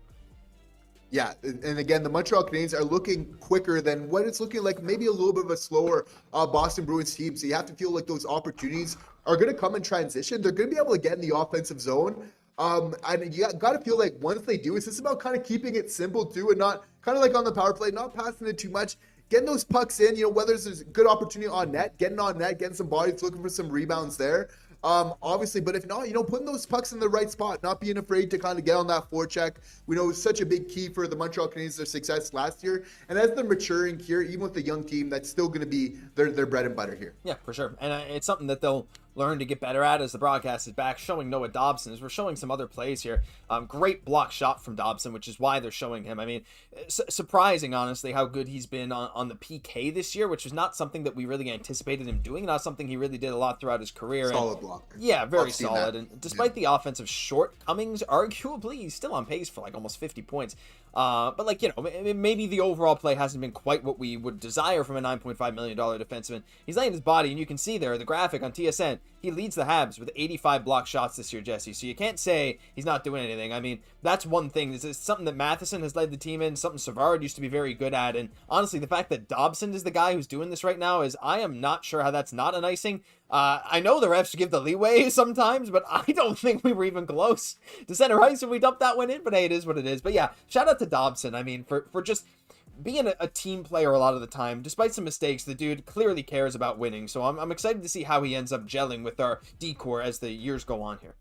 Yeah, and again, the Montreal Canadiens are looking quicker than what it's looking like, maybe a little bit of a slower Boston Bruins team. So you have to feel like those opportunities are going to come in transition. They're going to be able to get in the offensive zone. And you got to feel like once they do, it's just about kind of keeping it simple too, and not kind of like on the power play, not passing it too much, getting those pucks in, you know, whether there's a good opportunity on net, getting on net, getting some bodies, looking for some rebounds there. Obviously, but if not, you know, putting those pucks in the right spot, not being afraid to kind of get on that forecheck. We know it's such a big key for the Montreal Canadiens, their success last year. And as they're maturing here, even with the young team, that's still going to be their bread and butter here. Yeah, for sure. And it's something that they'll learn to get better at as the broadcast is back, showing Noah Dobson as we're showing some other plays here. Great block shot from Dobson, which is why they're showing him. I mean, surprising, honestly, how good he's been on the PK this year, which was not something that we really anticipated him doing, not something he really did a lot throughout his career. Solid block. Yeah, very solid. And despite the offensive shortcomings, arguably, he's still on pace for like almost 50 points. But like, you know, maybe the overall play hasn't been quite what we would desire from a $9.5 million defenseman. He's laying his body, and you can see there, the graphic on TSN, he leads the Habs with 85 block shots this year, Jesse. So you can't say he's not doing anything. I mean, that's one thing. This is something that Matheson has led the team in, something Savard used to be very good at. And honestly, the fact that Dobson is the guy who's doing this right now is, I am not sure how that's not an icing. I know the refs give the leeway sometimes, but I don't think we were even close to center ice when we dumped that one in. But hey, it is what it is. But yeah, shout out to Dobson. I mean, for just being a team player a lot of the time, despite some mistakes, the dude clearly cares about winning. So I'm excited to see how he ends up gelling with our D-core as the years go on here.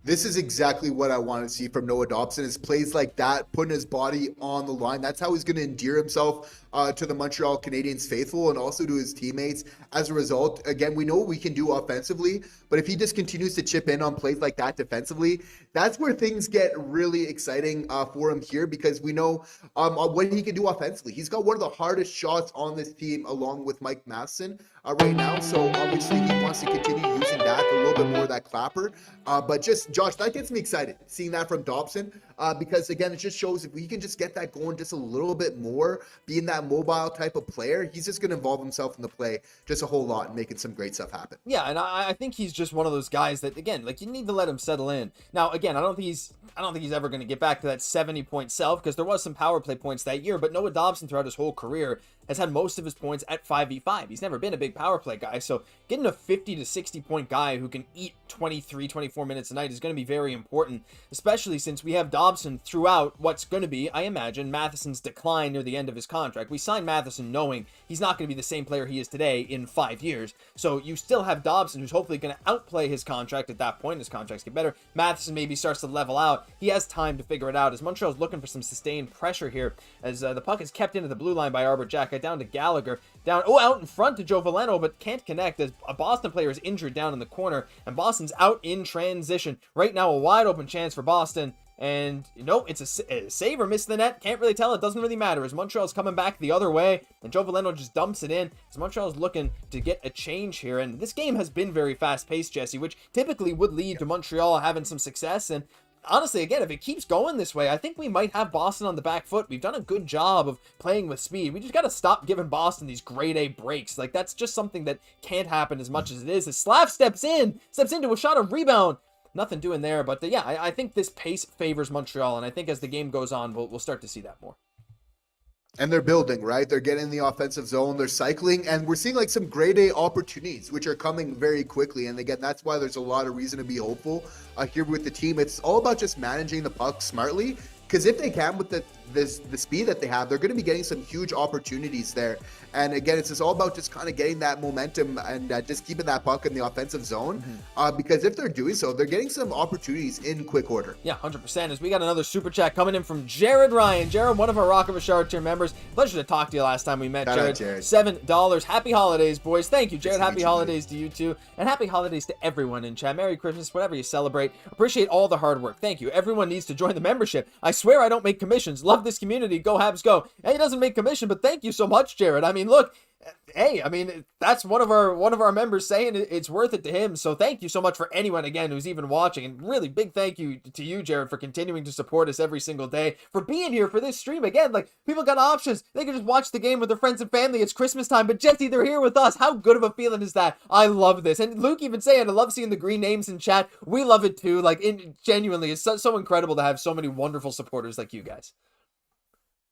This is exactly what I want to see from Noah Dobson, is plays like that, putting his body on the line. That's how he's going to endear himself to the Montreal Canadiens faithful and also to his teammates. As a result, again, we know what we can do offensively, but if he just continues to chip in on plays like that defensively, that's where things get really exciting for him here, because we know what he can do offensively. He's got one of the hardest shots on this team along with Mike Matheson right now, so obviously he wants to continue using that, a little bit more of that clapper. But just, Josh, that gets me excited, seeing that from Dobson, because again, it just shows if we can just get that going just a little bit more, being that mobile type of player, he's just going to involve himself in the play just a whole lot and making some great stuff happen. Yeah, and I think he's just one of those guys that, again, like, you need to let him settle in. Now, again, I don't think he's ever going to get back to that 70-point self, because there was some power play points that year, but Noah Dobson throughout his whole career has had most of his points at 5v5. He's never been a big power play guy, so getting a 50 to 60 point guy who can eat 23, 24 minutes a night is going to be very important, especially since we have Dobson throughout what's going to be, I imagine, Matheson's decline near the end of his contract. We signed Matheson knowing he's not going to be the same player he is today in 5 years, so you still have Dobson, who's hopefully going to outplay his contract at that point. His contracts get better. Matheson maybe starts to level out. He has time to figure it out, as Montreal's looking for some sustained pressure here, as the puck is kept into the blue line by Arbor Jack, down to Gallagher, out in front to Joe Veleno, but can't connect as a Boston player is injured down in the corner, and Boston's out in transition. Right now, a wide open chance for Boston, and no, it's a save or miss the net. Can't really tell. It doesn't really matter, as Montreal's coming back the other way, and Joe Veleno just dumps it in, as Montreal's looking to get a change here. And this game has been very fast-paced, Jesse, which typically would lead to Montreal having some success, and honestly, again, if it keeps going this way, I think we might have Boston on the back foot. We've done a good job of playing with speed. We just got to stop giving Boston these grade A breaks. Like, that's just something that can't happen as much as it is. As Slav steps into a shot of rebound. Nothing doing there, but yeah, I think this pace favors Montreal, and I think as the game goes on, we'll start to see that more. And they're building, right? They're getting in the offensive zone. They're cycling. And we're seeing like some grade A opportunities, which are coming very quickly. And again, that's why there's a lot of reason to be hopeful here with the team. It's all about just managing the puck smartly. Because if they can, with the speed that they have, they're going to be getting some huge opportunities there. And again, it's just all about just kind of getting that momentum and just keeping that puck in the offensive zone. Because if they're doing so, they're getting some opportunities in quick order. Yeah, 100%. As we got another super chat coming in from Jared Ryan. Jared, one of our Rock of Richard tier members. Pleasure to talk to you last time we met, Jared. $7. Happy holidays, boys. Thank you, Jared. Happy holidays to you too. And happy holidays to everyone in chat. Merry Christmas, whatever you celebrate. Appreciate all the hard work. Thank you. Everyone needs to join the membership. I swear I don't make commissions. Love this community. Go Habs go. Hey, he doesn't make commission, but thank you so much, Jared. I mean, look, hey, I mean, that's one of our members saying it's worth it to him. So thank you so much for anyone, again, who's even watching. And really big thank you to you, Jared, for continuing to support us every single day, for being here for this stream. Again, like, people got options. They can just watch the game with their friends and family. It's Christmas time, but Jesse, they're here with us. How good of a feeling is that? I love this. And Luke even saying, I love seeing the green names in chat. We love it too. Like, genuinely, it's so incredible to have so many wonderful supporters like you guys.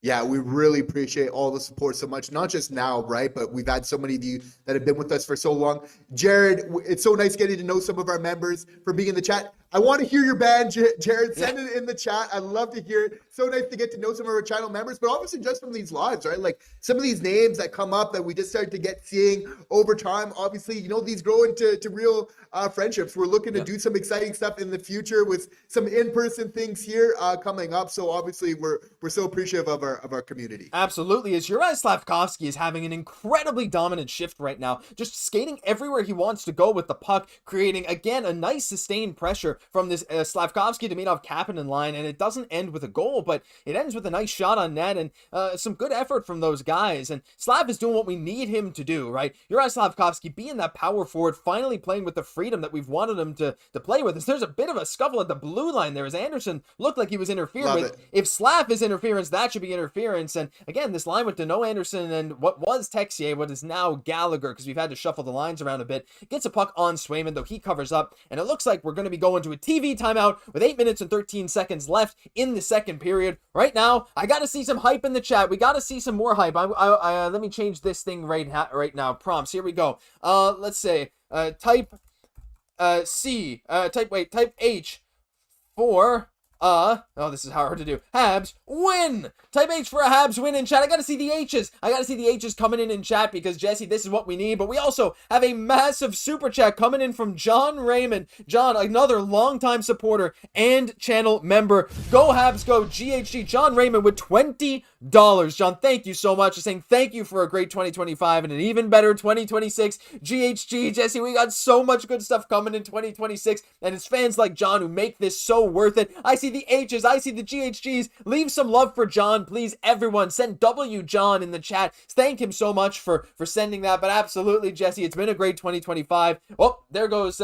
Yeah, we really appreciate all the support so much, not just now, right? But we've had so many of you that have been with us for so long. Jared, it's so nice getting to know some of our members, for being in the chat. I want to hear your band, Jared. Send it in the chat. I'd love to hear it. So nice to get to know some of our channel members, but obviously just from these lives, right? Like, some of these names that come up that we just started to get seeing over time. Obviously, you know, these grow into real friendships. We're looking to do some exciting stuff in the future with some in-person things here coming up. So obviously, we're so appreciative of our community. Absolutely. As Juraj Slafkovsky is having an incredibly dominant shift right now, just skating everywhere he wants to go with the puck, creating, again, a nice sustained pressure from this Slafkovsky Demidov Kapanen line, and it doesn't end with a goal, but it ends with a nice shot on net and some good effort from those guys. And Slav is doing what we need him to do, right? Juraj Slafkovsky being that power forward, finally playing with the freedom that we've wanted him to play with. There's a bit of a scuffle at the blue line there as Anderson looked like he was interfered with. If Slav is interference, that should be interference. And again, this line with Dano Anderson and what was Texier, what is now Gallagher, because we've had to shuffle the lines around a bit, gets a puck on Swayman, though he covers up, and it looks like we're going to be going to a TV timeout with 8 minutes and 13 seconds left in the second period. Right now, I got to see some hype in the chat. We got to see some more hype. Let me change this thing right now. Prompts. Here we go. Let's say type C. Type H for this is hard to do. Habs win. Type H for a Habs win in chat. I gotta see the H's. I gotta see the H's coming in chat, because Jesse, this is what we need. But we also have a massive super chat coming in from John Raymond. John, another longtime supporter and channel member. Go Habs go. GHG. John Raymond with $20. John, thank you so much. Just saying thank you for a great 2025 and an even better 2026. GHG. Jesse, we got so much good stuff coming in 2026, and it's fans like John who make this so worth it. I see the H's. I see the GHGs. Leave some love for John, please, everyone. Send W John in the chat. Thank him so much for sending that. But absolutely, Jesse, it's been a great 2025. Oh, there goes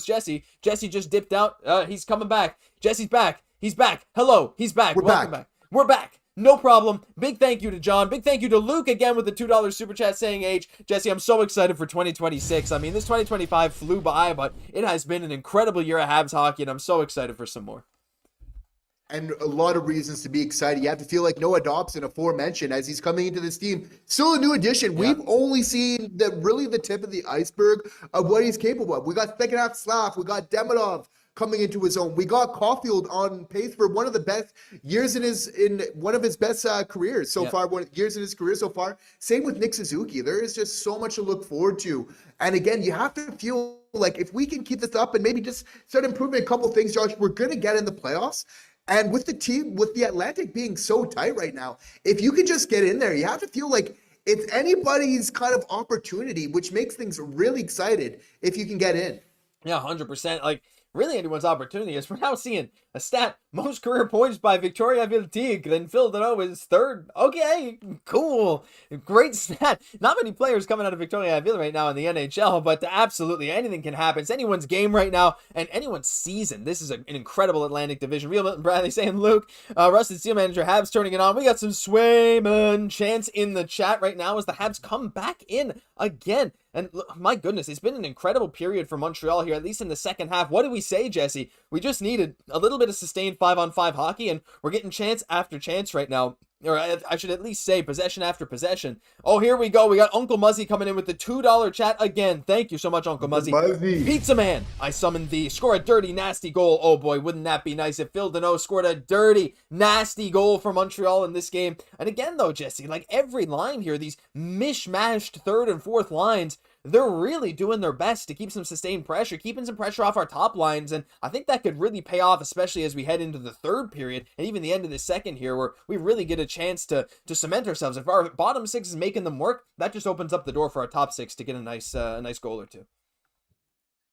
Jesse. Jesse just dipped out. He's coming back. Jesse's back. He's back. Hello, he's back. Welcome back. We're back. No problem. Big thank you to John. Big thank you to Luke again with the $2 super chat saying H. Jesse, I'm so excited for 2026. I mean, this 2025 flew by, but it has been an incredible year of Habs hockey, and I'm so excited for some more. And a lot of reasons to be excited. You have to feel like Noah Dobson, aforementioned, as he's coming into this team, still a new addition. Yeah. We've only seen the tip of the iceberg of what he's capable of. We got second half Slav. We got Demidov coming into his own. We got Caufield on pace for one of the best years in one of his best careers so far. Years in his career so far. Same with Nick Suzuki. There is just so much to look forward to. And again, you have to feel like if we can keep this up and maybe just start improving a couple things, Josh, we're going to get in the playoffs. And with the team, with the Atlantic being so tight right now, if you can just get in there, you have to feel like it's anybody's kind of opportunity, which makes things really excited if you can get in. Yeah, 100%. Like, really anyone's opportunity is we're now seeing a stat, most career points by Victoriaville Tigre, then Phil Deneau is third. Okay, cool. Great stat. Not many players coming out of Victoriaville right now in the NHL, but absolutely anything can happen. It's anyone's game right now and anyone's season. This is an incredible Atlantic division. Real Milton Bradley saying, Luke, Rusted Steel Manager, Habs turning it on. We got some Swayman chants in the chat right now as the Habs come back in again. And my goodness, it's been an incredible period for Montreal here, at least in the second half. What did we say, Jesse? We just needed a little bit of sustained 5-on-5 hockey, and we're getting chance after chance right now. or I should at least say possession after possession. Oh, here we go. We got Uncle Muzzy coming in with the $2 chat again. Thank you so much, Uncle Muzzy. Pizza Man, I summoned thee. Score a dirty, nasty goal. Oh boy, wouldn't that be nice if Phil Deneau scored a dirty, nasty goal for Montreal in this game. And again, though, Jesse, like every line here, these mishmashed third and fourth lines, they're really doing their best to keep some sustained pressure, keeping some pressure off our top lines, and I think that could really pay off, especially as we head into the third period and even the end of the second here, where we really get a chance to cement ourselves. If our bottom six is making them work, that just opens up the door for our top six to get a nice goal or two.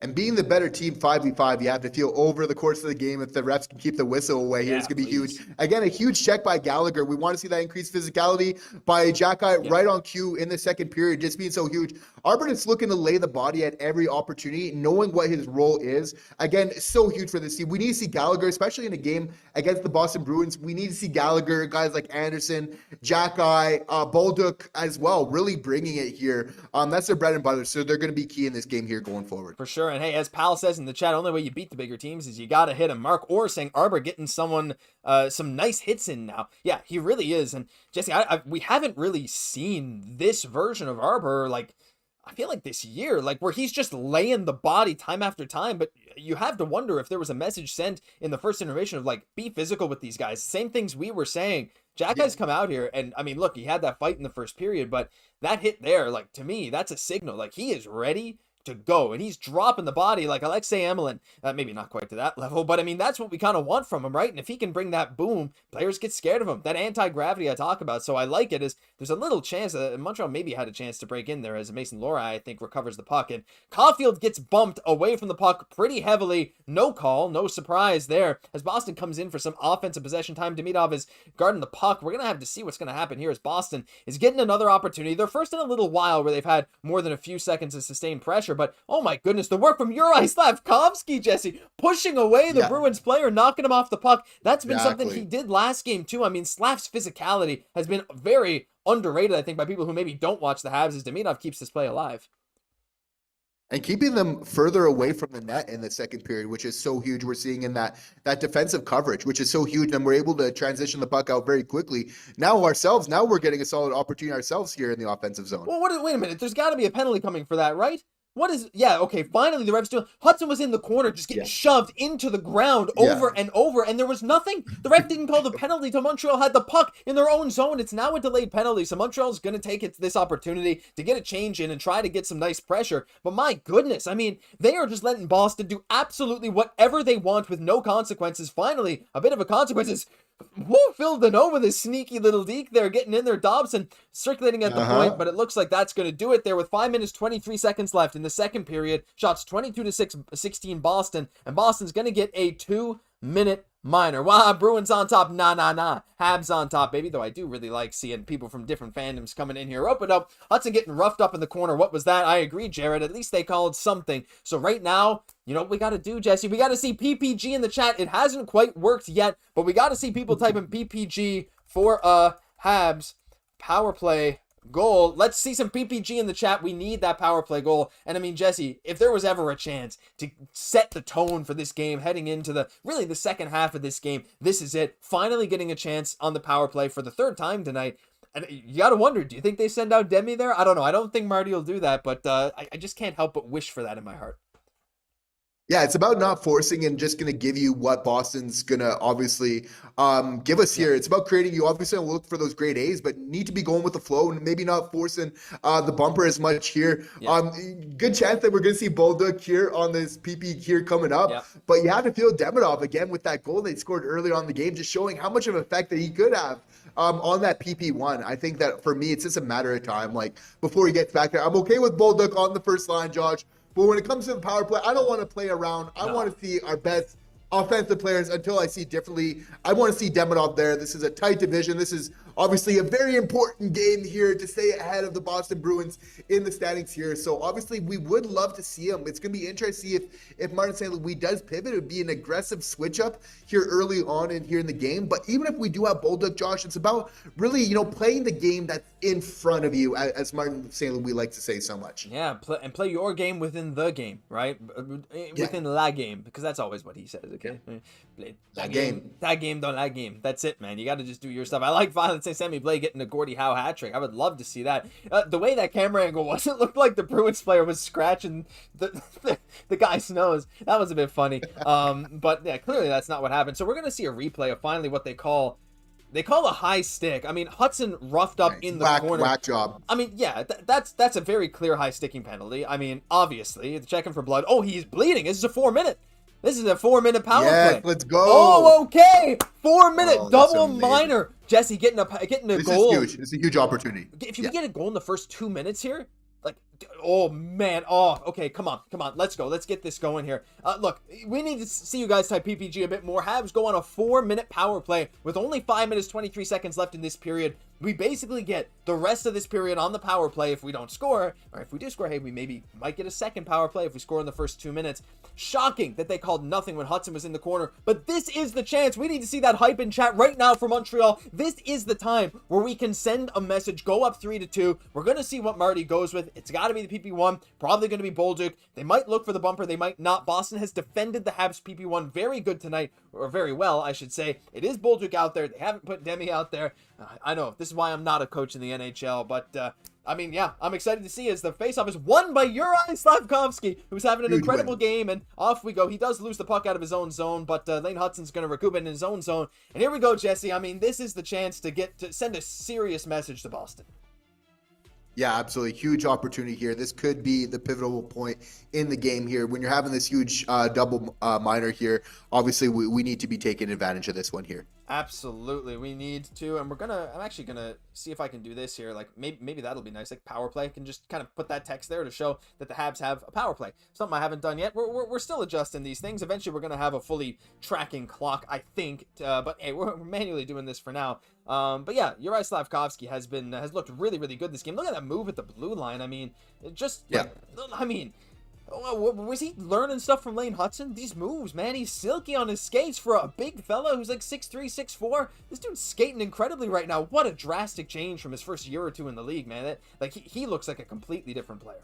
And being the better team 5v5, you have to feel over the course of the game. If the refs can keep the whistle away here, it's going to be huge. Again, a huge check by Gallagher. We want to see that increased physicality by Xhekaj right on cue in the second period, just being so huge. Arbor is looking to lay the body at every opportunity, knowing what his role is. Again, so huge for this team. We need to see Gallagher, especially in a game against the Boston Bruins. We need to see Gallagher, guys like Anderson, Xhekaj, Bolduc as well, really bringing it here. That's their bread and butter, so they're going to be key in this game here going forward. For sure. And hey, as Pal says in the chat, only way you beat the bigger teams is you got to hit him. Mark Orr saying Arbor getting some nice hits in now. Yeah, he really is. And Jesse, we haven't really seen this version of Arbor, like, I feel like this year, like where he's just laying the body time after time. But you have to wonder if there was a message sent in the first intermission of like, be physical with these guys. Same things we were saying. Xhekaj's come out here, and I mean, look, he had that fight in the first period, but that hit there, like, to me, that's a signal. Like, he is ready to go, and he's dropping the body like Alexei Emelin. Maybe not quite to that level, but I mean, that's what we kind of want from him, right? And if he can bring that boom, players get scared of him. That anti-gravity I talk about. So I like it. As there's a little chance that Montreal maybe had a chance to break in there as Mason Lohrei, I think, recovers the puck, and Caufield gets bumped away from the puck pretty heavily. No call, no surprise there. As Boston comes in for some offensive possession time, Demidov is guarding the puck. We're gonna have to see what's gonna happen here as Boston is getting another opportunity. They're first in a little while where they've had more than a few seconds of sustained pressure. But oh my goodness, the work from Juraj Slafkovsky, Jesse, pushing away the Bruins player, knocking him off the puck. That's been something he did last game too. I mean, Slav's physicality has been very underrated, I think, by people who maybe don't watch the Habs, as Demidov keeps this play alive. And keeping them further away from the net in the second period, which is so huge. We're seeing in that defensive coverage, which is so huge, and we're able to transition the puck out very quickly. Now we're getting a solid opportunity ourselves here in the offensive zone. Well, wait a minute. There's got to be a penalty coming for that, right? What is, okay, finally the ref's doing, Hutson was in the corner just getting shoved into the ground over and over, and there was nothing. The ref didn't call the penalty till Montreal had the puck in their own zone. It's now a delayed penalty, so Montreal's going to take this opportunity to get a change in and try to get some nice pressure. But my goodness, I mean, they are just letting Boston do absolutely whatever they want with no consequences. Finally, a bit of a consequence is, Phil Deneau with his sneaky little deke there, getting in there. Dobson circulating at the point, but it looks like that's going to do it there with 5 minutes, 23 seconds left in the second period. Shots 22-16 Boston, and Boston's going to get a 2-minute minor. Wow, Bruins on top. Nah. Habs on top, baby. Though I do really like seeing people from different fandoms coming in here. Open up. Hutson getting roughed up in the corner. What was that? I agree, Jared. At least they called something. So right now, you know what we got to do, Jesse? We got to see PPG in the chat. It hasn't quite worked yet, but we got to see people typing PPG for Habs power play goal. Let's see some PPG in the chat. We need that power play goal. And I mean, Jesse, if there was ever a chance to set the tone for this game heading into the second half of this game, this is it. Finally getting a chance on the power play for the third time tonight. And you got to wonder, do you think they send out Demi there? I don't know. I don't think Marty will do that, but I just can't help but wish for that in my heart. Yeah, it's about not forcing and just going to give you what Boston's going to obviously give us here. It's about creating, you obviously look for those grade A's, but need to be going with the flow and maybe not forcing the bumper as much here. Good chance that we're going to see Bolduc here on this PP here coming up. But you have to feel Demidov again with that goal they scored earlier on the game, just showing how much of an effect that he could have on that PP1. I think that for me, it's just a matter of time. Like before he gets back there, I'm okay with Bolduc on the first line, Josh. But when it comes to the power play, I don't want to play around. I want to see our best offensive players until I see differently. I want to see Demidov there. This is a tight division. This is obviously a very important game here to stay ahead of the Boston Bruins in the standings here. So obviously we would love to see him. It's going to be interesting to see if Martin St. Louis does pivot. It would be an aggressive switch up here early on and here in the game. But even if we do have Bolduc, Josh, it's about really, playing the game that's in front of you, as Martin St. Louis likes to say so much. Yeah, play your game within the game, right? Within la game, because that's always what he says. okay? Play That game. That game, don't that game. That's it, man. You got to just do your stuff. I like Violet St. Sammy Blay getting a Gordie Howe hat trick. I would love to see that. The way that camera angle was, it looked like the Bruins player was scratching the guy's nose. That was a bit funny. But yeah, clearly that's not what happened. So we're going to see a replay of finally what they call a high stick. I mean, Hutson roughed up in the corner. Whack job. I mean, yeah, that's a very clear high sticking penalty. I mean, obviously, checking for blood. Oh, he's bleeding. This is a 4-minute. This is a 4-minute power play. Let's go. Oh, okay. 4-minute double minor. Jesse getting a goal. This is huge. It's a huge opportunity. If you can get a goal in the first 2 minutes here, like, oh man, oh, okay, come on, let's go, let's get this going here. Look, we need to see you guys type PPG a bit more. Habs go on a 4-minute power play with only 5 minutes 23 seconds left in this period. We basically get the rest of this period on the power play if we don't score, or if we do score, hey, we might get a second power play if we score in the first 2 minutes. Shocking that they called nothing when Hutson was in the corner, but this is the chance. We need to see that hype in chat right now for Montreal. This is the time where we can send a message, go up 3-2. We're going to see what Marty goes with. It's got to be the PP1, probably going to be Bolduc. They might look for the bumper, they might not. Boston has defended the Habs PP1 very good tonight, or very well, I should say. It is Bolduc out there. They haven't put Demi out there. I know, this is why I'm not a coach in the NHL, but I mean, yeah, I'm excited to see as the faceoff is won by Juraj Slafkovsky, who's having an incredible game, and off we go. He does lose the puck out of his own zone, but Lane Hutson's going to recoup it in his own zone. And here we go, Jesse. I mean, this is the chance to send a serious message to Boston. Yeah, absolutely. Huge opportunity here. This could be the pivotal point in the game here. When you're having this huge double minor here, obviously we need to be taking advantage of this one here. Absolutely, we need to, and I'm actually gonna see if I can do this here. Like maybe that'll be nice. Like power play, I can just kind of put that text there to show that the Habs have a power play. Something I haven't done yet. We're still adjusting these things. Eventually, we're gonna have a fully tracking clock, I think. But hey, we're manually doing this for now. But yeah, Juraj Slafkovsky has looked really, really good this game. Look at that move at the blue line. I mean, was he learning stuff from Lane Hutson? These moves, man, he's silky on his skates for a big fella who's like 6'3", 6'4". This dude's skating incredibly right now. What a drastic change from his first year or two in the league, man. He looks like a completely different player.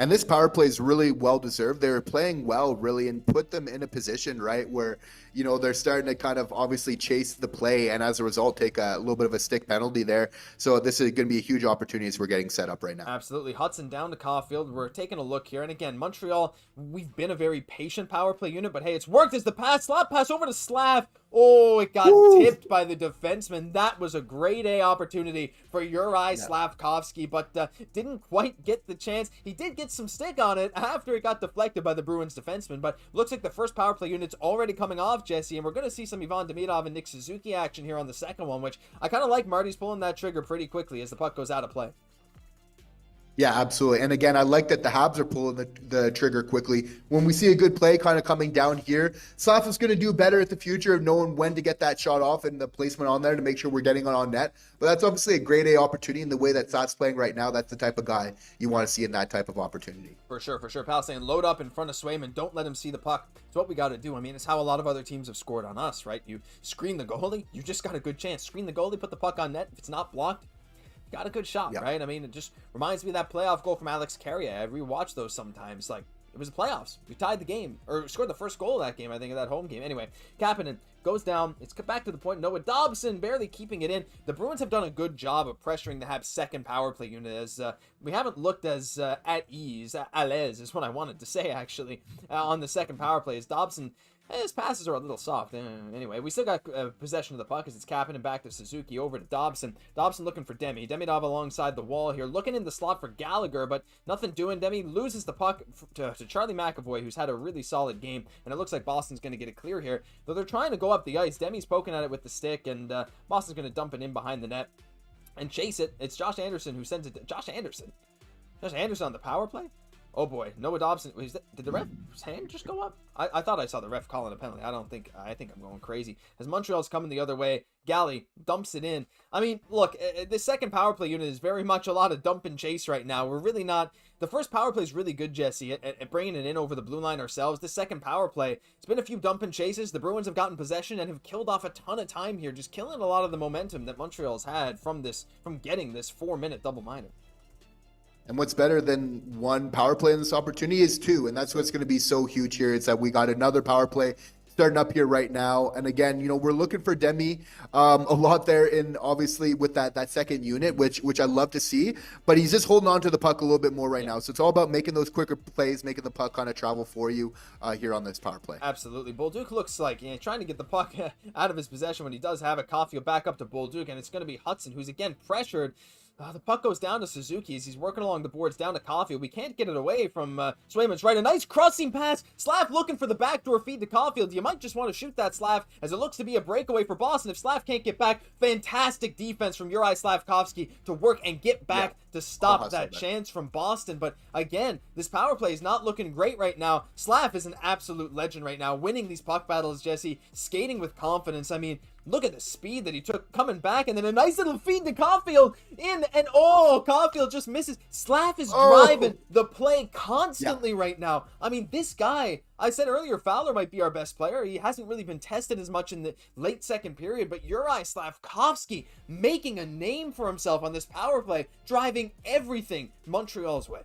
And this power play is really well deserved. They were playing well, really, and put them in a position, right, where, you know, they're starting to kind of obviously chase the play and as a result take a little bit of a stick penalty there. So this is going to be a huge opportunity as we're getting set up right now. Absolutely. Hutson down to Caufield. We're taking a look here. And again, Montreal, we've been a very patient power play unit, but hey, it's worked as the slot pass over to Slav. Oh, it got tipped by the defenseman. That was a grade A opportunity for Juraj Slafkovsky, but didn't quite get the chance. He did get some stick on it after it got deflected by the Bruins defenseman, but looks like the first power play unit's already coming off, Jesse, and we're going to see some Ivan Demidov and Nick Suzuki action here on the second one, which I kind of like. Marty's pulling that trigger pretty quickly as the puck goes out of play. Yeah, absolutely. And again, I like that the Habs are pulling the trigger quickly. When we see a good play kind of coming down here, Slav is going to do better at the future of knowing when to get that shot off and the placement on there to make sure we're getting it on net. But that's obviously a grade A opportunity in the way that Slav's playing right now. That's the type of guy you want to see in that type of opportunity. For sure. Pal saying load up in front of Swayman. Don't let him see the puck. It's what we got to do. I mean, it's how a lot of other teams have scored on us, right? You screen the goalie, you just got a good chance. Screen the goalie, put the puck on net. If it's not blocked, got a good shot, right? I mean, it just reminds me of that playoff goal from Alex Carrier. I rewatch those sometimes. Like, it was the playoffs. We tied the game, or scored the first goal of that game, I think, of that home game. Anyway, Kapanen goes down. It's back to the point. Noah Dobson barely keeping it in. The Bruins have done a good job of pressuring the Habs' second power play unit, as we haven't looked as at ease. À l'aise is what I wanted to say, actually, on the second power play. As Dobson, his passes are a little soft. Anyway, we still got possession of the puck as it's Kapanen back to Suzuki over to Dobson. Dobson looking for Demi. Demidov alongside the wall here, looking in the slot for Gallagher, but nothing doing. Demi loses the puck to Charlie McAvoy, who's had a really solid game, and it looks like Boston's going to get it clear here. Though they're trying to go up the ice. Demi's poking at it with the stick, and Boston's going to dump it in behind the net and chase it. It's Josh Anderson who sends it to Josh Anderson on the power play? Oh boy, Noah Dobson. Did the ref's hand just go up? I thought I saw the ref calling a penalty. I think I'm going crazy. As Montreal's coming the other way, Galley dumps it in. I mean, look, the second power play unit is very much a lot of dump and chase right now. We're really not. The first power play is really good, Jesse, at bringing it in over the blue line ourselves. The second power play, it's been a few dump and chases. The Bruins have gotten possession and have killed off a ton of time here, just killing a lot of the momentum that Montreal's had from getting this 4-minute double minor. And what's better than one power play in this opportunity is two. And that's what's going to be so huge here. It's that we got another power play starting up here right now. And again, we're looking for Demi a lot there in obviously with that second unit, which I love to see. But he's just holding on to the puck a little bit more right now. So it's all about making those quicker plays, making the puck kind of travel for you here on this power play. Absolutely. Bolduc looks like trying to get the puck out of his possession when he does have it. Caufield back up to Bolduc, and it's going to be Hutson, who's again pressured. The puck goes down to Suzuki as he's working along the boards down to Caufield. We can't get it away from Swayman's right. A nice crossing pass. Slav looking for the backdoor feed to Caufield. You might just want to shoot that, Slav, as it looks to be a breakaway for Boston. If Slav can't get back, fantastic defense from Juraj Slafkovsky to work and get back to stop that chance from Boston. But again, this power play is not looking great right now. Slav is an absolute legend right now, winning these puck battles, Jesse, skating with confidence. I mean, look at the speed that he took coming back, and then a nice little feed to Caufield in, and Caufield just misses. Slav is driving the play constantly right now. I mean, this guy, I said earlier, Fowler might be our best player. He hasn't really been tested as much in the late second period, but Juraj Slafkovsky making a name for himself on this power play, driving everything Montreal's way.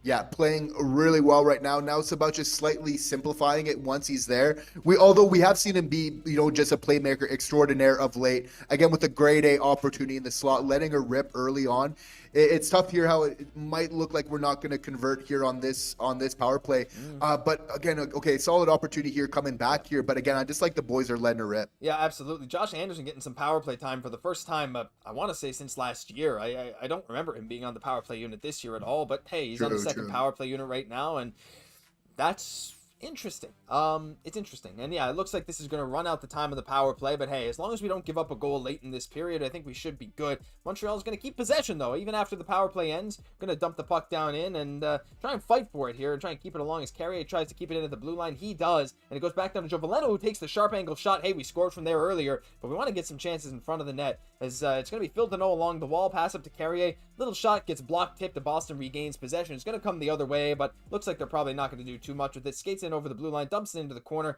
Yeah, playing really well right now. Now it's about just slightly simplifying it once he's there. Although we have seen him be, just a playmaker extraordinaire of late. Again, with a grade A opportunity in the slot, letting her rip early on. It's tough here how it might look like we're not going to convert here on this power play. But again, okay, solid opportunity here coming back here. But again, I just like the boys are letting her rip. Yeah, absolutely. Josh Anderson getting some power play time for the first time, I want to say since last year. I don't remember him being on the power play unit this year at all. But hey, he's on the second power play unit right now, and that's interesting. It's interesting. And yeah, it looks like this is going to run out the time of the power play, but hey, as long as we don't give up a goal late in this period, I think we should be good. Montreal's going to keep possession, though, even after the power play ends. Going to dump the puck down in and try and fight for it here and try and keep it along as Carrier tries to keep it in at the blue line. He does, and it goes back down to Joe Veleno, who takes the sharp angle shot. Hey, we scored from there earlier, but we want to get some chances in front of the net as it's going to be Phil Deneau along the wall, pass up to Carrier. Little shot gets blocked, tipped to Boston, regains possession. It's going to come the other way, but looks like they're probably not going to do too much with it. Skates in over the blue line, dumps it into the corner.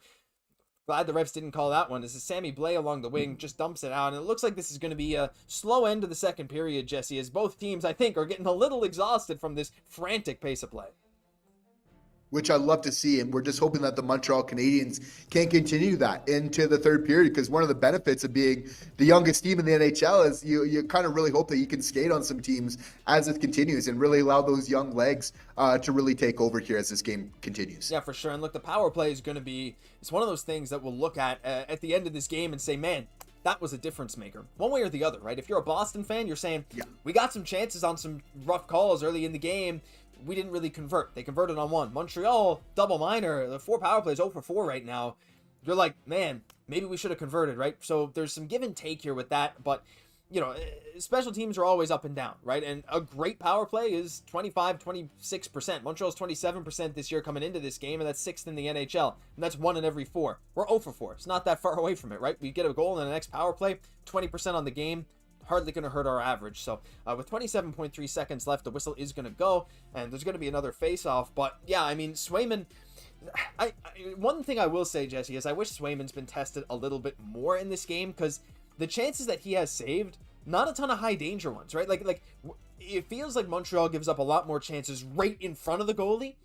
Glad the refs didn't call that one. This is Sammy Blais along the wing, just dumps it out. And it looks like this is going to be a slow end to the second period, Jesse, as both teams, I think, are getting a little exhausted from this frantic pace of play. Which I love to see, and we're just hoping that the Montreal Canadiens can continue that into the third period, because one of the benefits of being the youngest team in the NHL is you kind of really hope that you can skate on some teams as it continues and really allow those young legs to really take over here as this game continues. Yeah, for sure. And look, the power play is going to be, it's one of those things that we'll look at the end of this game and say, man, that was a difference maker, one way or the other, right? If you're a Boston fan, you're saying, we got some chances on some rough calls early in the game. We didn't really convert. They converted on one. Montreal, double minor, the 4 power plays 0 for 4 right now. You're like, man, maybe we should have converted, right? So there's some give and take here with that, but special teams are always up and down, right? And a great power play is 25, 26%. Montreal's 27% this year coming into this game, and that's 6th in the NHL, and that's 1 in every 4. We're 0 for 4. It's not that far away from it, right? We get a goal in the next power play, 20% on the game. Hardly going to hurt our average. So with 27.3 seconds left, the whistle is going to go, and there's going to be another face-off. But yeah, I mean, Swayman, one thing I will say, Jesse, is I wish Swayman's been tested a little bit more in this game, because the chances that he has saved, not a ton of high danger ones, right? Like it feels like Montreal gives up a lot more chances right in front of the goalie,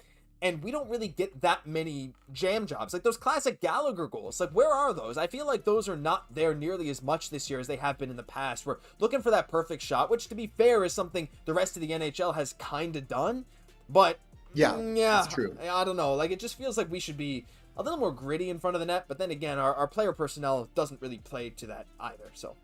and we don't really get that many jam jobs. Like those classic Gallagher goals, like where are those? I feel like those are not there nearly as much this year as they have been in the past. We're looking for that perfect shot, which to be fair is something the rest of the NHL has kind of done. But yeah, that's true. I don't know. Like it just feels like we should be a little more gritty in front of the net. But then again, our player personnel doesn't really play to that either. So.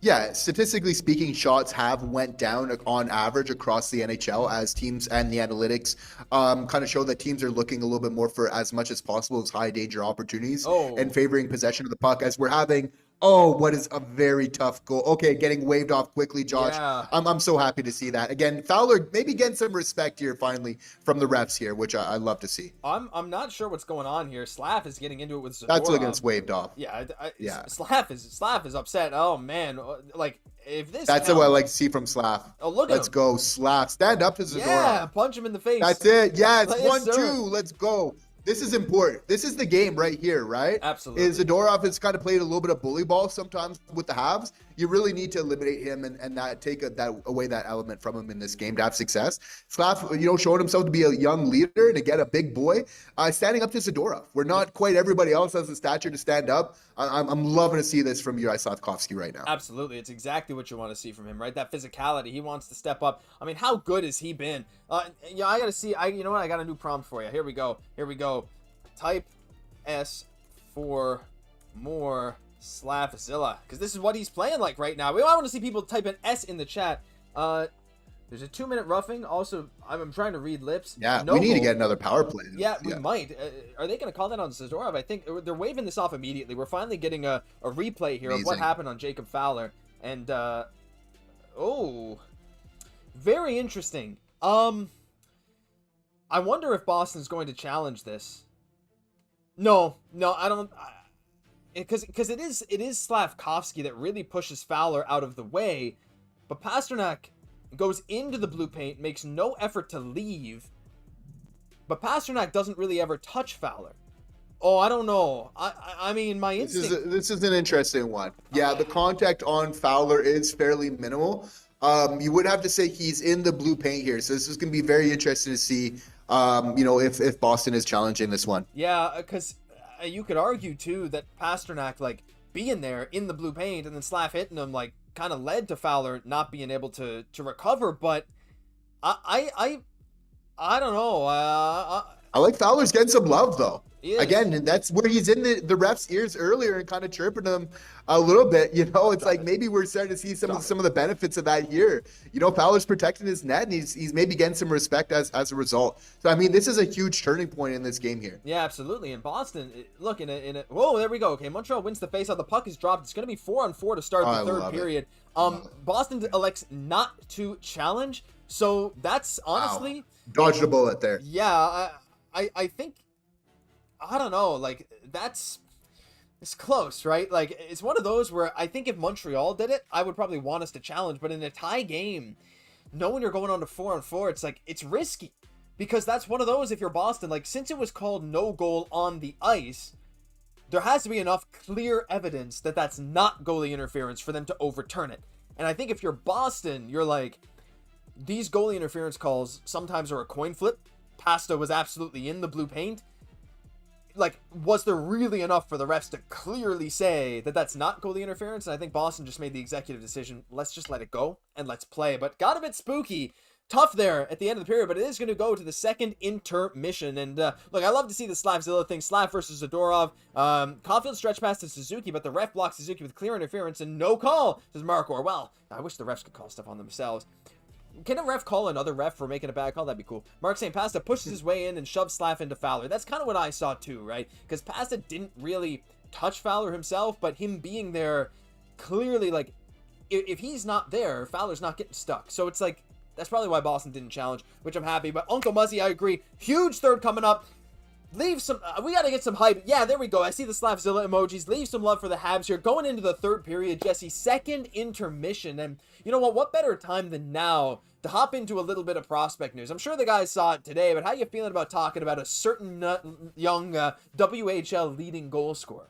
Yeah, statistically speaking, shots have went down on average across the NHL as teams and the analytics kind of show that teams are looking a little bit more for as much as possible as high danger opportunities and favoring possession of the puck, as we're having what is a very tough goal. Okay, getting waved off quickly, Josh. Yeah. I'm so happy to see that. Again, Fowler maybe getting some respect here finally from the refs here, which I love to see. I'm not sure what's going on here. Slav is getting into it with Zadorov. That's what gets waved off. Yeah, Slav is upset. Oh man, like if this. That's what I like to see from Slav. Oh look, let's go, Slav. Stand up to Zadorov. Yeah, punch him in the face. That's it. Yeah, it's 1-2. Let's go. This is important. This is the game right here, right? Absolutely. Zadorov has kind of played a little bit of bully ball sometimes with the Habs. you really need to eliminate him and not take that element from him in this game to have success. Slav, showing himself to be a young leader and to get a big boy, standing up to Zadorov. We're not quite everybody else has the stature to stand up. I'm loving to see this from Juraj Slafkovsky right now. Absolutely. It's exactly what you want to see from him, right? That physicality. He wants to step up. I mean, how good has he been? I got to see. You know what? I got a new prompt for you. Here we go. Type S for more Slavzilla, because this is what he's playing like right now. I want to see people type an S in the chat. There's a 2-minute roughing. Also, I'm trying to read lips. Yeah, we need to get another power play. Yeah, we might. Are they going to call that on Zadorov? I think they're waving this off immediately. We're finally getting a replay here of what happened on Jacob Fowler. And, very interesting. I wonder if Boston's going to challenge this. No, I don't. Because it is Slafkovsky that really pushes Fowler out of the way. But Pastrnak goes into the blue paint, makes no effort to leave, but Pastrnak doesn't really ever touch Fowler. Oh, I don't know. I mean, my instinct... This is an interesting one. Yeah, the contact on Fowler is fairly minimal. You would have to say he's in the blue paint here, so this is going to be very interesting to see, if Boston is challenging this one. Yeah, because you could argue, too, that Pastrnak, being there in the blue paint and then Slav hitting him, kind of led to Fowler not being able to recover, but I don't know. I like Fowler's getting some love though. Again, that's where he's in the ref's ears earlier and kind of chirping them a little bit. It's like maybe we're starting to see some of the benefits of that here. Fowler's protecting his net and he's maybe getting some respect as a result. So I mean, this is a huge turning point in this game here. Yeah, absolutely. In Boston, look in a whoa, there we go. Okay, Montreal wins the faceoff. The puck is dropped. It's going to be 4-on-4 to start the third period. Boston elects not to challenge, so that's honestly dodged a bullet there. Yeah, I think. I don't know, it's close, right? It's one of those where I think if Montreal did it, I would probably want us to challenge, but in a tie game, knowing you're going on to 4-on-4, it's risky, because that's one of those, if you're Boston, since it was called no goal on the ice, there has to be enough clear evidence that that's not goalie interference for them to overturn it. And I think if you're Boston, you're these goalie interference calls sometimes are a coin flip. Pasta was absolutely in the blue paint. Was there really enough for the refs to clearly say that that's not goalie interference? And I think Boston just made the executive decision, let's just let it go and let's play. But got a bit spooky. Tough there at the end of the period, but it is going to go to the second intermission. And look, I love to see the Slavzilla thing. Slav versus Zadorov. Caufield stretch pass to Suzuki, but the ref blocks Suzuki with clear interference and no call, says Marco. Well, I wish the refs could call stuff on themselves. Can a ref call another ref for making a bad call? That'd be cool. Mark St. Pasta pushes his way in and shoves Slav into Fowler. That's kind of what I saw too, right? Because Pasta didn't really touch Fowler himself, but him being there, clearly, if he's not there, Fowler's not getting stuck. So it's that's probably why Boston didn't challenge, which I'm happy. But Uncle Muzzy, I agree. Huge third coming up. Leave some, we got to get some hype. Yeah, there we go. I see the Slavzilla emojis. Leave some love for the Habs here. Going into the third period, Jesse, second intermission. And you know what better time than now to hop into a little bit of prospect news. I'm sure the guys saw it today, but how you feeling about talking about a certain young WHL leading goal scorer?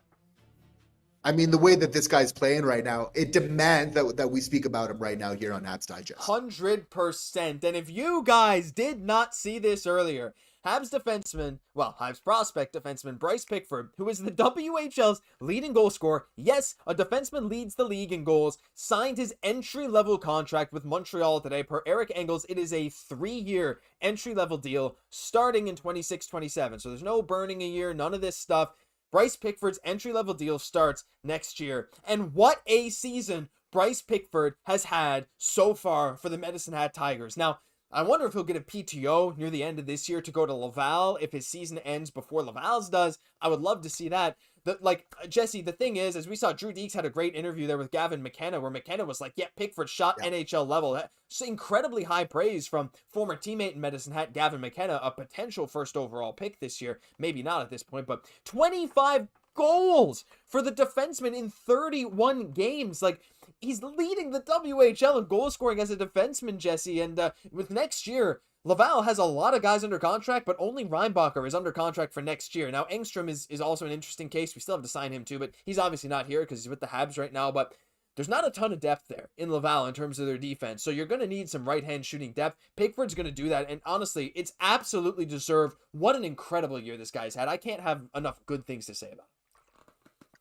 I mean, the way that this guy's playing right now, it demands that we speak about him right now here on Habs Digest. 100%. And if you guys did not see this earlier, Habs prospect defenseman Bryce Pickford, who is the WHL's leading goal scorer, yes, a defenseman leads the league in goals, signed his entry-level contract with Montreal today. Per Eric Engels, it is a 3-year entry-level deal starting in 26-27. So there's no burning a year, none of this stuff. Bryce Pickford's entry-level deal starts next year. And what a season Bryce Pickford has had so far for the Medicine Hat Tigers. Now, I wonder if he'll get a PTO near the end of this year to go to Laval if his season ends before Laval's does. I would love to see that. Jesse, the thing is, as we saw, Drew Deeks had a great interview there with Gavin McKenna, where McKenna was like, yeah, Pickford shot NHL level. That's incredibly high praise from former teammate in Medicine Hat, Gavin McKenna, a potential first overall pick this year. Maybe not at this point, but 25 goals for the defenseman in 31 games. He's leading the WHL in goal scoring as a defenseman, Jesse. And with next year, Laval has a lot of guys under contract, but only Reinbacher is under contract for next year. Now, Engstrom is also an interesting case. We still have to sign him too, but he's obviously not here because he's with the Habs right now. But there's not a ton of depth there in Laval in terms of their defense. So you're going to need some right-hand shooting depth. Pickford's going to do that. And honestly, it's absolutely deserved. What an incredible year this guy's had. I can't have enough good things to say about it.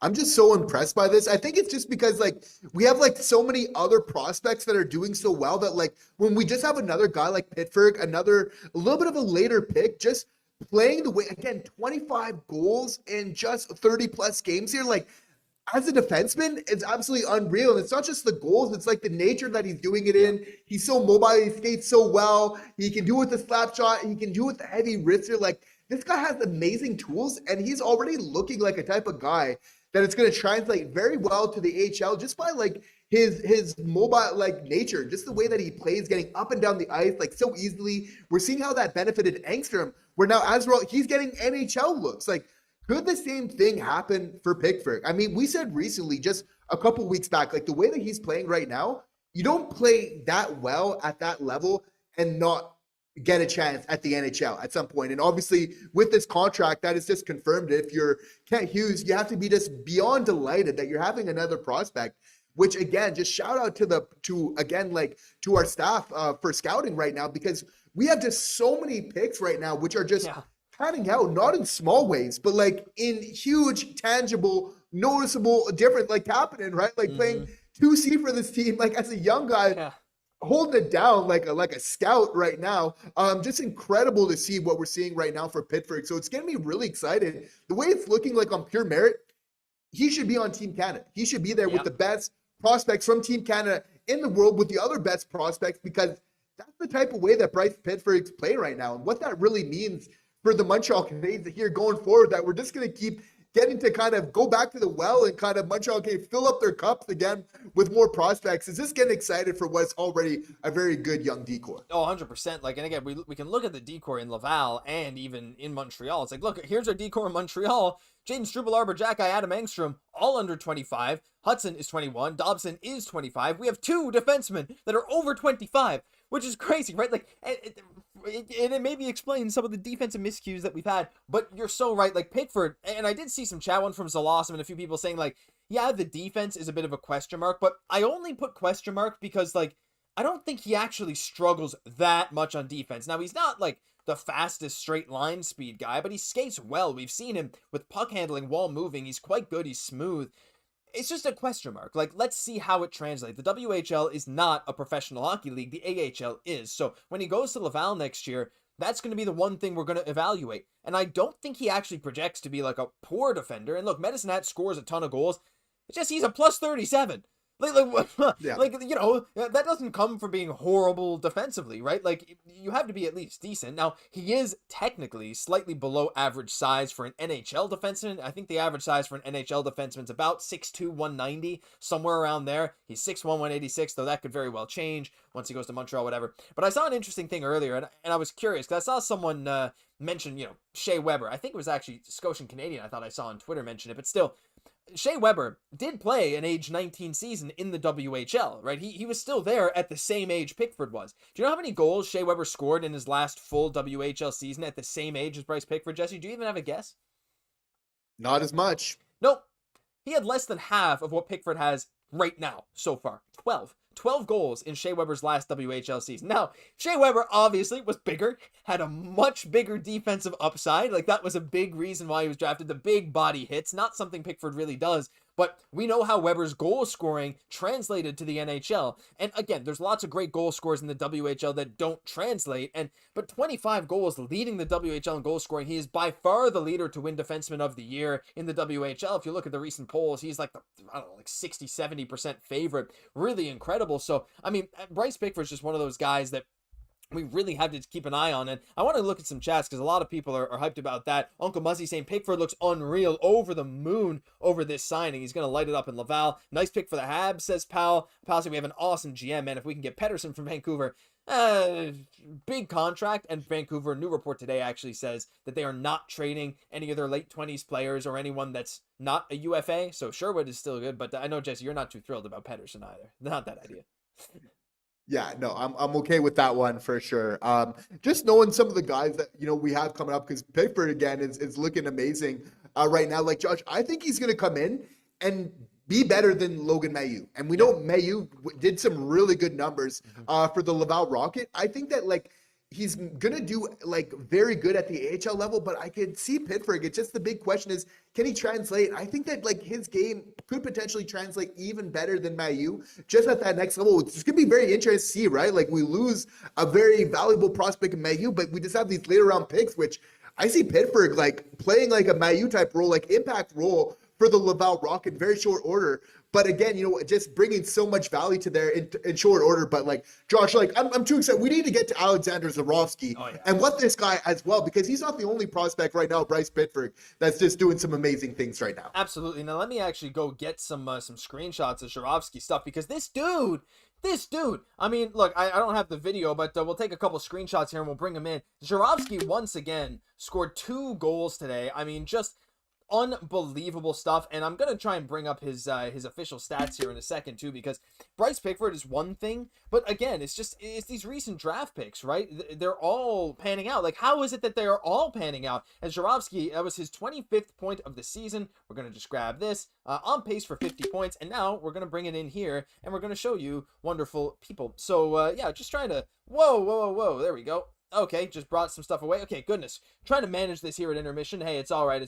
I'm just so impressed by this. I think it's just because like we have like so many other prospects that are doing so well that like when we just have another guy like Pittsburgh, a little bit of a later pick, just playing the way, again, 25 goals in just 30 plus games here, like as a defenseman, it's absolutely unreal. And it's not just the goals, it's like the nature that he's doing it in. He's so mobile, he skates so well. He can do it with the slap shot, he can do it with the heavy wrister. Like this guy has amazing tools, and he's already looking like a type of guy that it's going to translate very well to the AHL just by like his mobile like nature, just the way that he plays, getting up and down the ice like so easily. We're seeing how that benefited Engstrom, where now as well he's getting NHL looks. Like, could the same thing happen for Pickford? I mean, we said recently, just a couple weeks back, like the way that he's playing right now, you don't play that well at that level and not get a chance at the NHL at some point. And obviously with this contract, that is just confirmed. If you're Kent Hughes, you have to be just beyond delighted that you're having another prospect, which again, just shout out to our staff for scouting right now, because we have just so many picks right now, which are just panning out, not in small ways, but like in huge, tangible, noticeable, different, like happening, right? Like playing 2C for this team, like as a young guy, holding it down like a scout right now. Just incredible to see what we're seeing right now for Pittsburgh. So it's getting me really excited. The way it's looking like on pure merit, he should be on Team Canada. He should be there with the best prospects from Team Canada in the world, with the other best prospects, because that's the type of way that Bryce Pittsburgh's playing right now. And what that really means for the Montreal Canadiens here going forward, that we're just going to keep getting to kind of go back to the well and kind of Montreal can fill up their cups again with more prospects. Is just getting excited for what's already a very good young decor. Oh, 100%. Like, and again, we can look at the decor in Laval and even in Montreal. It's like, look, here's our decor in Montreal. Jaden Struble, Arbor, Jack, Adam Engstrom, all under 25. Hudson is 21. Dobson is 25. We have two defensemen that are over 25, which is crazy, right? Like, it maybe explains some of the defensive miscues that we've had, but you're so right. Like Pickford, and I did see some chat, one from Zalawson and a few people saying like, yeah, the defense is a bit of a question mark, but I only put question mark because like, I don't think he actually struggles that much on defense. Now, he's not like the fastest straight line speed guy, but he skates well. We've seen him with puck handling while moving. He's quite good. He's smooth. It's just a question mark. Like, let's see how it translates. The WHL is not a professional hockey league. The AHL is. So when he goes to Laval next year, that's going to be the one thing we're going to evaluate. And I don't think he actually projects to be like a poor defender. And look, Medicine Hat scores a ton of goals. It's just he's a plus 37. Like, you know, that doesn't come from being horrible defensively, right? Like, you have to be at least decent. Now, he is technically slightly below average size for an NHL defenseman. I think the average size for an NHL defenseman is about 6'2", 190, somewhere around there. He's 6'1", 186, though that could very well change once he goes to Montreal, whatever. But I saw an interesting thing earlier, and I was curious, because I saw someone mention, you know, Shea Weber. I think it was actually Scotian Canadian, I thought I saw on Twitter mention it, but still, Shea Weber did play an age 19 season in the WHL, right? He was still there at the same age Pickford was. Do you know how many goals Shea Weber scored in his last full WHL season at the same age as Bryce Pickford, Jesse? Do you even have a guess? Not as much. Nope. He had less than half of what Pickford has right now so far. 12 goals in Shea Weber's last WHL season. Now, Shea Weber obviously was bigger, had a much bigger defensive upside. Like, that was a big reason why he was drafted. The big body hits, not something Pickford really does. But we know how Weber's goal scoring translated to the NHL. And again, there's lots of great goal scorers in the WHL that don't translate. But 25 goals leading the WHL in goal scoring. He is by far the leader to win Defenseman of the Year in the WHL. If you look at the recent polls, he's like 60, 70% favorite. Really incredible. So, I mean, Bryce Pickford's just one of those guys that we really have to keep an eye on. And I want to look at some chats because a lot of people are hyped about that. Uncle Muzzy saying Pickford looks unreal, over the moon over this signing. He's going to light it up in Laval. Nice pick for the Habs, says Pal. Pal said we have an awesome GM, man. If we can get Pedersen from Vancouver, big contract. And Vancouver, new report today actually says that they are not trading any of their late 20s players or anyone that's not a UFA. So Sherwood is still good, but I know, Jesse, you're not too thrilled about Pedersen either. Not that idea. Yeah, no, I'm okay with that one for sure. Just knowing some of the guys that, you know, we have coming up, because Pickford again is looking amazing right now. Like, Josh, I think he's going to come in and be better than Logan Mailloux. And we know Mailloux did some really good numbers for the Laval Rocket. I think that like he's going to do like very good at the AHL level, but I could see Pittsburgh. It's just the big question is, can he translate? I think that like his game could potentially translate even better than Mailloux just at that next level. It's going to be very interesting to see, right? Like we lose a very valuable prospect in Mailloux, but we just have these later round picks, which I see Pittsburgh like playing like a Mailloux type role, like impact role for the Laval Rocket in very short order. But again, just bringing so much value to there in short order. But like Josh, like I'm too excited. We need to get to Alexander Zborowski and what this guy as well, because he's not the only prospect right now, Bryce Pittsburgh, that's just doing some amazing things right now. Absolutely. Now let me actually go get some screenshots of Zborowski stuff, because this dude, I mean, look, I don't have the video, but we'll take a couple screenshots here and we'll bring him in. Zborowski once again scored 2 goals today. I mean, just unbelievable stuff. And I'm gonna try and bring up his official stats here in a second too, because Bryce Pickford is one thing, but again, it's these recent draft picks, right? They're all panning out. Like, how is it that they are all panning out? And Zborowski, that was his 25th point of the season. We're gonna just grab this, on pace for 50 points, and now we're gonna bring it in here and we're gonna show you wonderful people. So yeah, just trying to whoa, there we go. Okay, just brought some stuff away. Okay, goodness. Trying to manage this here at intermission. Hey, it's all right.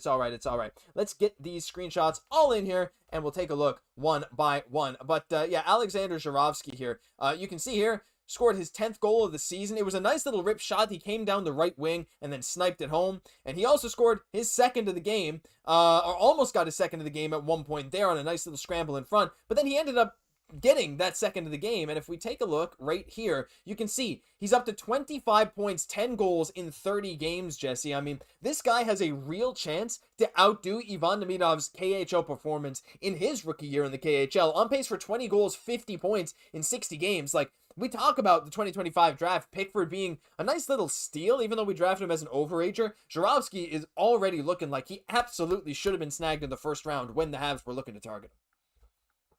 Let's get these screenshots all in here, and we'll take a look one by one. But, yeah, Alexander Zborowski here. You can see here, scored his 10th goal of the season. It was a nice little rip shot. He came down the right wing and then sniped it home. And he also scored his second of the game, or almost got his second of the game at one point there on a nice little scramble in front. But then he ended up getting that second of the game. And if we take a look right here, you can see he's up to 25 points, 10 goals in 30 games, Jesse. I mean, this guy has a real chance to outdo Ivan Demidov's KHL performance in his rookie year in the KHL, on pace for 20 goals, 50 points in 60 games. Like, we talk about the 2025 draft, Pickford being a nice little steal, even though we drafted him as an overager. Zborowski is already looking like he absolutely should have been snagged in the first round when the Habs were looking to target him.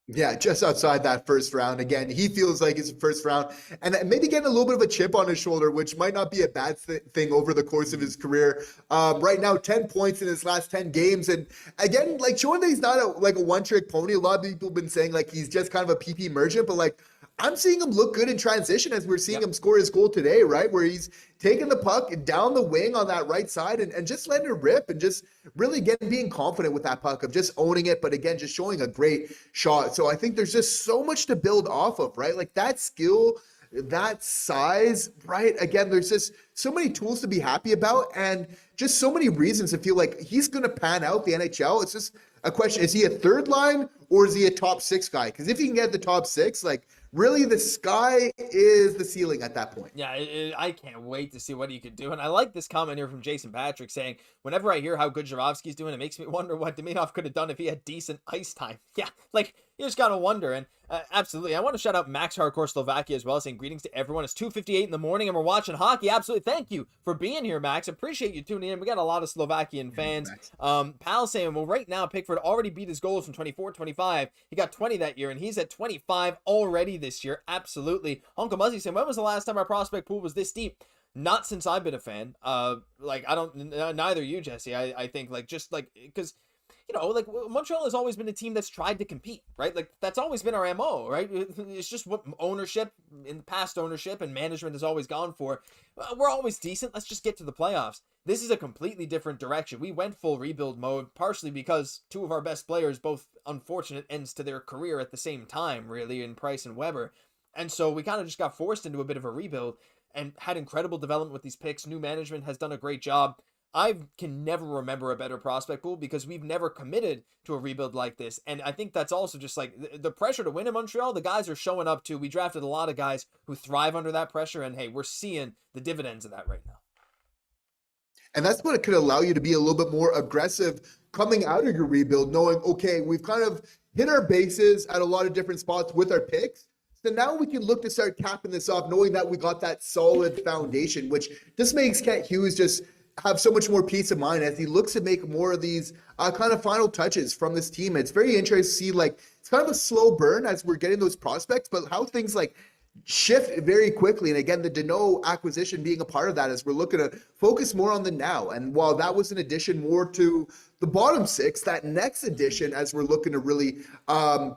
Yeah, just outside that first round. Again, he feels like it's the first round, and maybe getting a little bit of a chip on his shoulder, which might not be a bad thing over the course of his career. Right now, 10 points in his last 10 games. And again, like showing that he's not a one-trick pony. A lot of people have been saying like he's just kind of a PP merchant, but like I'm seeing him look good in transition as we're seeing him score his goal today, right? Where he's taking the puck down the wing on that right side and just letting it rip and just really being confident with that puck of just owning it. But again, just showing a great shot. So I think there's just so much to build off of, right? Like that skill, that size, right? Again, there's just so many tools to be happy about and just so many reasons to feel like he's going to pan out the NHL. It's just a question. Is he a third line or is he a top 6 guy? Because if he can get the top 6, like, really, the sky is the ceiling at that point. Yeah, I can't wait to see what he could do. And I like this comment here from Jason Patrick saying, whenever I hear how good Zborowski's doing, it makes me wonder what Demidov could have done if he had decent ice time. Yeah, like, you just got to wonder. And absolutely, I want to shout out Max Hardcore Slovakia as well, saying greetings to everyone. It's 2:58 in the morning and we're watching hockey. Absolutely. Thank you for being here, Max. Appreciate you tuning in. We got a lot of Slovakian fans. Pal saying, well, right now, Pickford already beat his goals from 24-25. He got 20 that year, and he's at 25 already this year. Absolutely. Uncle Muzzy saying, when was the last time our prospect pool was this deep? Not since I've been a fan. Like, I don't, neither you, Jesse. I think, like, just like, because, you know, like, Montreal has always been a team that's tried to compete, right? Like, that's always been our MO, right? It's just what ownership, in past ownership and management has always gone for. We're always decent. Let's just get to the playoffs. This is a completely different direction. We went full rebuild mode, partially because 2 of our best players, both unfortunate ends to their career at the same time, really, in Price and Weber. And so we kind of just got forced into a bit of a rebuild and had incredible development with these picks. New management has done a great job. I can never remember a better prospect pool because we've never committed to a rebuild like this. And I think that's also just like the pressure to win in Montreal. The guys are showing up to. We drafted a lot of guys who thrive under that pressure. And hey, we're seeing the dividends of that right now. And that's what it could allow you to be a little bit more aggressive coming out of your rebuild, knowing, okay, we've kind of hit our bases at a lot of different spots with our picks. So now we can look to start capping this off, knowing that we got that solid foundation, which just makes Kent Hughes just have so much more peace of mind as he looks to make more of these kind of final touches from this team. It's very interesting to see, like, it's kind of a slow burn as we're getting those prospects, but how things like shift very quickly. And again, the Danault acquisition being a part of that, as we're looking to focus more on the now. And while that was an addition more to the bottom six, that next addition, as we're looking to really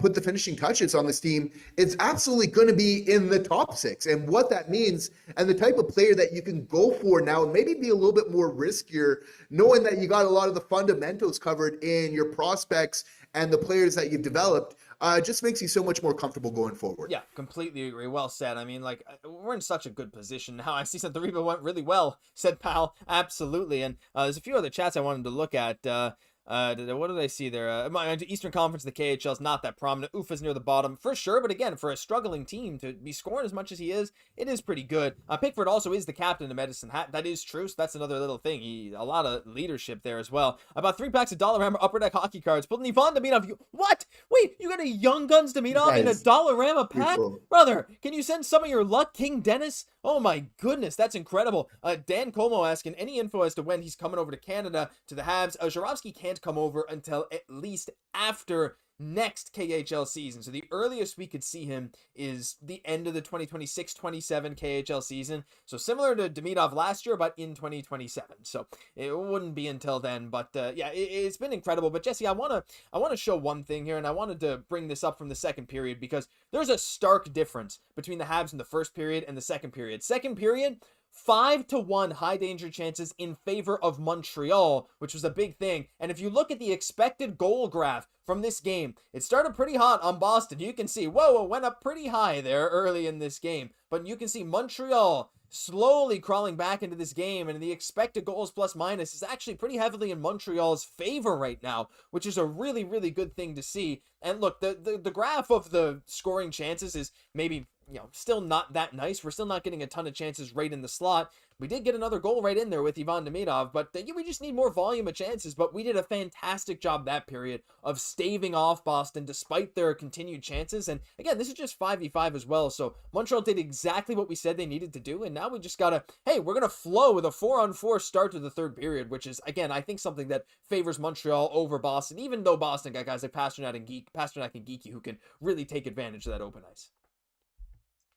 put the finishing touches on this team, it's absolutely going to be in the top six. And what that means and the type of player that you can go for now, and maybe be a little bit more riskier, knowing that you got a lot of the fundamentals covered in your prospects and the players that you've developed, just makes you so much more comfortable going forward. Yeah, completely agree. Well said. I mean, like, we're in such a good position now. I see that the rebound went really well, said Pal. Absolutely. And there's a few other chats I wanted to look at. What did I see there? Eastern Conference, the KHL is not that prominent. Ufa's near the bottom for sure, but again, for a struggling team to be scoring as much as he is, it is pretty good. Pickford also is the captain of Medicine Hat. That is true, so that's another little thing. A lot of leadership there as well. About 3 packs of Dollarama Upper Deck hockey cards. Pulling Ivan Demidov. What? Wait, you got a Young Guns Demidov in a Dollarama pack? Beautiful. Brother, can you send some of your luck, King Dennis? Oh my goodness, that's incredible. Dan Como asking any info as to when he's coming over to Canada to the Habs. Zhuravsky can't come over until at least after next KHL season. So the earliest we could see him is the end of the 2026-27 KHL season. So similar to Demidov last year, but in 2027. So it wouldn't be until then. But yeah, it's been incredible. But Jesse, I want to show one thing here, and I wanted to bring this up from the second period because there's a stark difference between the Habs in the first period and the second period. Second period, 5-1 high danger chances in favor of Montreal, which was a big thing. And if you look at the expected goal graph from this game, it started pretty hot on Boston. You can see, whoa, it went up pretty high there early in this game. But you can see Montreal slowly crawling back into this game, and the expected goals plus minus is actually pretty heavily in Montreal's favor right now, which is a really, really good thing to see. And look, the graph of the scoring chances is maybe, still not that nice. We're still not getting a ton of chances right in the slot. We did get another goal right in there with Ivan Demidov, but we just need more volume of chances. But we did a fantastic job that period of staving off Boston despite their continued chances. And again, this is just 5v5 as well. So Montreal did exactly what we said they needed to do. And now we just gotta, hey, we're gonna flow with a 4-on-4 start to the third period, which is, again, I think something that favors Montreal over Boston, even though Boston got guys like Pastrnak and Geekie who can really take advantage of that open ice.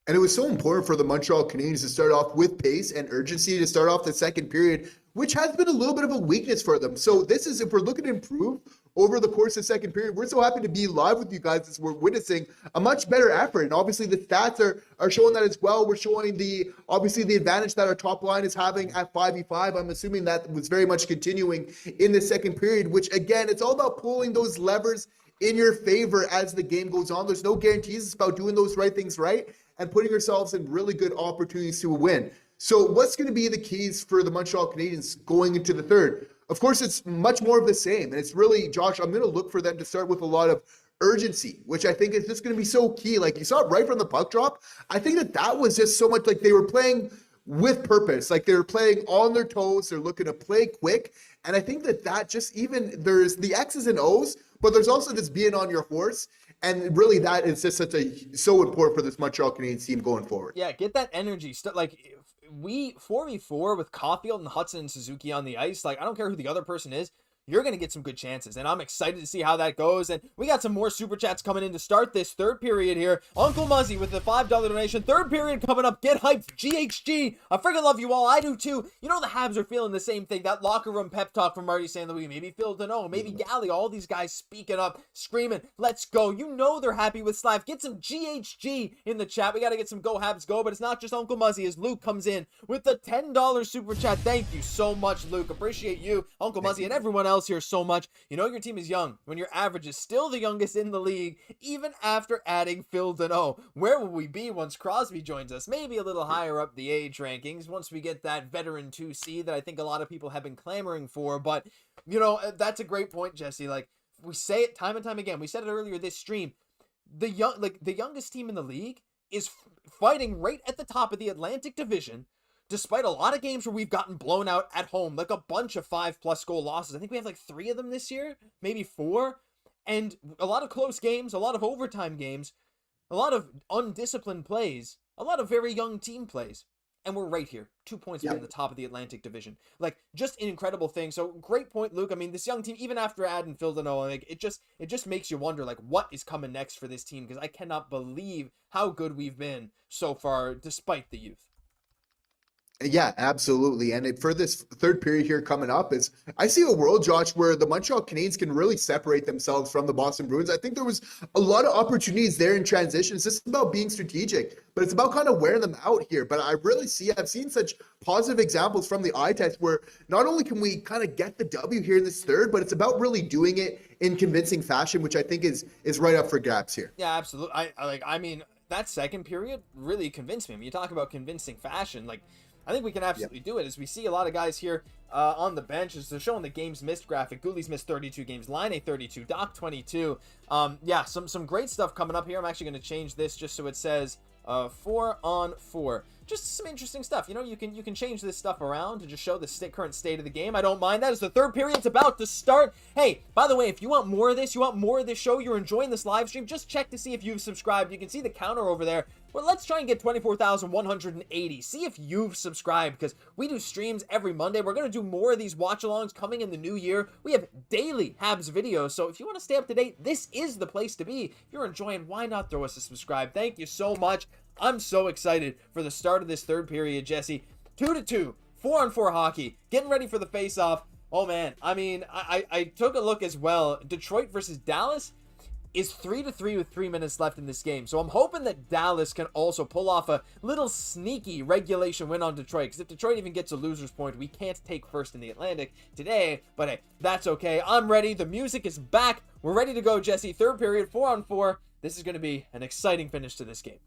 And it was so important for the Montreal Canadiens to start off with pace and urgency to start off the second period, which has been a little bit of a weakness for them. So this is, if we're looking to improve over the course of the second period, we're so happy to be live with you guys as we're witnessing a much better effort. And obviously the stats are showing that as well. We're showing obviously the advantage that our top line is having at 5v5. I'm assuming that was very much continuing in the second period, which again, it's all about pulling those levers in your favor as the game goes on. There's no guarantees. It's about doing those right things right and putting yourselves in really good opportunities to win. So what's going to be the keys for the Montreal Canadiens going into the third? Of course, it's much more of the same. And it's really, Josh, I'm going to look for them to start with a lot of urgency, which I think is just going to be so key. Like you saw it right from the puck drop. I think that was just so much like they were playing with purpose. Like they were playing on their toes. They're looking to play quick. And I think that just even there's the X's and O's, but there's also just being on your horse. And really, that is just so important for this Montreal Canadiens team going forward. Yeah, get that energy. Like, we 4v4 with Caufield and Hutson and Suzuki on the ice. Like, I don't care who the other person is. You're going to get some good chances, and I'm excited to see how that goes. And we got some more super chats coming in to start this third period here. Uncle Muzzy with the $5 donation. Third period coming up. Get hyped. GHG. I freaking love you all. I do too. You know the Habs are feeling the same thing. That locker room pep talk from Marty St. Louis. Maybe Phil Deneau. Maybe Galley. All these guys speaking up, screaming, let's go. You know they're happy with Slav. Get some GHG in the chat. We got to get some Go Habs Go, but it's not just Uncle Muzzy as Luke comes in with the $10 super chat. Thank you so much, Luke. Appreciate you, Uncle Muzzy, and everyone else here so much. You know your team is young when your average is still the youngest in the league, even after adding Phil Deneau. Where will we be once Crosby joins us? Maybe a little higher up the age rankings once we get that veteran 2C that I think a lot of people have been clamoring for. But, that's a great point, Jesse. Like, we say it time and time again. We said it earlier this stream. The youngest team in the league is fighting right at the top of the Atlantic Division, despite a lot of games where we've gotten blown out at home, like a bunch of 5+ goal losses. I think we have like 3 of them this year, maybe 4. And a lot of close games, a lot of overtime games, a lot of undisciplined plays, a lot of very young team plays. and we're right here, 2 points Yep. behind the top of the Atlantic Division. Like, just an incredible thing. So great point, Luke. I mean, this young team, even after adding Phil Danault, like it just makes you wonder, like, what is coming next for this team? Because I cannot believe how good we've been so far, despite the youth. Yeah, absolutely. And for this third period here coming up, is I see a world, Josh, where the Montreal Canadiens can really separate themselves from the Boston Bruins. I think there was a lot of opportunities there in transition. It's just about being strategic, but it's about kind of wearing them out here. But I've seen such positive examples from the eye test where not only can we kind of get the W here in this third, but it's about really doing it in convincing fashion, which I think is right up for grabs here. Yeah, absolutely. I mean, that second period really convinced me. When you talk about convincing fashion, like, I think we can absolutely do it, as we see a lot of guys here on the bench. As they're showing the games missed graphic. Goolie's missed 32 games, Line 32, Doc 22. Yeah, some great stuff coming up here. I'm actually going to change this just so it says 4-on-4. Just some interesting stuff. You know, you can change this stuff around to just show the current state of the game. I don't mind that, as the third period's about to start. Hey, by the way, if you want more of this, show, you're enjoying this live stream, just check to see if you've subscribed. You can see the counter over there. Well, let's try and get 24,180. See if you've subscribed, because we do streams every Monday. We're going to do more of these watch-alongs coming in the new year. We have daily Habs videos, so if you want to stay up to date, this is the place to be. If you're enjoying, why not throw us a subscribe? Thank you so much. I'm so excited for the start of this third period, Jesse. 2-2, 4-on-4 hockey, getting ready for the face-off. Oh, man, I mean, I took a look as well. Detroit versus Dallas is 3-3 with 3 minutes left in this game. So I'm hoping that Dallas can also pull off a little sneaky regulation win on Detroit. Because if Detroit even gets a loser's point, we can't take first in the Atlantic today. But hey, that's okay. I'm ready. The music is back. We're ready to go, Jesse. Third period, 4-on-4. This is going to be an exciting finish to this game.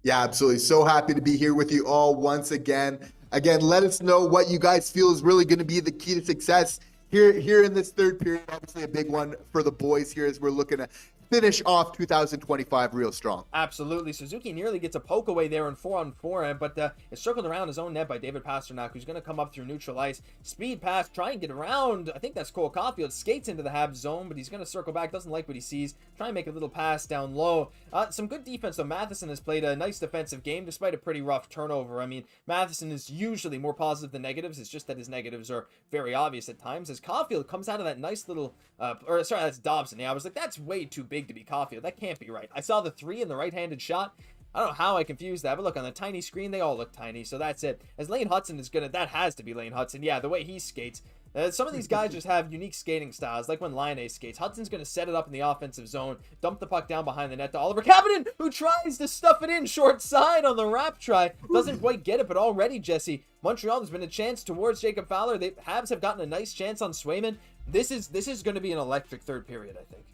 Yeah, absolutely. So happy to be here with you all once again. Again, let us know what you guys feel is really going to be the key to success here in this third period. Obviously a big one for the boys here as we're looking to finish off 2025 real strong. Absolutely. Suzuki nearly gets a poke away there in 4-on-4, but it's circled around his own net by David Pastrnak, who's going to come up through neutral ice. Speed pass, try and get around. I think that's Caufield. Skates into the Habs zone, but he's going to circle back. Doesn't like what he sees. Try and make a little pass down low. Some good defense, though. Matheson has played a nice defensive game despite a pretty rough turnover. I mean, Matheson is usually more positive than negatives. It's just that his negatives are very obvious at times, as Caufield comes out of that nice little, that's Dobson. Yeah, I was like, that's way too big to be Caufield. That can't be right. I saw the 3 in the right-handed shot. I don't know how I confused that, but look, on the tiny screen, they all look tiny, so that's it. As Lane Hutson is gonna, that has to be Lane Hutson. Yeah, the way he skates. Some of these guys just have unique skating styles, like when Line skates. Hudson's going to set it up in the offensive zone, dump the puck down behind the net to Oliver Kapanen, who tries to stuff it in short side on the wrap try. Doesn't quite get it, but already, Jesse, Montreal, there's been a chance towards Jacob Fowler. The Habs have gotten a nice chance on Swayman. This is going to be an electric third period, I think.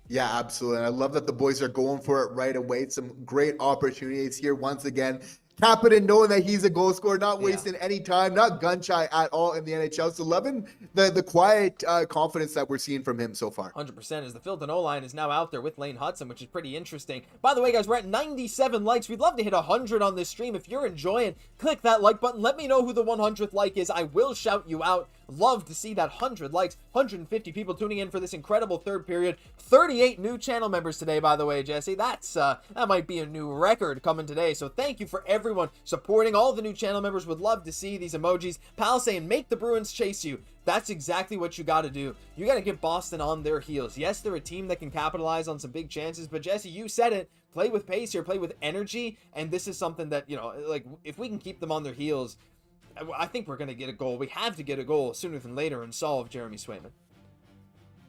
Yeah, absolutely. And I love that the boys are going for it right away. Some great opportunities here once again. Kapanen, knowing that he's a goal scorer, not wasting any time, not gun shy at all in the NHL. So loving the quiet confidence that we're seeing from him so far. 100%, as the Phil Danault line is now out there with Lane Hutson, which is pretty interesting. By the way, guys, we're at 97 likes. We'd love to hit 100 on this stream. If you're enjoying, click that like button. Let me know who the 100th like is. I will shout you out. Love to see that 100 likes, 150 people tuning in for this incredible third period. 38 new channel members today, by the way, Jesse. That might be a new record coming today. So thank you for everyone supporting. All the new channel members would love to see these emojis. Pal saying, make the Bruins chase you. That's exactly what you got to do. You got to get Boston on their heels. Yes, they're a team that can capitalize on some big chances, but Jesse, you said it. Play with pace here, play with energy, and this is something that, like, if we can keep them on their heels, I think we're going to get a goal. We have to get a goal sooner than later and solve Jeremy Swayman.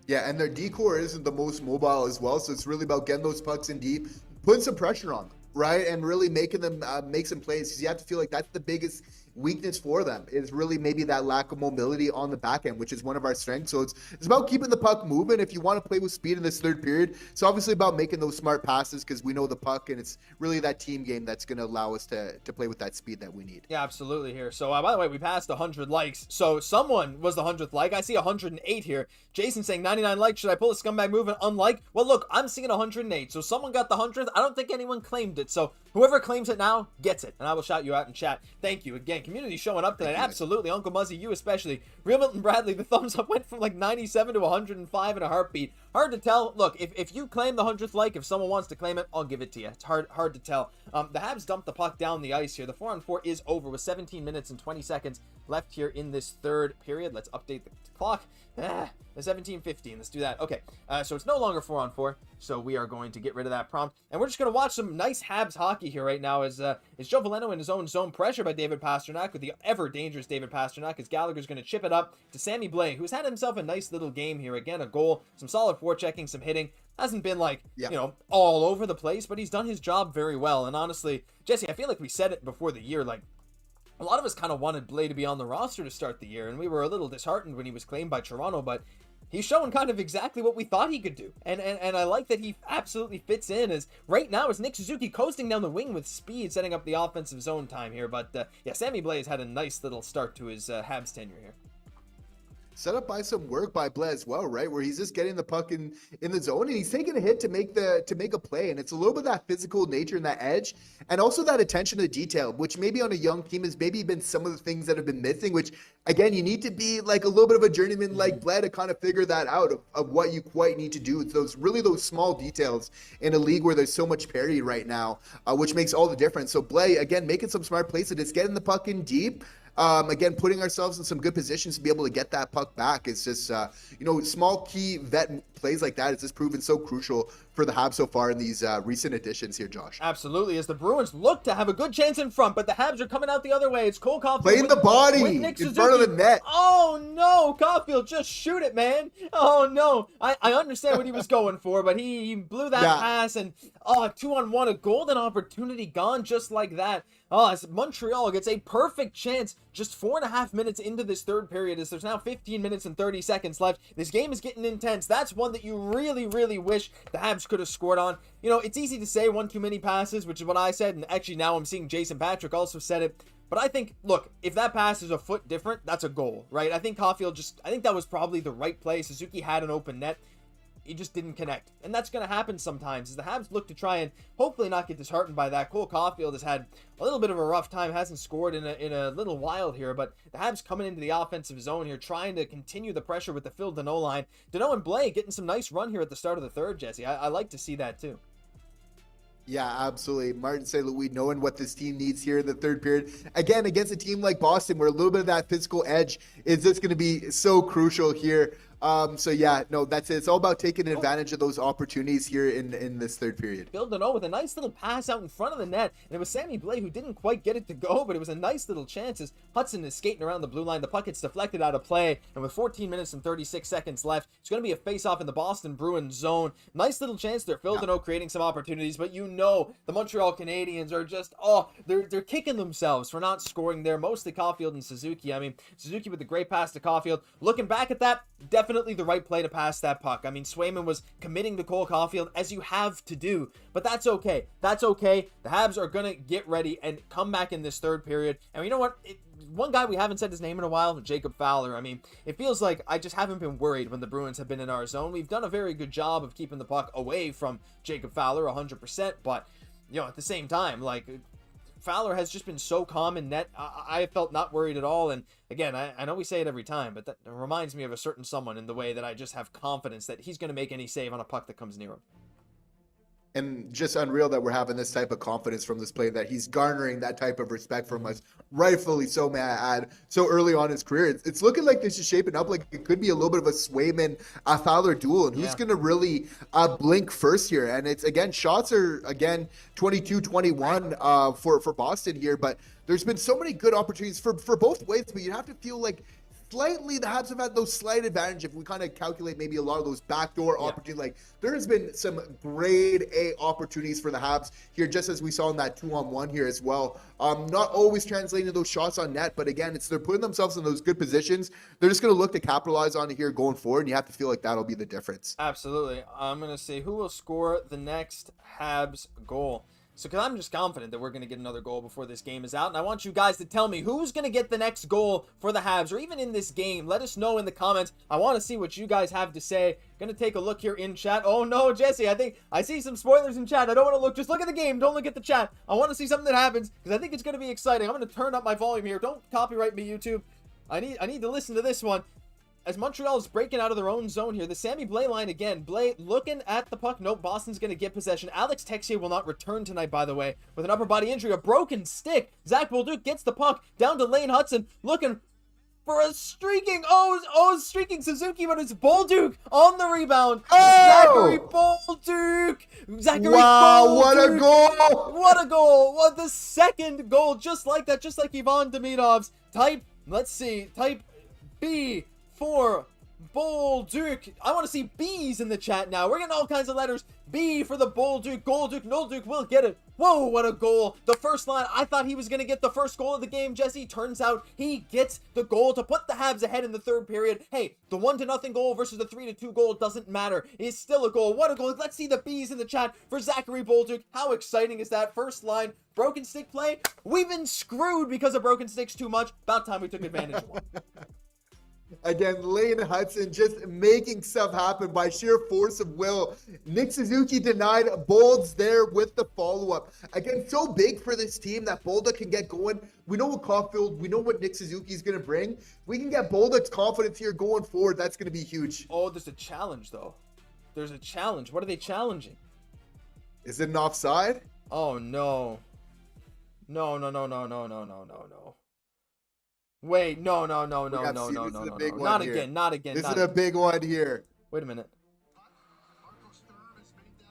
Yeah, and their D-core isn't the most mobile as well, so it's really about getting those pucks in deep, putting some pressure on them, right? And really making them make some plays, because you have to feel like that's the biggest weakness for them, is really maybe that lack of mobility on the back end, which is one of our strengths. So it's about keeping the puck moving if you want to play with speed in this third period. It's obviously about making those smart passes, because we know the puck, and it's really that team game that's going to allow us to play with that speed that we need. Yeah, absolutely here. So by the way, we passed 100 likes. So someone was the 100th like. I see 108 here. Jason saying 99 likes. Should I pull a scumbag move and unlike? Well, look, I'm seeing 108. So someone got the 100th. I don't think anyone claimed it. So whoever claims it now gets it. And I will shout you out in chat. Thank you again. community showing up tonight. Absolutely. Uncle Muzzy, you especially. Real Milton Bradley, the thumbs up went from like 97 to 105 in a heartbeat. Hard to tell. Look, if you claim the 100th like, if someone wants to claim it, I'll give it to you. It's hard to tell. The Habs dumped the puck down the ice here. The 4-on-4 is over with 17 minutes and 20 seconds left here in this third period. Let's update the clock. The 17:15. Let's do that. Okay, so it's no longer 4-on-4, so we are going to get rid of that prompt, and we're just going to watch some nice Habs hockey here right now as Joe Veleno in his own zone, pressure by David Pastrnak with the ever dangerous David Pastrnak, as Gallagher's going to chip it up to Sammy Blais, who's had himself a nice little game here. Again, a goal, some solid forechecking, some hitting. Hasn't been like, all over the place, but he's done his job very well. And honestly, Jesse, I feel like we said it before the year, like, a lot of us kind of wanted Blais to be on the roster to start the year, and we were a little disheartened when he was claimed by Toronto, but he's showing kind of exactly what we thought he could do. And I like that he absolutely fits in, as right now is Nick Suzuki coasting down the wing with speed, setting up the offensive zone time here. But Sammy Blais had a nice little start to his Habs tenure here. Set up by some work by Blais as well, right? Where he's just getting the puck in the zone, and he's taking a hit to make a play. And it's a little bit of that physical nature and that edge, and also that attention to detail, which maybe on a young team has maybe been some of the things that have been missing, which again, you need to be like a little bit of a journeyman like Blais to kind of figure that out of what you quite need to do. It's those small details in a league where there's so much parity right now, which makes all the difference. So Blais, again, making some smart plays, and it's getting the puck in deep. Again, putting ourselves in some good positions to be able to get that puck back. It's just, small key vet plays like that. It's just proven so crucial for the Habs so far in these recent additions here, Josh. Absolutely, as the Bruins look to have a good chance in front, but the Habs are coming out the other way. It's Cole Caufield playing the body in front of the net. Oh no, Caufield, just shoot it, man. Oh no, I understand what he was going for, but he blew that pass, and 2-on-1, a golden opportunity gone just like that. As Montreal gets a perfect chance just 4.5 minutes into this third period, as there's now 15 minutes and 30 seconds left. This game is getting intense. That's one that you really, really wish the Habs could have scored on. It's easy to say one too many passes, which is what I said, and actually now I'm seeing Jason Patrick also said it. But I think, look, if that pass is a foot different, that's a goal, right? I think Caufield I think that was probably the right play. Suzuki had an open net. He just didn't connect. And that's going to happen sometimes as the Habs look to try and hopefully not get disheartened by that. Cole Caufield has had a little bit of a rough time, hasn't scored in a little while here, but the Habs coming into the offensive zone here, trying to continue the pressure with the Phil Danault line. Danault and Blais getting some nice run here at the start of the third, Jesse. I like to see that too. Yeah, absolutely. Martin St. Louis knowing what this team needs here in the third period. Again, against a team like Boston, where a little bit of that physical edge is just going to be so crucial here. That's it. It's all about taking advantage of those opportunities here in this third period. Phil Danault with a nice little pass out in front of the net, and it was Sammy Blais who didn't quite get it to go, but it was a nice little chance as Hutson is skating around the blue line. The puck gets deflected out of play, and with 14 minutes and 36 seconds left, it's going to be a face-off in the Boston Bruins zone. Nice little chance there. Phil Danault creating some opportunities, but the Montreal Canadiens are just, they're kicking themselves for not scoring there. Mostly Caufield and Suzuki. I mean, Suzuki with the great pass to Caufield. Looking back at that, definitely the right play to pass that puck. I mean, Swayman was committing to Cole Caufield, as you have to do, but that's okay. That's okay. The Habs are going to get ready and come back in this third period. And you know what? One guy we haven't said his name in a while, Jacob Fowler. I mean, it feels like I just haven't been worried when the Bruins have been in our zone. We've done a very good job of keeping the puck away from Jacob Fowler 100%, but, at the same time, Fowler has just been so calm in net. I felt not worried at all. And again, I know we say it every time, but that reminds me of a certain someone in the way that I just have confidence that he's going to make any save on a puck that comes near him. And just unreal that we're having this type of confidence from this player, that he's garnering that type of respect from us, rightfully so, may I add, so early on in his career. It's looking like this is shaping up like it could be a little bit of a Swayman Fowler duel, and who's going to really blink first here. And it's, again, shots are, 22-21 for Boston here, but there's been so many good opportunities for both ways, but you have to feel like slightly the Habs have had those slight advantage if we kind of calculate maybe a lot of those backdoor opportunities. Like, there has been some grade A opportunities for the Habs here, just as we saw in that 2-on-1 here as well. Not always translating those shots on net, but again, they're putting themselves in those good positions. They're just going to look to capitalize on it here going forward, and you have to feel like that'll be the difference. Absolutely. I'm going to say who will score the next Habs goal. So, because I'm just confident that we're going to get another goal before this game is out. And I want you guys to tell me who's going to get the next goal for the Habs, or even in this game. Let us know in the comments. I want to see what you guys have to say. Going to take a look here in chat. Oh, no, Jesse, I think I see some spoilers in chat. I don't want to look. Just look at the game. Don't look at the chat. I want to see something that happens, because I think it's going to be exciting. I'm going to turn up my volume here. Don't copyright me, YouTube. I need to listen to this one. As Montreal is breaking out of their own zone here, the Sammy Blais line again. Blais looking at the puck. Nope, Boston's going to get possession. Alex Texier will not return tonight, by the way, with an upper body injury. A broken stick. Zach Bolduc gets the puck down to Lane Hutson, looking for a streaking. Streaking Suzuki, but it's Bolduc on the rebound. Zachary Bolduc. Wow, what a goal. What a goal. What the second goal, just like that, just like Ivan Demidov's. Type B for Bolduc. I want to see B's in the chat now. We're getting all kinds of letters. B for the Bolduc. Golduc, Nolduc will get it. Whoa, what a goal. The first line, I thought he was going to get the first goal of the game, Jesse. Turns out he gets the goal to put the Habs ahead in the third period. Hey, the 1-0 goal versus the 3-2 goal doesn't matter. It's still a goal. What a goal. Let's see the B's in the chat for Zachary Bolduc. How exciting is that? First line, broken stick play. We've been screwed because of broken sticks too much. About time we took advantage of one. Again, Lane Hutson just making stuff happen by sheer force of will. Nick Suzuki denied. Bolds there with the follow-up. Again, so big for this team that Bolduc can get going. We know what Caufield, we know what Nick Suzuki is going to bring. We can get Bolduc's confidence here going forward. That's going to be huge. Oh, there's a challenge, though. There's a challenge. What are they challenging? Is it an offside? Oh, no. No. Wait, no. Not again. This is a big one here. Wait a minute.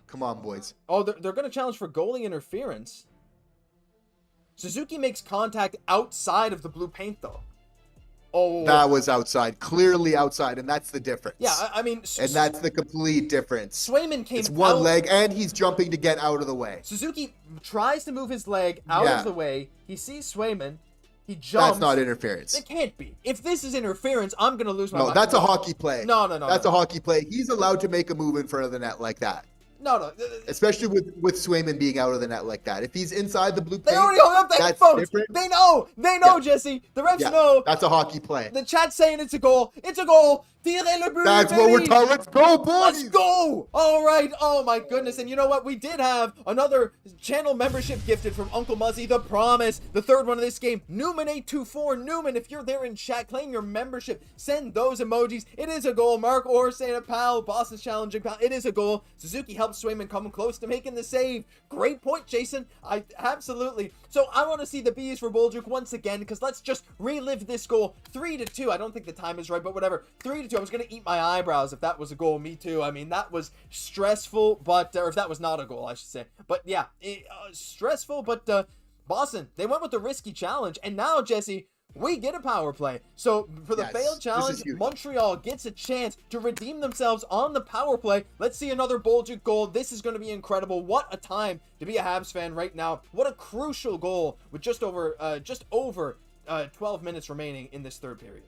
Come on, boys. Oh, they're going to challenge for goalie interference. Suzuki makes contact outside of the blue paint, though. Oh, that was outside. Clearly outside, and that's the difference. Yeah, I mean... And that's the complete difference. Swayman came It's one leg, and he's jumping to get out of the way. Suzuki tries to move his leg out of the way. He sees Swayman. He jumps. That's not interference. It can't be. If this is interference, I'm going to lose my mind. No, that's a hockey play. No. That's a hockey play. He's allowed to make a move in front of the net like that. No. Especially with Swayman being out of the net like that. If he's inside the blue paint, they already hung up the headphones. Different. They know, yeah. Jesse. The refs know. That's a hockey play. The chat's saying it's a goal. It's a goal. Tirez le but, that's baby. What we're talking. Let's go, boys. Let's go. All right. Oh, my goodness. And you know what? We did have another channel membership gifted from Uncle Muzzy. The Promise. The third one of this game. Newman824. Newman, if you're there in chat, claim your membership. Send those emojis. It is a goal. Mark Orr saying a pal. Boston's challenging pal. It is a goal. Suzuki helps Swayman come close to making the save. Great point, Jason. Absolutely. So I want to see the B's for Bolduc once again, because let's just relive this goal. 3-2. I don't think the time is right, but whatever. 3-2. I was going to eat my eyebrows if that was a goal. Me too. I mean, that was stressful, but or if that was not a goal, I should say. But yeah, stressful, but Boston, they went with the risky challenge, and now, Jesse, we get a power play. So for the failed challenge, Montreal gets a chance to redeem themselves on the power play. Let's see another Bolduc goal. This is going to be incredible. What a time to be a Habs fan right now. What a crucial goal with just over 12 minutes remaining in this third period.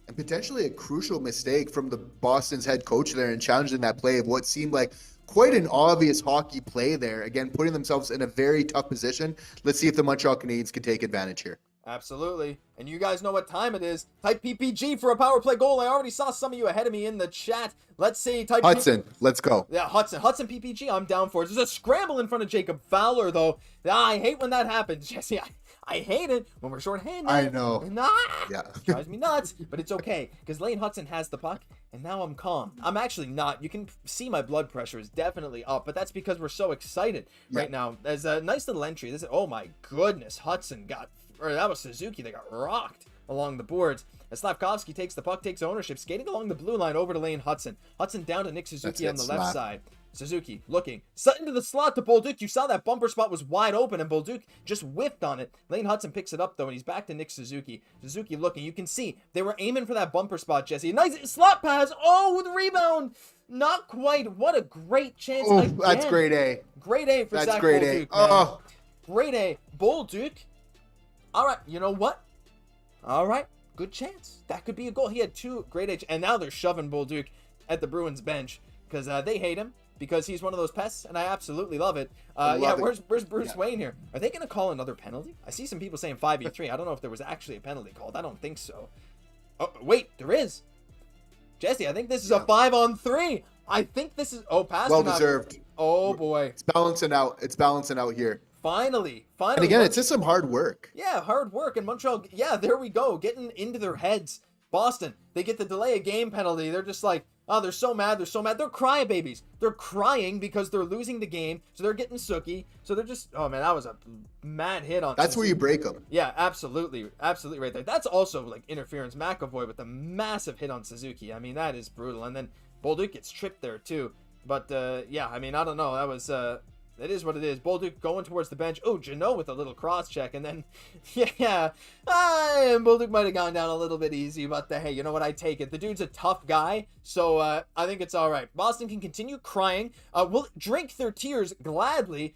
And potentially a crucial mistake from the Boston's head coach there in challenging that play of what seemed like quite an obvious hockey play there. Again, putting themselves in a very tough position. Let's see if the Montreal Canadiens can take advantage here. Absolutely. And you guys know what time it is. Type PPG for a power play goal. I already saw some of you ahead of me in the chat. Let's see. Type Hutson, let's go. Yeah, Hutson PPG, I'm down for it. There's a scramble in front of Jacob Fowler, though. I hate when that happens, Jesse. I hate it when we're short-handed. I know. Yeah. It drives me nuts, but it's okay, because Lane Hutson has the puck, and now I'm calm. I'm actually not. You can see my blood pressure is definitely up, but that's because we're so excited right now. There's a nice little entry. This is, oh my goodness, Hutson got, or that was Suzuki. They got rocked along the boards. As Slafkovsky takes the puck, takes ownership, skating along the blue line over to Lane Hutson. Hutson down to Nick Suzuki on the left side. Suzuki looking, set into the slot to Bolduc. You saw that bumper spot was wide open, and Bolduc just whiffed on it. Lane Hutson picks it up, though, and he's back to Nick Suzuki. Suzuki looking. You can see they were aiming for that bumper spot, Jesse. Nice slot pass. Oh, the rebound. Not quite. What a great chance. Oh, that's grade A. Grade A for Zach Bolduc. Oh. Grade A. Bolduc. All right, you know what? All right, good chance. That could be a goal. He had two grade A, and now they're shoving Bolduc at the Bruins bench because they hate him. because he's one of those pests, and I absolutely love it. Where's Bruce Wayne here? Are they going to call another penalty? I see some people saying 5v3. I don't know if there was actually a penalty called. I don't think so. Oh, wait, there is. Jesse, I think this is a 5-on-3. I think this is... Oh, Pastrnak. Well deserved. Oh, boy. It's balancing out. It's balancing out here. Finally. And again, it's just some hard work. Yeah, hard work. And Montreal, there we go. Getting into their heads. Boston, they get the delay of game penalty. They're just like, oh, they're so mad. They're crybabies. They're crying because they're losing the game. So they're getting sooky. So they're just, oh man, that was a mad hit on. That's where you break them. Yeah, absolutely. Absolutely right there. That's also like interference. McAvoy with a massive hit on Suzuki. I mean, that is brutal. And then Bolduc gets tripped there too. But I mean, I don't know. That was, it is what it is. Bolduc going towards the bench. Oh, Jeannot with a little cross check. And then, Bolduc might have gone down a little bit easy. But hey, you know what? I take it. The dude's a tough guy. So I think it's all right. Boston can continue crying. Will drink their tears gladly.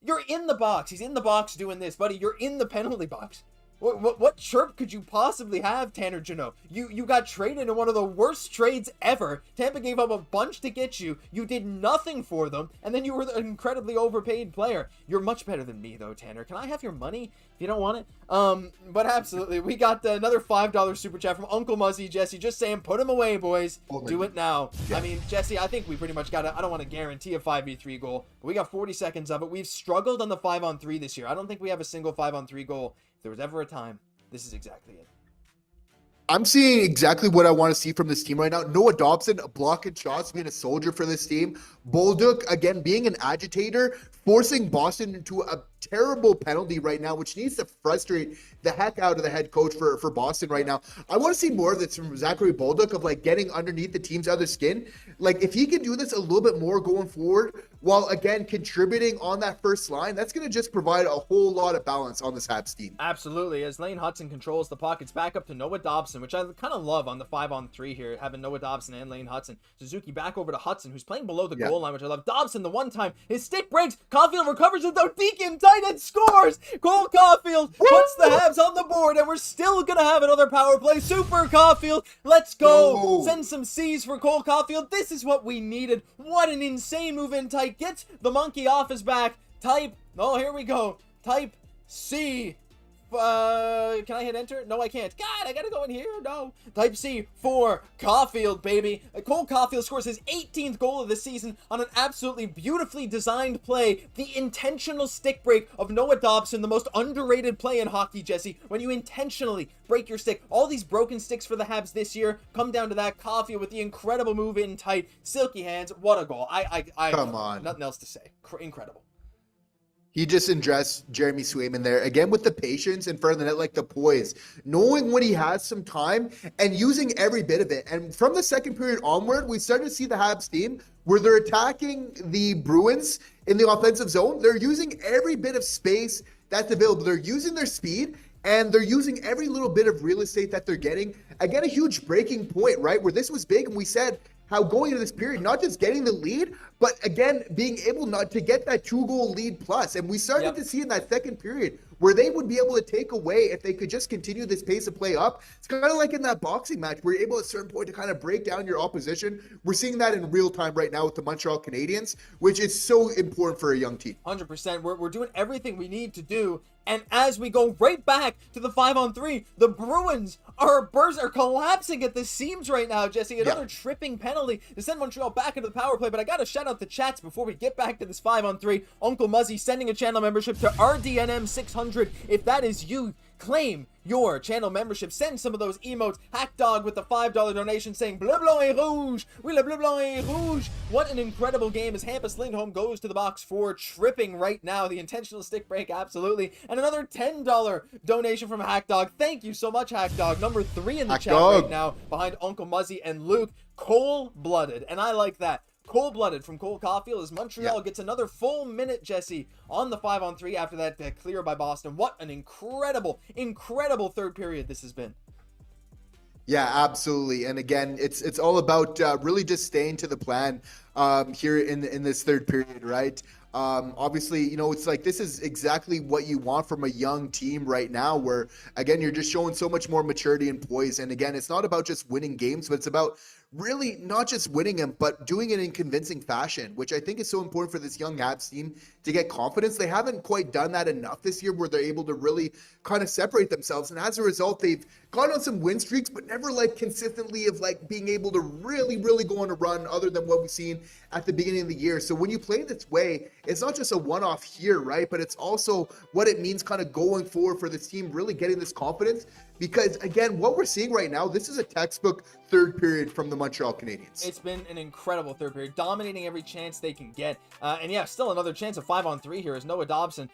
You're in the box. He's in the box doing this, buddy. You're in the penalty box. What chirp could you possibly have, Tanner Jeannot? You got traded in one of the worst trades ever. Tampa gave up a bunch to get you. You did nothing for them, and then you were an incredibly overpaid player. You're much better than me, though, Tanner. Can I have your money if you don't want it? But absolutely, we got another $5 super chat from Uncle Muzzy. Jesse, just saying, put him away, boys. Do it now. Yeah. I mean, Jesse, I think we pretty much got it. I don't want to guarantee a 5v3 goal, but we got 40 seconds of it. We've struggled on the 5-on-3 this year. I don't think we have a single 5-on-3 goal. If there was ever a time, this is exactly it. I'm seeing exactly what I want to see from this team right now. Noah Dobson blocking shots, being a soldier for this team. Bolduc, again, being an agitator, forcing Boston into a terrible penalty right now, which needs to frustrate the heck out of the head coach for Boston right now. I want to see more of this from Zachary Bolduc of like getting underneath the team's other skin. Like if he can do this a little bit more going forward, while again contributing on that first line, that's going to just provide a whole lot of balance on this Habs team. Absolutely. As Lane Hutson controls the puck, it's back up to Noah Dobson, which I kind of love on the 5-on-3 here, having Noah Dobson and Lane Hutson. Suzuki back over to Hutson, who's playing below the goal line, which I love. Dobson, the one time, his stick breaks. Caufield recovers without Deacon. Tight end scores. Cole Caufield puts the Habs on the board, and we're still going to have another power play. Super Caufield. Let's go. Send some C's for Cole Caufield. This is what we needed. What an insane move in tight. Gets the monkey off his back. Type. Oh, here we go. Type C. Can I hit enter? No, I can't. God, I gotta go in here. No. Type C for Caufield, baby. Cole Caufield scores his 18th goal of the season on an absolutely beautifully designed play. The intentional stick break of Noah Dobson, the most underrated play in hockey, Jesse. When you intentionally break your stick. All these broken sticks for the Habs this year come down to that. Caufield with the incredible move in tight. Silky hands. What a goal. I Come on. Nothing else to say. Incredible. He just undressed Jeremy Swayman there, again with the patience in front of the net, like the poise, knowing when he has some time and using every bit of it. And from the second period onward, we started to see the Habs team where they're attacking the Bruins in the offensive zone. They're using every bit of space that's available. They're using their speed, and they're using every little bit of real estate that they're getting. Again, a huge breaking point, right, where this was big, and we said how going into this period, not just getting the lead, but again, being able not to get that 2-goal lead plus. And we started to see in that second period where they would be able to take away if they could just continue this pace of play up. It's kind of like in that boxing match where you're able at a certain point to kind of break down your opposition. We're seeing that in real time right now with the Montreal Canadiens, which is so important for a young team. 100%. We're doing everything we need to do. And as we go right back to the 5-on-3, the Bruins are collapsing at the seams right now, Jesse. Another tripping penalty to send Montreal back into the power play. But I got to shout out the chats before we get back to this 5-on-3. Uncle Muzzy sending a channel membership to RDNM600. If that is you, claim your channel membership. Send some of those emotes. Hackdog with the $5 donation saying bleu blanc et rouge. Oui, le bleu blanc et rouge. What an incredible game as Elias Lindholm goes to the box for tripping right now. The intentional stick break, absolutely. And another $10 donation from Hackdog. Thank you so much, Hackdog. Number 3 in the chat right now behind Uncle Muzzy and Luke. Cold-blooded, and I like that. Cold-blooded from Cole Caufield as Montreal gets another full minute, Jesse, on the 5-on-3 after that clear by Boston. What an incredible, incredible third period this has been. Yeah, absolutely. And again, it's all about really just staying to the plan here in this third period, right? Obviously, it's like this is exactly what you want from a young team right now, where again you're just showing so much more maturity and poise. And again, it's not about just winning games, but it's about really not just winning them, but doing it in convincing fashion, which I think is so important for this young Habs team to get confidence. They haven't quite done that enough this year, where they're able to really kind of separate themselves. And as a result, they've gone on some win streaks, but never like consistently of like being able to really, really go on a run other than what we've seen at the beginning of the year. So when you play this way, it's not just a one-off here, right? But it's also what it means kind of going forward for this team, really getting this confidence. Because again, what we're seeing right now, this is a textbook third period from the Montreal Canadiens. It's been an incredible third period, dominating every chance they can get. And yeah, still another chance of 5-on-3 here as Noah Dobson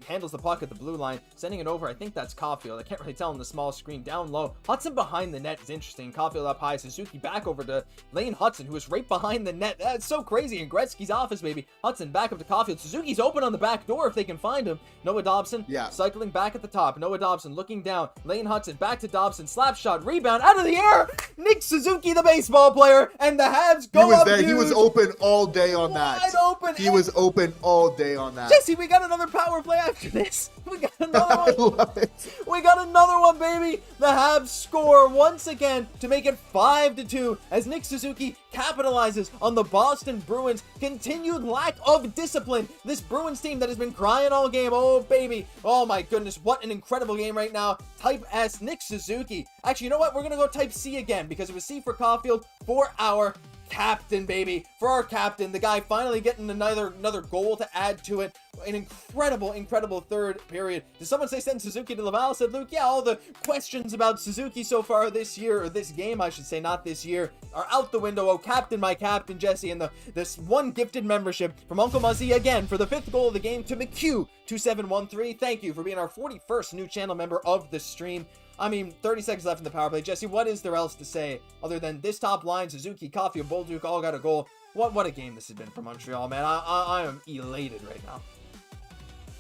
handles the puck at the blue line, sending it over. I think that's Caufield. I can't really tell on the small screen. Down low, Hutson behind the net is interesting. Caufield up high, Suzuki back over to Lane Hutson, who is right behind the net. That's so crazy. In Gretzky's office, baby. Hutson back up to Caufield. Suzuki's open on the back door if they can find him. Noah Dobson cycling back at the top. Noah Dobson looking down. Lane Hutson back to Dobson. Slap shot, rebound out of the air. Nick Suzuki, the baseball player, and the Habs go up huge. He was open all day on that. Wide open. He was open all day on that. Jesse, we got another power play after this. We got another one. I love it. We got another one, baby. The Habs score once again to make it 5-2 as Nick Suzuki capitalizes on the Boston Bruins' continued lack of discipline. This Bruins team that has been crying all game. Oh, baby. Oh, my goodness. What an incredible game right now. Type S, Nick Suzuki. Actually, you know what? We're going to go type C again because it was C for Caufield for our captain, baby. For our captain, the guy finally getting another goal to add to it. An incredible third period. Did someone say send Suzuki to Laval? Said Luke, yeah, all the questions about Suzuki so far this year, or this game, I should say, not this year, are out the window. Oh, captain, my captain, Jesse, and this one gifted membership from Uncle Muzzy again for the 5th goal of the game to McHugh2713. Thank you for being our 41st new channel member of the stream. I mean, 30 seconds left in the power play. Jesse, what is there else to say other than this top line, Suzuki, Caufield, Bolduc all got a goal? What a game this has been for Montreal, man. I am elated right now.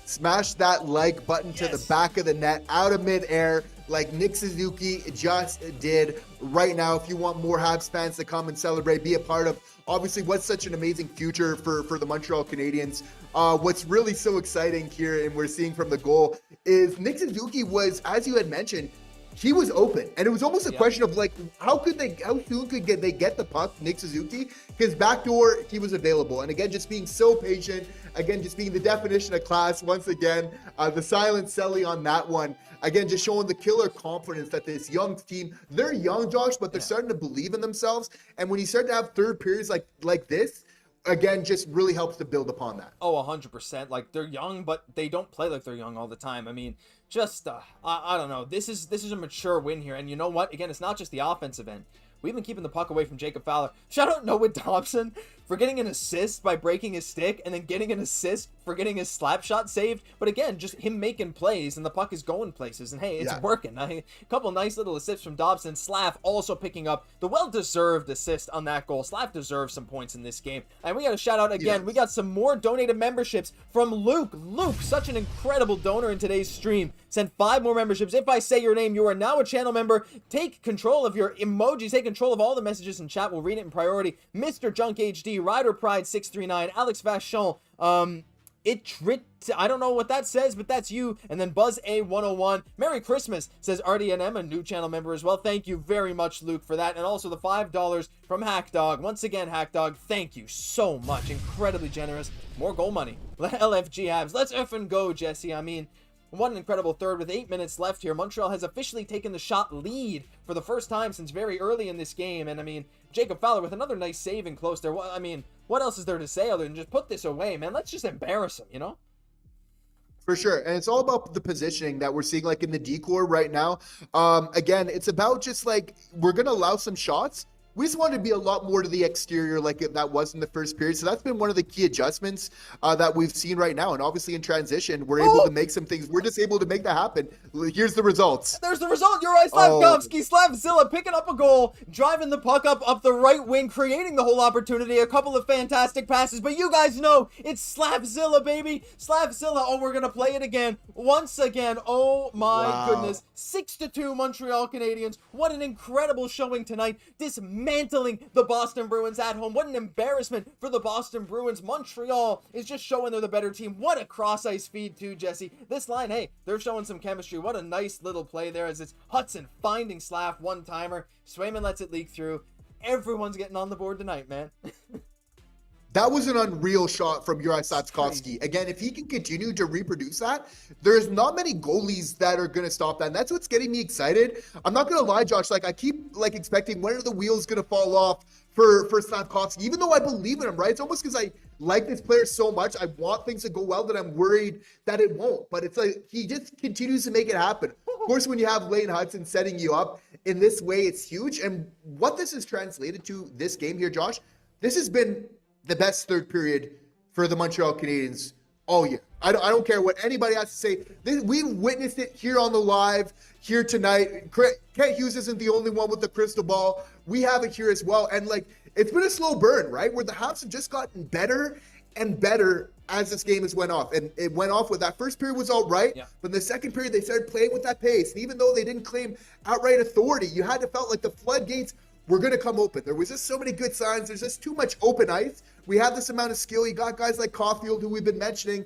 Smash that like button to the back of the net, out of midair, like Nick Suzuki just did right now. If you want more Habs fans to come and celebrate, be a part of, obviously, what's such an amazing future for the Montreal Canadiens. What's really so exciting here, and we're seeing from the goal, is Nick Suzuki was, as you had mentioned, he was open, and it was almost a question of like, how soon could they get the puck, Nick Suzuki? Because backdoor, he was available, and again, just being so patient, again, just being the definition of class once again. The silent selly on that one, again, just showing the killer confidence that this young team, they're young, Josh, but they're starting to believe in themselves, and when you start to have third periods like this, again, just really helps to build upon that. Oh, 100%. Like, they're young, but they don't play like they're young all the time. I mean, just, I don't know. This is a mature win here. And you know what? Again, it's not just the offensive end. We've been keeping the puck away from Jacob Fowler. Shout out Noah Dobson for getting an assist by breaking his stick and then getting an assist for getting his slap shot saved. But again, just him making plays and the puck is going places. And hey, it's working. A couple nice little assists from Dobson. Slav also picking up the well-deserved assist on that goal. Slav deserves some points in this game. And we got a shout out again. We got some more donated memberships from Luke. Luke, such an incredible donor in today's stream. Send 5 more memberships. If I say your name, you are now a channel member. Take control of your emojis. Take control of all the messages in chat. We'll read it in priority. Mr. Junk HD, Rider Pride 639, Alex Vachon, I don't know what that says, but that's you. And then Buzz A101. Merry Christmas, says RDNM, a new channel member as well. Thank you very much, Luke, for that. And also the $5 from Hackdog. Once again, Hackdog, thank you so much. Incredibly generous. More goal money. LFG Habs. Let's effing go, Jesse. I mean, what an incredible third with 8 minutes left here. Montreal has officially taken the shot lead for the first time since very early in this game. And I mean, Jacob Fowler with another nice save in close there. I mean, what else is there to say other than just put this away, man? Let's just embarrass him, you know? For sure. And it's all about the positioning that we're seeing like in the decor right now. Again, it's about just like, we're going to allow some shots. We just wanted to be a lot more to the exterior like that was in the first period. So that's been one of the key adjustments that we've seen right now. And obviously in transition, we're able to make some things. We're just able to make that happen. Here's the results. There's the result. Juraj Slafkovsky, Slavzilla picking up a goal, driving the puck up the right wing, creating the whole opportunity. A couple of fantastic passes. But you guys know it's Slavzilla, baby. Slavzilla. Oh, we're going to play it again. Once again. Oh, my goodness. 6-2 Montreal Canadiens. What an incredible showing tonight. Dismantling dismantling the Boston Bruins at home. What an embarrassment for the Boston Bruins. Montreal is just showing they're the better team. What a cross-ice feed too, Jesse. This line, hey, they're showing some chemistry. What a nice little play there as it's Hutson finding Slaf, one-timer. Swayman lets it leak through. Everyone's getting on the board tonight, man. That was an unreal shot from Juraj Slafkovsky. Again, if he can continue to reproduce that, there's not many goalies that are going to stop that. And that's what's getting me excited. I'm not going to lie, Josh. Like, I keep expecting when are the wheels going to fall off for Slafkovsky, even though I believe in him, right? It's almost because I like this player so much. I want things to go well that I'm worried that it won't. But it's like he just continues to make it happen. Of course, when you have Lane Hutson setting you up in this way, it's huge. And what this has translated to this game here, Josh, this has been the best third period for the Montreal Canadiens all year. I don't care what anybody has to say. We witnessed it here on the live here tonight. Kent Hughes isn't the only one with the crystal ball. We have it here as well. And like, it's been a slow burn, right? Where the Habs have just gotten better and better as this game has went off. And it went off with that first period was all right. Yeah. But in the second period, they started playing with that pace. And even though they didn't claim outright authority, you had to felt like the floodgates were going to come open. There was just so many good signs. There's just too much open ice. We have this amount of skill. You got guys like Caufield, who we've been mentioning.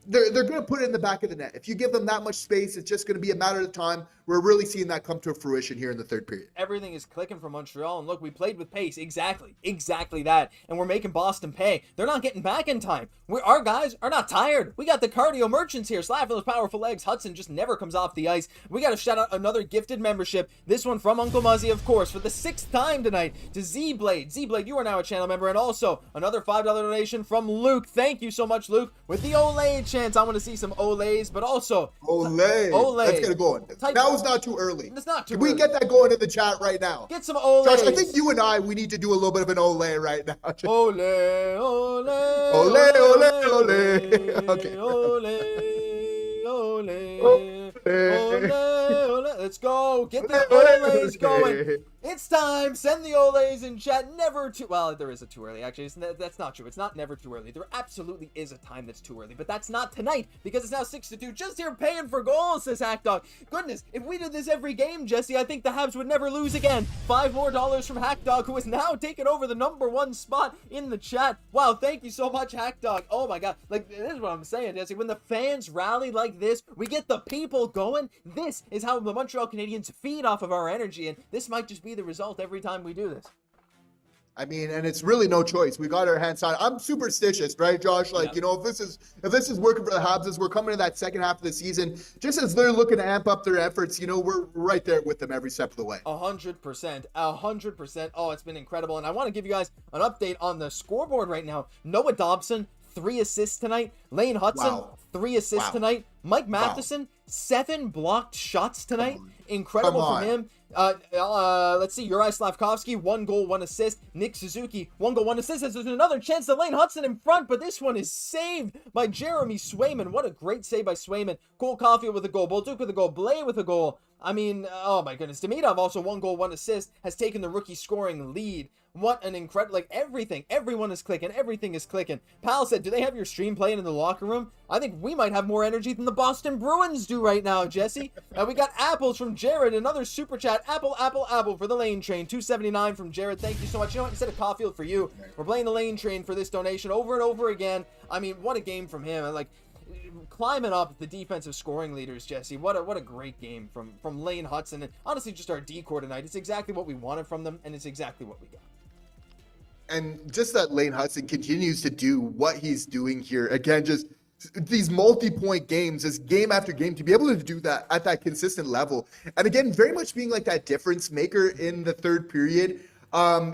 They're going to put it in the back of the net. If you give them that much space, it's just going to be a matter of time. We're really seeing that come to fruition here in the third period. Everything is clicking for Montreal. And look, we played with pace. Exactly that. And we're making Boston pay. They're not getting back in time. Our guys are not tired. We got the cardio merchants here. Slaf with those powerful legs. Hutson just never comes off the ice. We got to shout out another gifted membership. This one from Uncle Muzzy, of course, for the 6th time tonight to Z-Blade. Z-Blade, you are now a channel member. And also another $5 donation from Luke. Thank you so much, Luke. With the Olay chance, I want to see some Olays, but also Olay. Let's get it going. Now it's not too early. It's not too early. Can we get that going in the chat right now? Get some Olays. Josh, I think you and we need to do a little bit of an Olay right now. Olay, olay, olay, olay, olay. Okay. Olay, olay, olay, olay. Let's go. Get the Olays going. It's time. Send the Olays in chat. Well, there is a too early. Actually, that's not true. It's not never too early. There absolutely is a time that's too early, but that's not tonight because it's now 6-2. Just here paying for goals, says Hackdog. Goodness, if we did this every game, Jesse, I think the Habs would never lose again. $5 more from Hackdog, who has now taken over the #1 spot in the chat. Wow, thank you so much, Hackdog. Oh my God, like this is what I'm saying, Jesse. When the fans rally like this, we get the people going. This is how the Montreal Canadiens feed off of our energy, and this might just be the result every time we do this. I mean, and it's really no choice. We got our hands tied. I'm superstitious, right, Josh? Like, yeah. You know, if this is working for the Habs, as we're coming to that second half of the season, just as they're looking to amp up their efforts, you know, we're right there with them every step of the way. 100%. 100%. Oh, it's been incredible. And I want to give you guys an update on the scoreboard right now. Noah Dobson, 3 assists tonight. Lane Hutson, 3 assists tonight. Mike Matheson, 7 blocked shots tonight. Incredible from him. Let's see. Juraj Slafkovsky, 1 goal, 1 assist. Nick Suzuki, 1 goal, 1 assist. There's another chance to Lane Hutson in front, but this one is saved by Jeremy Swayman. What a great save by Swayman. Cole Caufield with a goal. Bolduc with a goal. Blais with a goal. I mean, oh my goodness. Demidov also 1 goal, 1 assist, has taken the rookie scoring lead. What an incredible, like everything, everyone is clicking, everything is clicking. Pal said, do they have your stream playing in the locker room? I think we might have more energy than the Boston Bruins do right now, Jesse. We got apples from Jared, another super chat. Apple for the Lane Train. 279 from Jared. Thank you so much. You know what? Instead of Caufield for you, we're playing the Lane Train for this donation over and over again. I mean, what a game from him. Like, climbing up the defensive scoring leaders, Jesse. What a great game from Lane Hutson. And honestly, just our decor tonight. It's exactly what we wanted from them, and it's exactly what we got. And just that Lane Hutson continues to do what he's doing here. Again, just these multi-point games, this game after game, to be able to do that at that consistent level. And again, very much being like that difference maker in the third period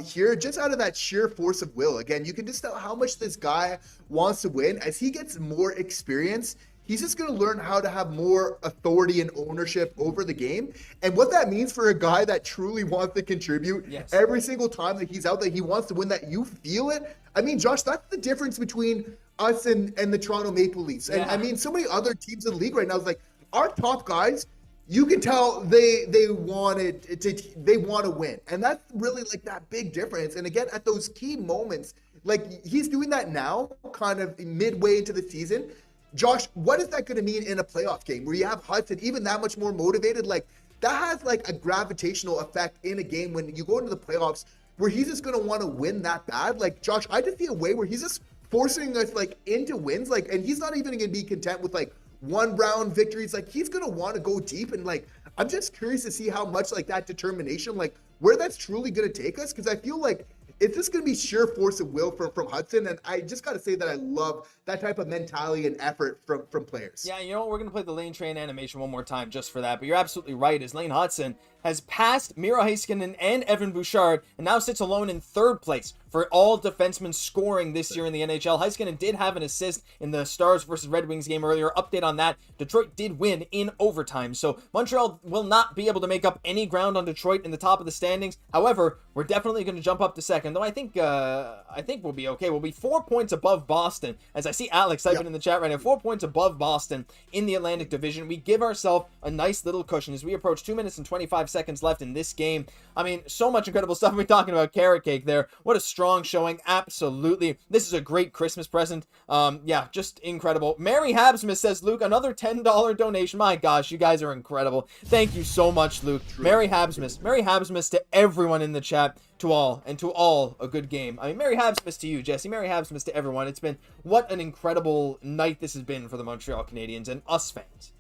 here, just out of that sheer force of will. Again, you can just tell how much this guy wants to win. As he gets more experience, he's just going to learn how to have more authority and ownership over the game. And what that means for a guy that truly wants to contribute every single time that he's out there, he wants to win, that you feel it. I mean, Josh, that's the difference between us and the Toronto Maple Leafs. And I mean, so many other teams in the league right now is like, our top guys, you can tell they want to win. And that's really like that big difference. And again, at those key moments, like he's doing that now, kind of midway into the season. Josh, what is that going to mean in a playoff game where you have Hutson even that much more motivated? Like, that has like a gravitational effect in a game when you go into the playoffs where he's just going to want to win that bad. Like, Josh, I just see a way where he's just forcing us like into wins, like, and he's not even going to be content with like one round victories. Like, he's going to want to go deep, and like, I'm just curious to see how much like that determination, like where that's truly going to take us, because I feel like it's just going to be sheer force of will from Hutson. And I just got to say that I love that type of mentality and effort from players. Yeah, you know what? We're going to play the Lane Train animation one more time just for that. But you're absolutely right, as Lane Hutson has passed Miro Heiskanen and Evan Bouchard and now sits alone in third place for all defensemen scoring this year in the NHL. Heiskanen did have an assist in the Stars versus Red Wings game earlier. Update on that. Detroit did win in overtime. So Montreal will not be able to make up any ground on Detroit in the top of the standings. However, we're definitely going to jump up to second, though I think we'll be okay. We'll be 4 points above Boston, as I see Alex typing in the chat right now. 4 points above Boston in the Atlantic Division. We give ourselves a nice little cushion as we approach 2 minutes and 25 seconds left in this game. I mean, so much incredible stuff. We're talking about carrot cake there. What a strong showing. Absolutely. This is a great Christmas present. Yeah, just incredible. Mary Habsmith says, Luke, another $10 donation. My gosh, you guys are incredible. Thank you so much, Luke. True. Mary Habsmith to everyone in the chat. To all, a good game. I mean, Mary Habsmith to you, Jesse. Mary Habsmith to everyone. It's been, what an incredible night this has been for the Montreal Canadiens and us fans.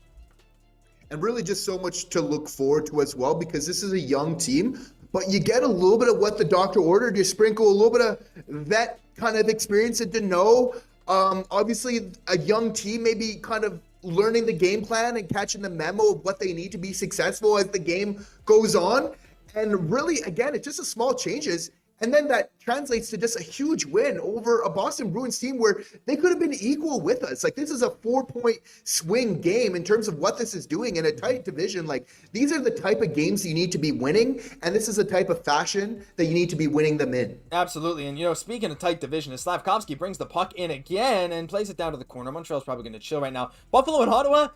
And really just so much to look forward to as well, because this is a young team, but you get a little bit of what the doctor ordered. You sprinkle a little bit of vet kind of experience into know. Obviously, a young team maybe kind of learning the game plan and catching the memo of what they need to be successful as the game goes on. And really, again, it's just a small changes. And then that translates to just a huge win over a Boston Bruins team where they could have been equal with us. Like, this is a 4-point swing game in terms of what this is doing in a tight division. Like, these are the type of games you need to be winning. And this is the type of fashion that you need to be winning them in. Absolutely. And, you know, speaking of tight division, as Slafkovsky brings the puck in again and plays it down to the corner. Montreal's probably going to chill right now. Buffalo and Ottawa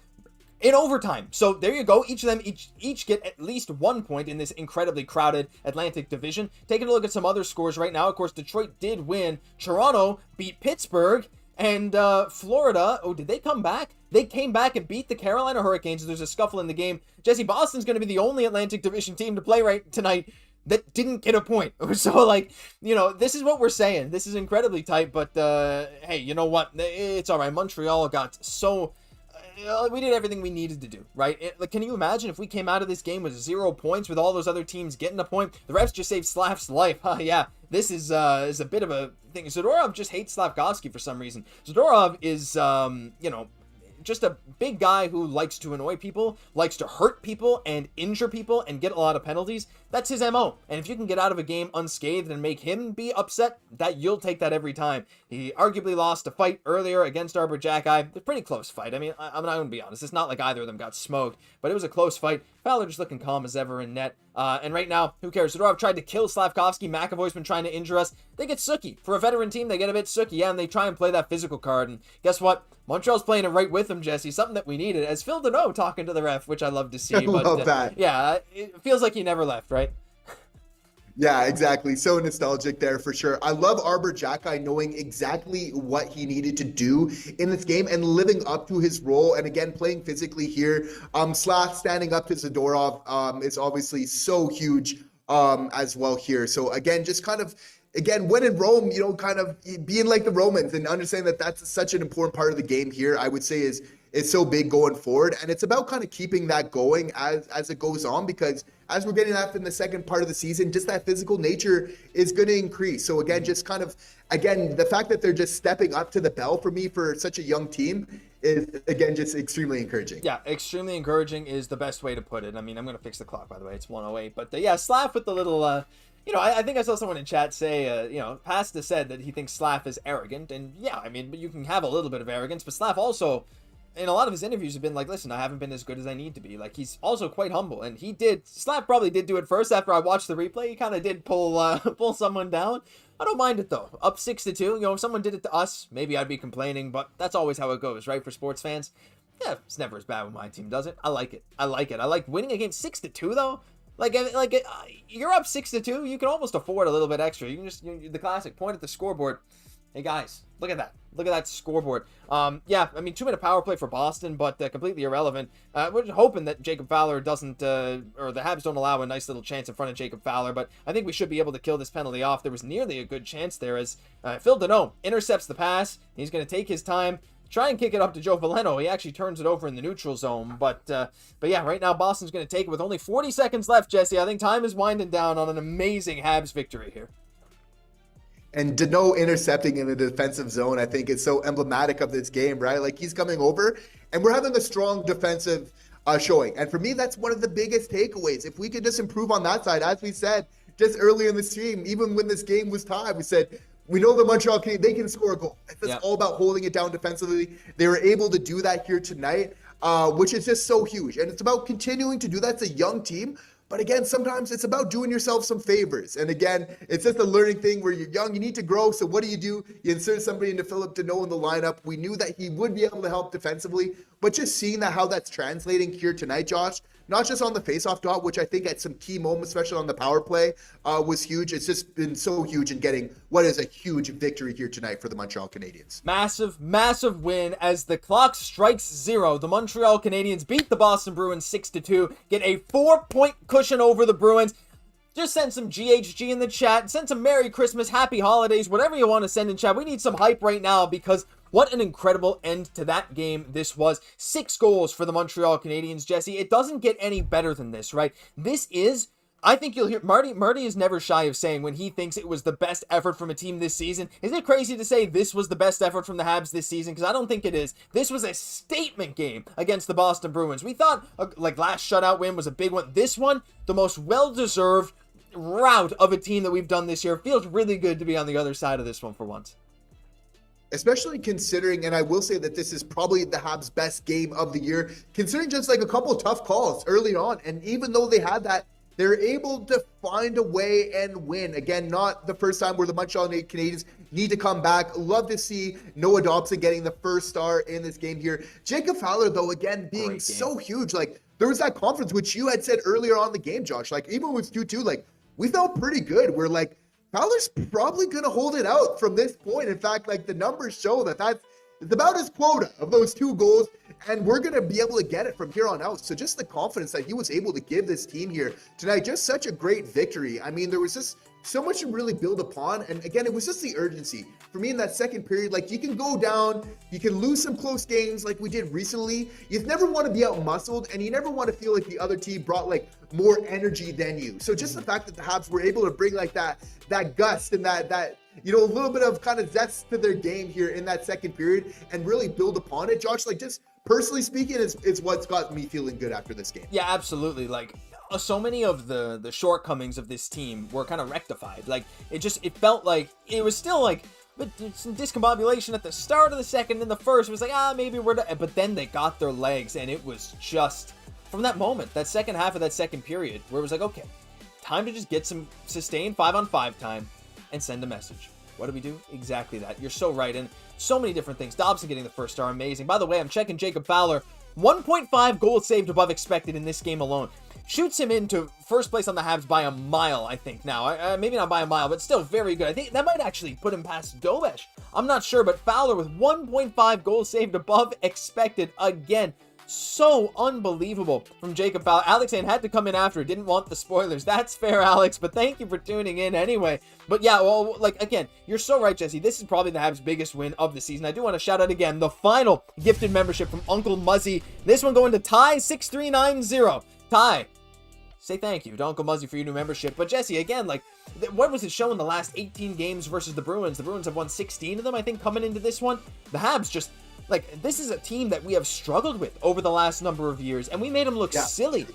in overtime. So there you go. Each of them each get at least 1 point in this incredibly crowded Atlantic Division. Taking a look at some other scores right now. Of course, Detroit did win. Toronto beat Pittsburgh. And Florida, oh, did they come back? They came back and beat the Carolina Hurricanes. There's a scuffle in the game. Jesse, Boston's going to be the only Atlantic Division team to play right tonight that didn't get a point. So, like, you know, this is what we're saying. This is incredibly tight. But, hey, you know what? It's all right. Montreal got so... we did everything we needed to do, right? Like, can you imagine if we came out of this game with 0 points with all those other teams getting a point? The refs just saved Slav's life. Yeah, this is a bit of a thing. Zadorov just hates Slafkovsky for some reason. Zadorov is, you know, just a big guy who likes to annoy people, likes to hurt people and injure people and get a lot of penalties. That's his MO. And if you can get out of a game unscathed and make him be upset, that you'll take that every time. He arguably lost a fight earlier against Arbor Jacki. A pretty close fight. I mean, I'm not going to be honest. It's not like either of them got smoked, but it was a close fight. Fowler just looking calm as ever in net. And right now, who cares? Zadorov tried to kill Slafkovsky. McAvoy's been trying to injure us. They get sooky. For a veteran team, they get a bit sooky. Yeah, and they try and play that physical card. And guess what? Montreal's playing it right with them, Jesse. Something that we needed. As Phil Deneau talking to the ref, which I love to see. But, love that. Yeah, it feels like he never left, right? Yeah, exactly. So nostalgic there for sure. I love Arbor Jacki knowing exactly what he needed to do in this game and living up to his role. And again, playing physically here. Slav standing up to Zadorov is obviously so huge as well here. So again, just kind of, again, when in Rome, you know, kind of being like the Romans and understanding that that's such an important part of the game here, I would say is so big going forward. And it's about kind of keeping that going as it goes on, because as we're getting after in the second part of the season, just that physical nature is going to increase. So again, just kind of, again, the fact that they're just stepping up to the bell for me for such a young team is, again, just extremely encouraging. Yeah, extremely encouraging is the best way to put it. I mean, I'm going to fix the clock, by the way. It's 1:08. But yeah, Slav with the little... you know, I think I saw someone in chat say, you know, Pasta said that he thinks Slav is arrogant. And yeah, I mean, but you can have a little bit of arrogance. But Slav also, in a lot of his interviews, have been like, listen, I haven't been as good as I need to be. Like, he's also quite humble. And Slav probably did do it first after I watched the replay. He kind of did pull someone down. I don't mind it, though. Up 6-2. You know, if someone did it to us, maybe I'd be complaining. But that's always how it goes, right, for sports fans? Yeah, it's never as bad when my team does it. I like it. I like winning against 6-2, though. Like you're up 6-2. You can almost afford a little bit extra. You can just the classic point at the scoreboard. Hey guys, look at that. Look at that scoreboard. Yeah, I mean, 2-minute power play for Boston, but completely irrelevant. We're just hoping that Jacob Fowler doesn't, or the Habs don't allow a nice little chance in front of Jacob Fowler, but I think we should be able to kill this penalty off. There was nearly a good chance there as Phil Deneau intercepts the pass. He's going to take his time, try and kick it up to Joe Veleno. He actually turns it over in the neutral zone, but yeah, right now Boston's going to take it with only 40 seconds left, Jesse. I think time is winding down on an amazing Habs victory here. And Deneau intercepting in the defensive zone, I think, is so emblematic of this game, right? Like, he's coming over, and we're having a strong defensive showing. And for me, that's one of the biggest takeaways. If we could just improve on that side, as we said just earlier in the stream, even when this game was tied, we said, we know the Montreal Canadiens, they can score a goal. It's all about holding it down defensively. They were able to do that here tonight, which is just so huge. And it's about continuing to do that. It's a young team. But again, sometimes it's about doing yourself some favors. And again, it's just a learning thing where you're young, you need to grow. So what do? You insert somebody into Philip Deneau in the lineup. We knew that he would be able to help defensively, but just seeing how that's translating here tonight, Josh, not just on the faceoff dot, which I think at some key moments, especially on the power play, was huge. It's just been so huge in getting what is a huge victory here tonight for the Montreal Canadiens. Massive, massive win as the clock strikes 0. The Montreal Canadiens beat the Boston Bruins 6-2, get a 4-point cushion over the Bruins. Just send some GHG in the chat. Send some Merry Christmas, Happy Holidays, whatever you want to send in chat. We need some hype right now because what an incredible end to that game this was. 6 goals for the Montreal Canadiens, Jesse. It doesn't get any better than this, right? This is, I think you'll hear, Marty is never shy of saying when he thinks it was the best effort from a team this season. Is it crazy to say this was the best effort from the Habs this season? Because I don't think it is. This was a statement game against the Boston Bruins. We thought, like, last shutout win was a big one. This one, the most well-deserved rout of a team that we've done this year. Feels really good to be on the other side of this one for once. Especially considering, and I will say that this is probably the Habs' best game of the year, considering just like a couple tough calls early on. And even though they had that, they're able to find a way and win. Again, not the first time where the Montreal Canadiens need to come back. Love to see Noah Dobson getting the first star in this game here. Jacob Fowler, though, again, being so huge. Like, there was that conference, which you had said earlier on the game, Josh. Like, even with 2-2, like, we felt pretty good. We're like, Fowler's probably going to hold it out from this point. In fact, like, the numbers show that it's about his quota of those 2 goals, and we're going to be able to get it from here on out. So just the confidence that he was able to give this team here tonight, just such a great victory. I mean, there was just so much to really build upon. And again, it was just the urgency. For me in that second period, like, you can go down, you can lose some close games like we did recently. You never want to be out-muscled, and you never want to feel like the other team brought, like, more energy than you. So just the fact that the Habs were able to bring, like, that gust and that a little bit of kind of zest to their game here in that second period and really build upon it, Josh, like, just personally speaking, is what's got me feeling good after this game. Yeah, absolutely. Like, so many of the shortcomings of this team were kind of rectified. Like, it felt like it was still like some discombobulation at the start of the second. In the first, it was like, maybe we're done. But then they got their legs, and it was just from that moment, that second half of that second period, where it was like, okay, time to just get some sustained 5-on-5 time and send a message. What do we do? Exactly that. You're so right. And so many different things. Dobson getting the first star, amazing. By the way, I'm checking Jacob Fowler. 1.5 goals saved above expected in this game alone. Shoots him into first place on the Habs by a mile, I think now. Maybe not by a mile, but still very good. I think that might actually put him past Dovesh. I'm not sure, but Fowler with 1.5 goals saved above expected again. So unbelievable from Jacob Fowler. Alex saying had to come in after, didn't want the spoilers. That's fair, Alex, but thank you for tuning in anyway. But yeah, well, like, again, you're so right, Jesse. This is probably the Habs' biggest win of the season. I do want to shout out again the final gifted membership from Uncle Muzzy. This one going to Ty6390. Ty, say thank you to Uncle Muzzy for your new membership. But Jesse, again, like, what was it showing the last 18 games versus the Bruins? The Bruins have won 16 of them, I think, coming into this one. The Habs just, like, this is a team that we have struggled with over the last number of years, and we made them look silly.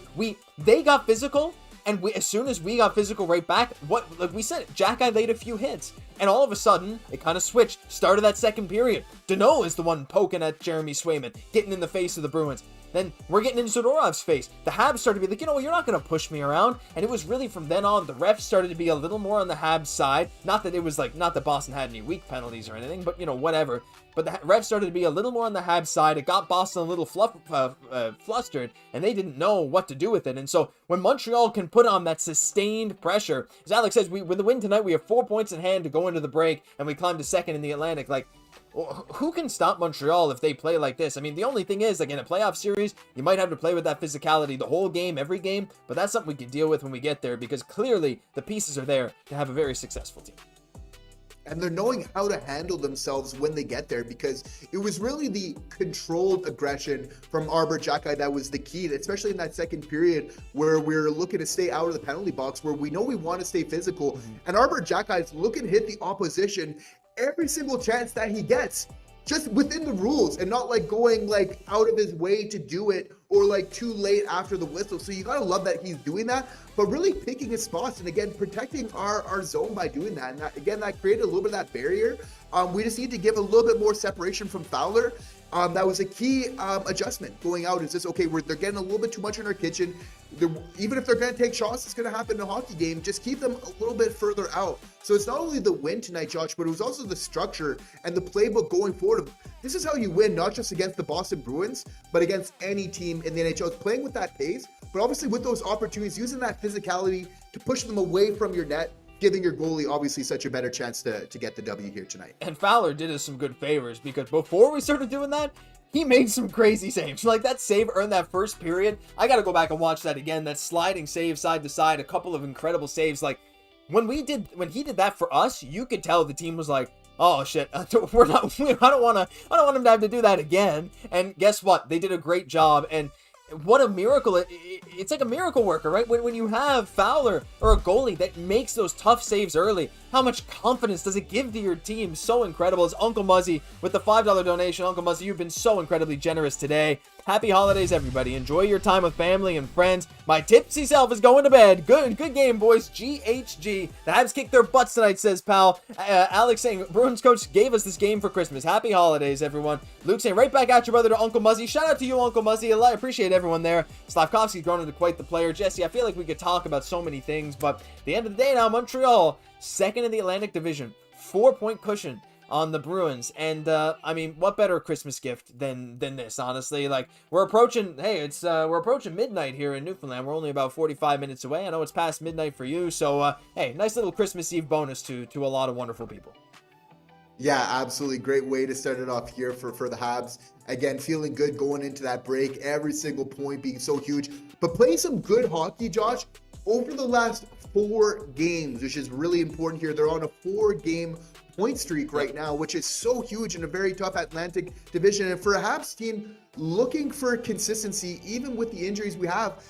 They got physical, and as soon as we got physical right back, like we said, Jack-Eye laid a few hits, and all of a sudden, it kind of switched. Started that second period. Deneau is the one poking at Jeremy Swayman, getting in the face of the Bruins. then we're getting into Zadorov's face. The Habs started to be like, you know, you're not going to push me around. And it was really from then on, the refs started to be a little more on the Habs side. Not that it was like, not that Boston had any weak penalties or anything, but, you know, whatever. But the refs started to be a little more on the Habs side. It got Boston a little flustered, and they didn't know what to do with it. And so when Montreal can put on that sustained pressure, as Alex says, with the win tonight, we have 4 points in hand to go into the break, and we climb to second in the Atlantic. Like, who can stop Montreal if they play like this? I mean, the only thing is, like in a playoff series, you might have to play with that physicality the whole game, every game, but that's something we can deal with when we get there, because clearly the pieces are there to have a very successful team. And they're knowing how to handle themselves when they get there, because it was really the controlled aggression from Pavel Zacha that was the key, especially in that second period where we're looking to stay out of the penalty box, where we know we want to stay physical. And Pavel Zacha is looking to hit the opposition every single chance that he gets, just within the rules, and not like going like out of his way to do it or like too late after the whistle. So you gotta love that he's doing that, but really picking his spots and again protecting our zone by doing that. And that created a little bit of that barrier. We just need to give a little bit more separation from Fowler. That was a key adjustment going out. Is just okay? They're getting a little bit too much in our kitchen. Even if they're going to take shots, it's going to happen in a hockey game. Just keep them a little bit further out. So it's not only the win tonight, Josh, but it was also the structure and the playbook going forward. This is how you win, not just against the Boston Bruins, but against any team in the NHL. It's playing with that pace, but obviously with those opportunities, using that physicality to push them away from your net, giving your goalie obviously such a better chance to get the W here tonight. And Fowler did us some good favors, because before we started doing that, he made some crazy saves. Like that save earned that first period. I got to go back and watch that again. That sliding save side to side, a couple of incredible saves. Like when he did that for us, you could tell the team was like, oh shit, I don't want him to have to do that again. And guess what? They did a great job. And what a miracle. It's like a miracle worker, right? When you have Fowler or a goalie that makes those tough saves early, how much confidence does it give to your team? So incredible. It's Uncle Muzzy with the $5 donation. Uncle Muzzy, you've been so incredibly generous today. Happy holidays, everybody. Enjoy your time with family and friends. My tipsy self is going to bed. Good game, boys. GHG. The Habs kicked their butts tonight, says Pal. Alex saying, Bruins coach gave us this game for Christmas. Happy holidays, everyone. Luke saying, right back at your brother to Uncle Muzzy. Shout out to you, Uncle Muzzy. I appreciate everyone there. Slafkovsky's grown into quite the player. Jesse, I feel like we could talk about so many things, but at the end of the day now, Montreal, second in the Atlantic Division, 4-point cushion on the Bruins. And I mean, what better Christmas gift than this, honestly? Like, we're approaching midnight here in Newfoundland. We're only about 45 minutes away. I know it's past midnight for you, so hey, nice little Christmas Eve bonus to a lot of wonderful people. Yeah, absolutely. Great way to start it off here for the Habs. Again, feeling good going into that break. Every single point being so huge. But playing some good hockey, Josh, over the last 4 games, which is really important here. They're on a 4-game point streak right now, which is so huge in a very tough Atlantic division. And for a Habs team looking for consistency, even with the injuries we have,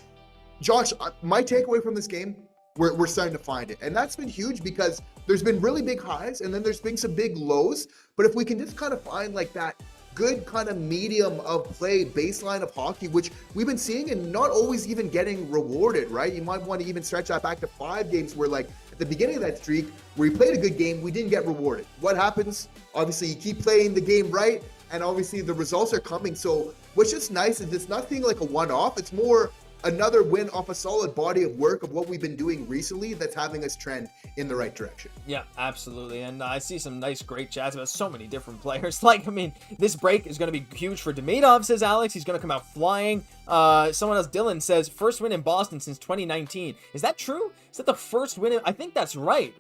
Josh, my takeaway from this game, we're starting to find it. And that's been huge, because there's been really big highs and then there's been some big lows. But if we can just kind of find like that good kind of medium of play, baseline of hockey, which we've been seeing and not always even getting rewarded, right? You might want to even stretch that back to 5 games where, like, at the beginning of that streak, where we played a good game, we didn't get rewarded. What happens? Obviously, you keep playing the game right, and obviously the results are coming. So what's just nice is it's nothing like a one-off. It's more another win off a solid body of work of what we've been doing recently that's having us trend in the right direction. Yeah, absolutely. And I see some nice, great chats about so many different players. Like, I mean, this break is going to be huge for Demidov, says Alex. He's going to come out flying. Someone else, Dylan, says, first win in Boston since 2019. Is that true? Is that the first win? I think that's right?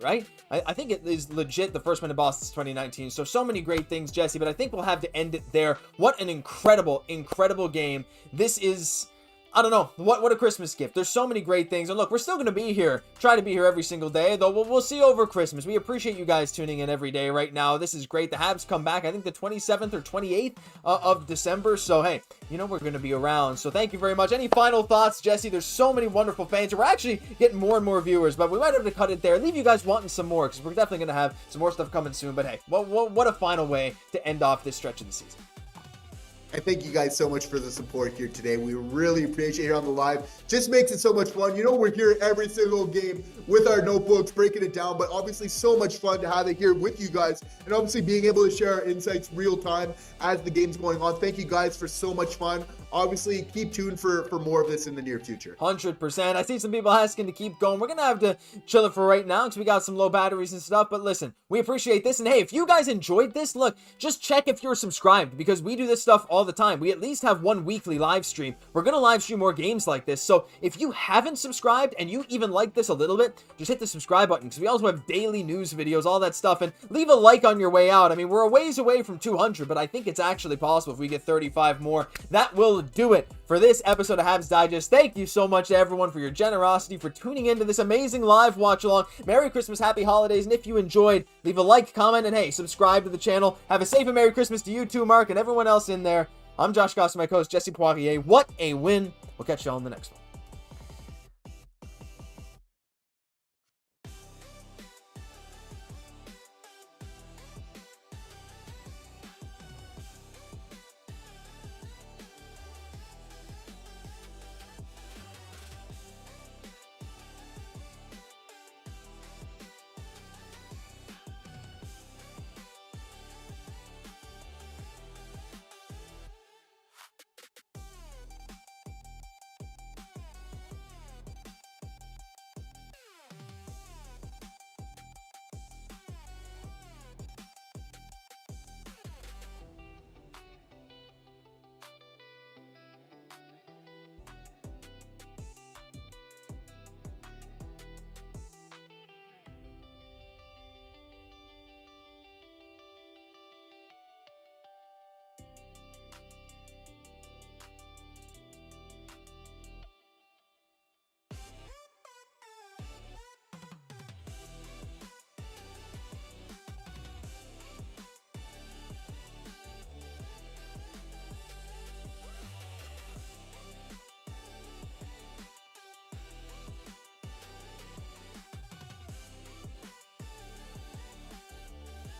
I think it is legit the first win in Boston since 2019. So many great things, Jesse, but I think we'll have to end it there. What an incredible, incredible game. This is... I don't know, what a Christmas gift. There's so many great things. And look, we're still going to be here, try to be here every single day, though we'll see over Christmas. We appreciate you guys tuning in every day right now. This is great. The Habs come back, I think the 27th or 28th of December. So, hey, you know we're going to be around. So thank you very much. Any final thoughts, Jesse? There's so many wonderful fans. We're actually getting more and more viewers, but we might have to cut it there. Leave you guys wanting some more, because we're definitely going to have some more stuff coming soon. But hey, what a final way to end off this stretch of the season. And thank you guys so much for the support here today. We really appreciate it here on the live. Just makes it so much fun. You know, we're here every single game with our notebooks, breaking it down, but obviously so much fun to have it here with you guys, and obviously being able to share our insights real time as the game's going on. Thank you guys for so much fun. obviously keep tuned for more of this in the near future. 100%. I see some people asking to keep going. We're going to have to chill it for right now because we got some low batteries and stuff. But listen, we appreciate this. And hey, if you guys enjoyed this, look, just check if you're subscribed because we do this stuff all the time. We at least have one weekly live stream. We're going to live stream more games like this. So if you haven't subscribed and you even like this a little bit, just hit the subscribe button because we also have daily news videos, all that stuff. And leave a like on your way out. I mean, we're a ways away from 200, but I think it's actually possible if we get 35 more. That will do it for this episode of Habs Digest. Thank you so much to everyone for your generosity, for tuning into this amazing live watch along. Merry Christmas, happy holidays, and if you enjoyed, leave a like, comment, and hey, subscribe to the channel. Have a safe and Merry Christmas to you too, Mark, and everyone else in there. I'm Josh Gosse, my co-host Jesse Poirier. What a win. We'll catch you all in the next one.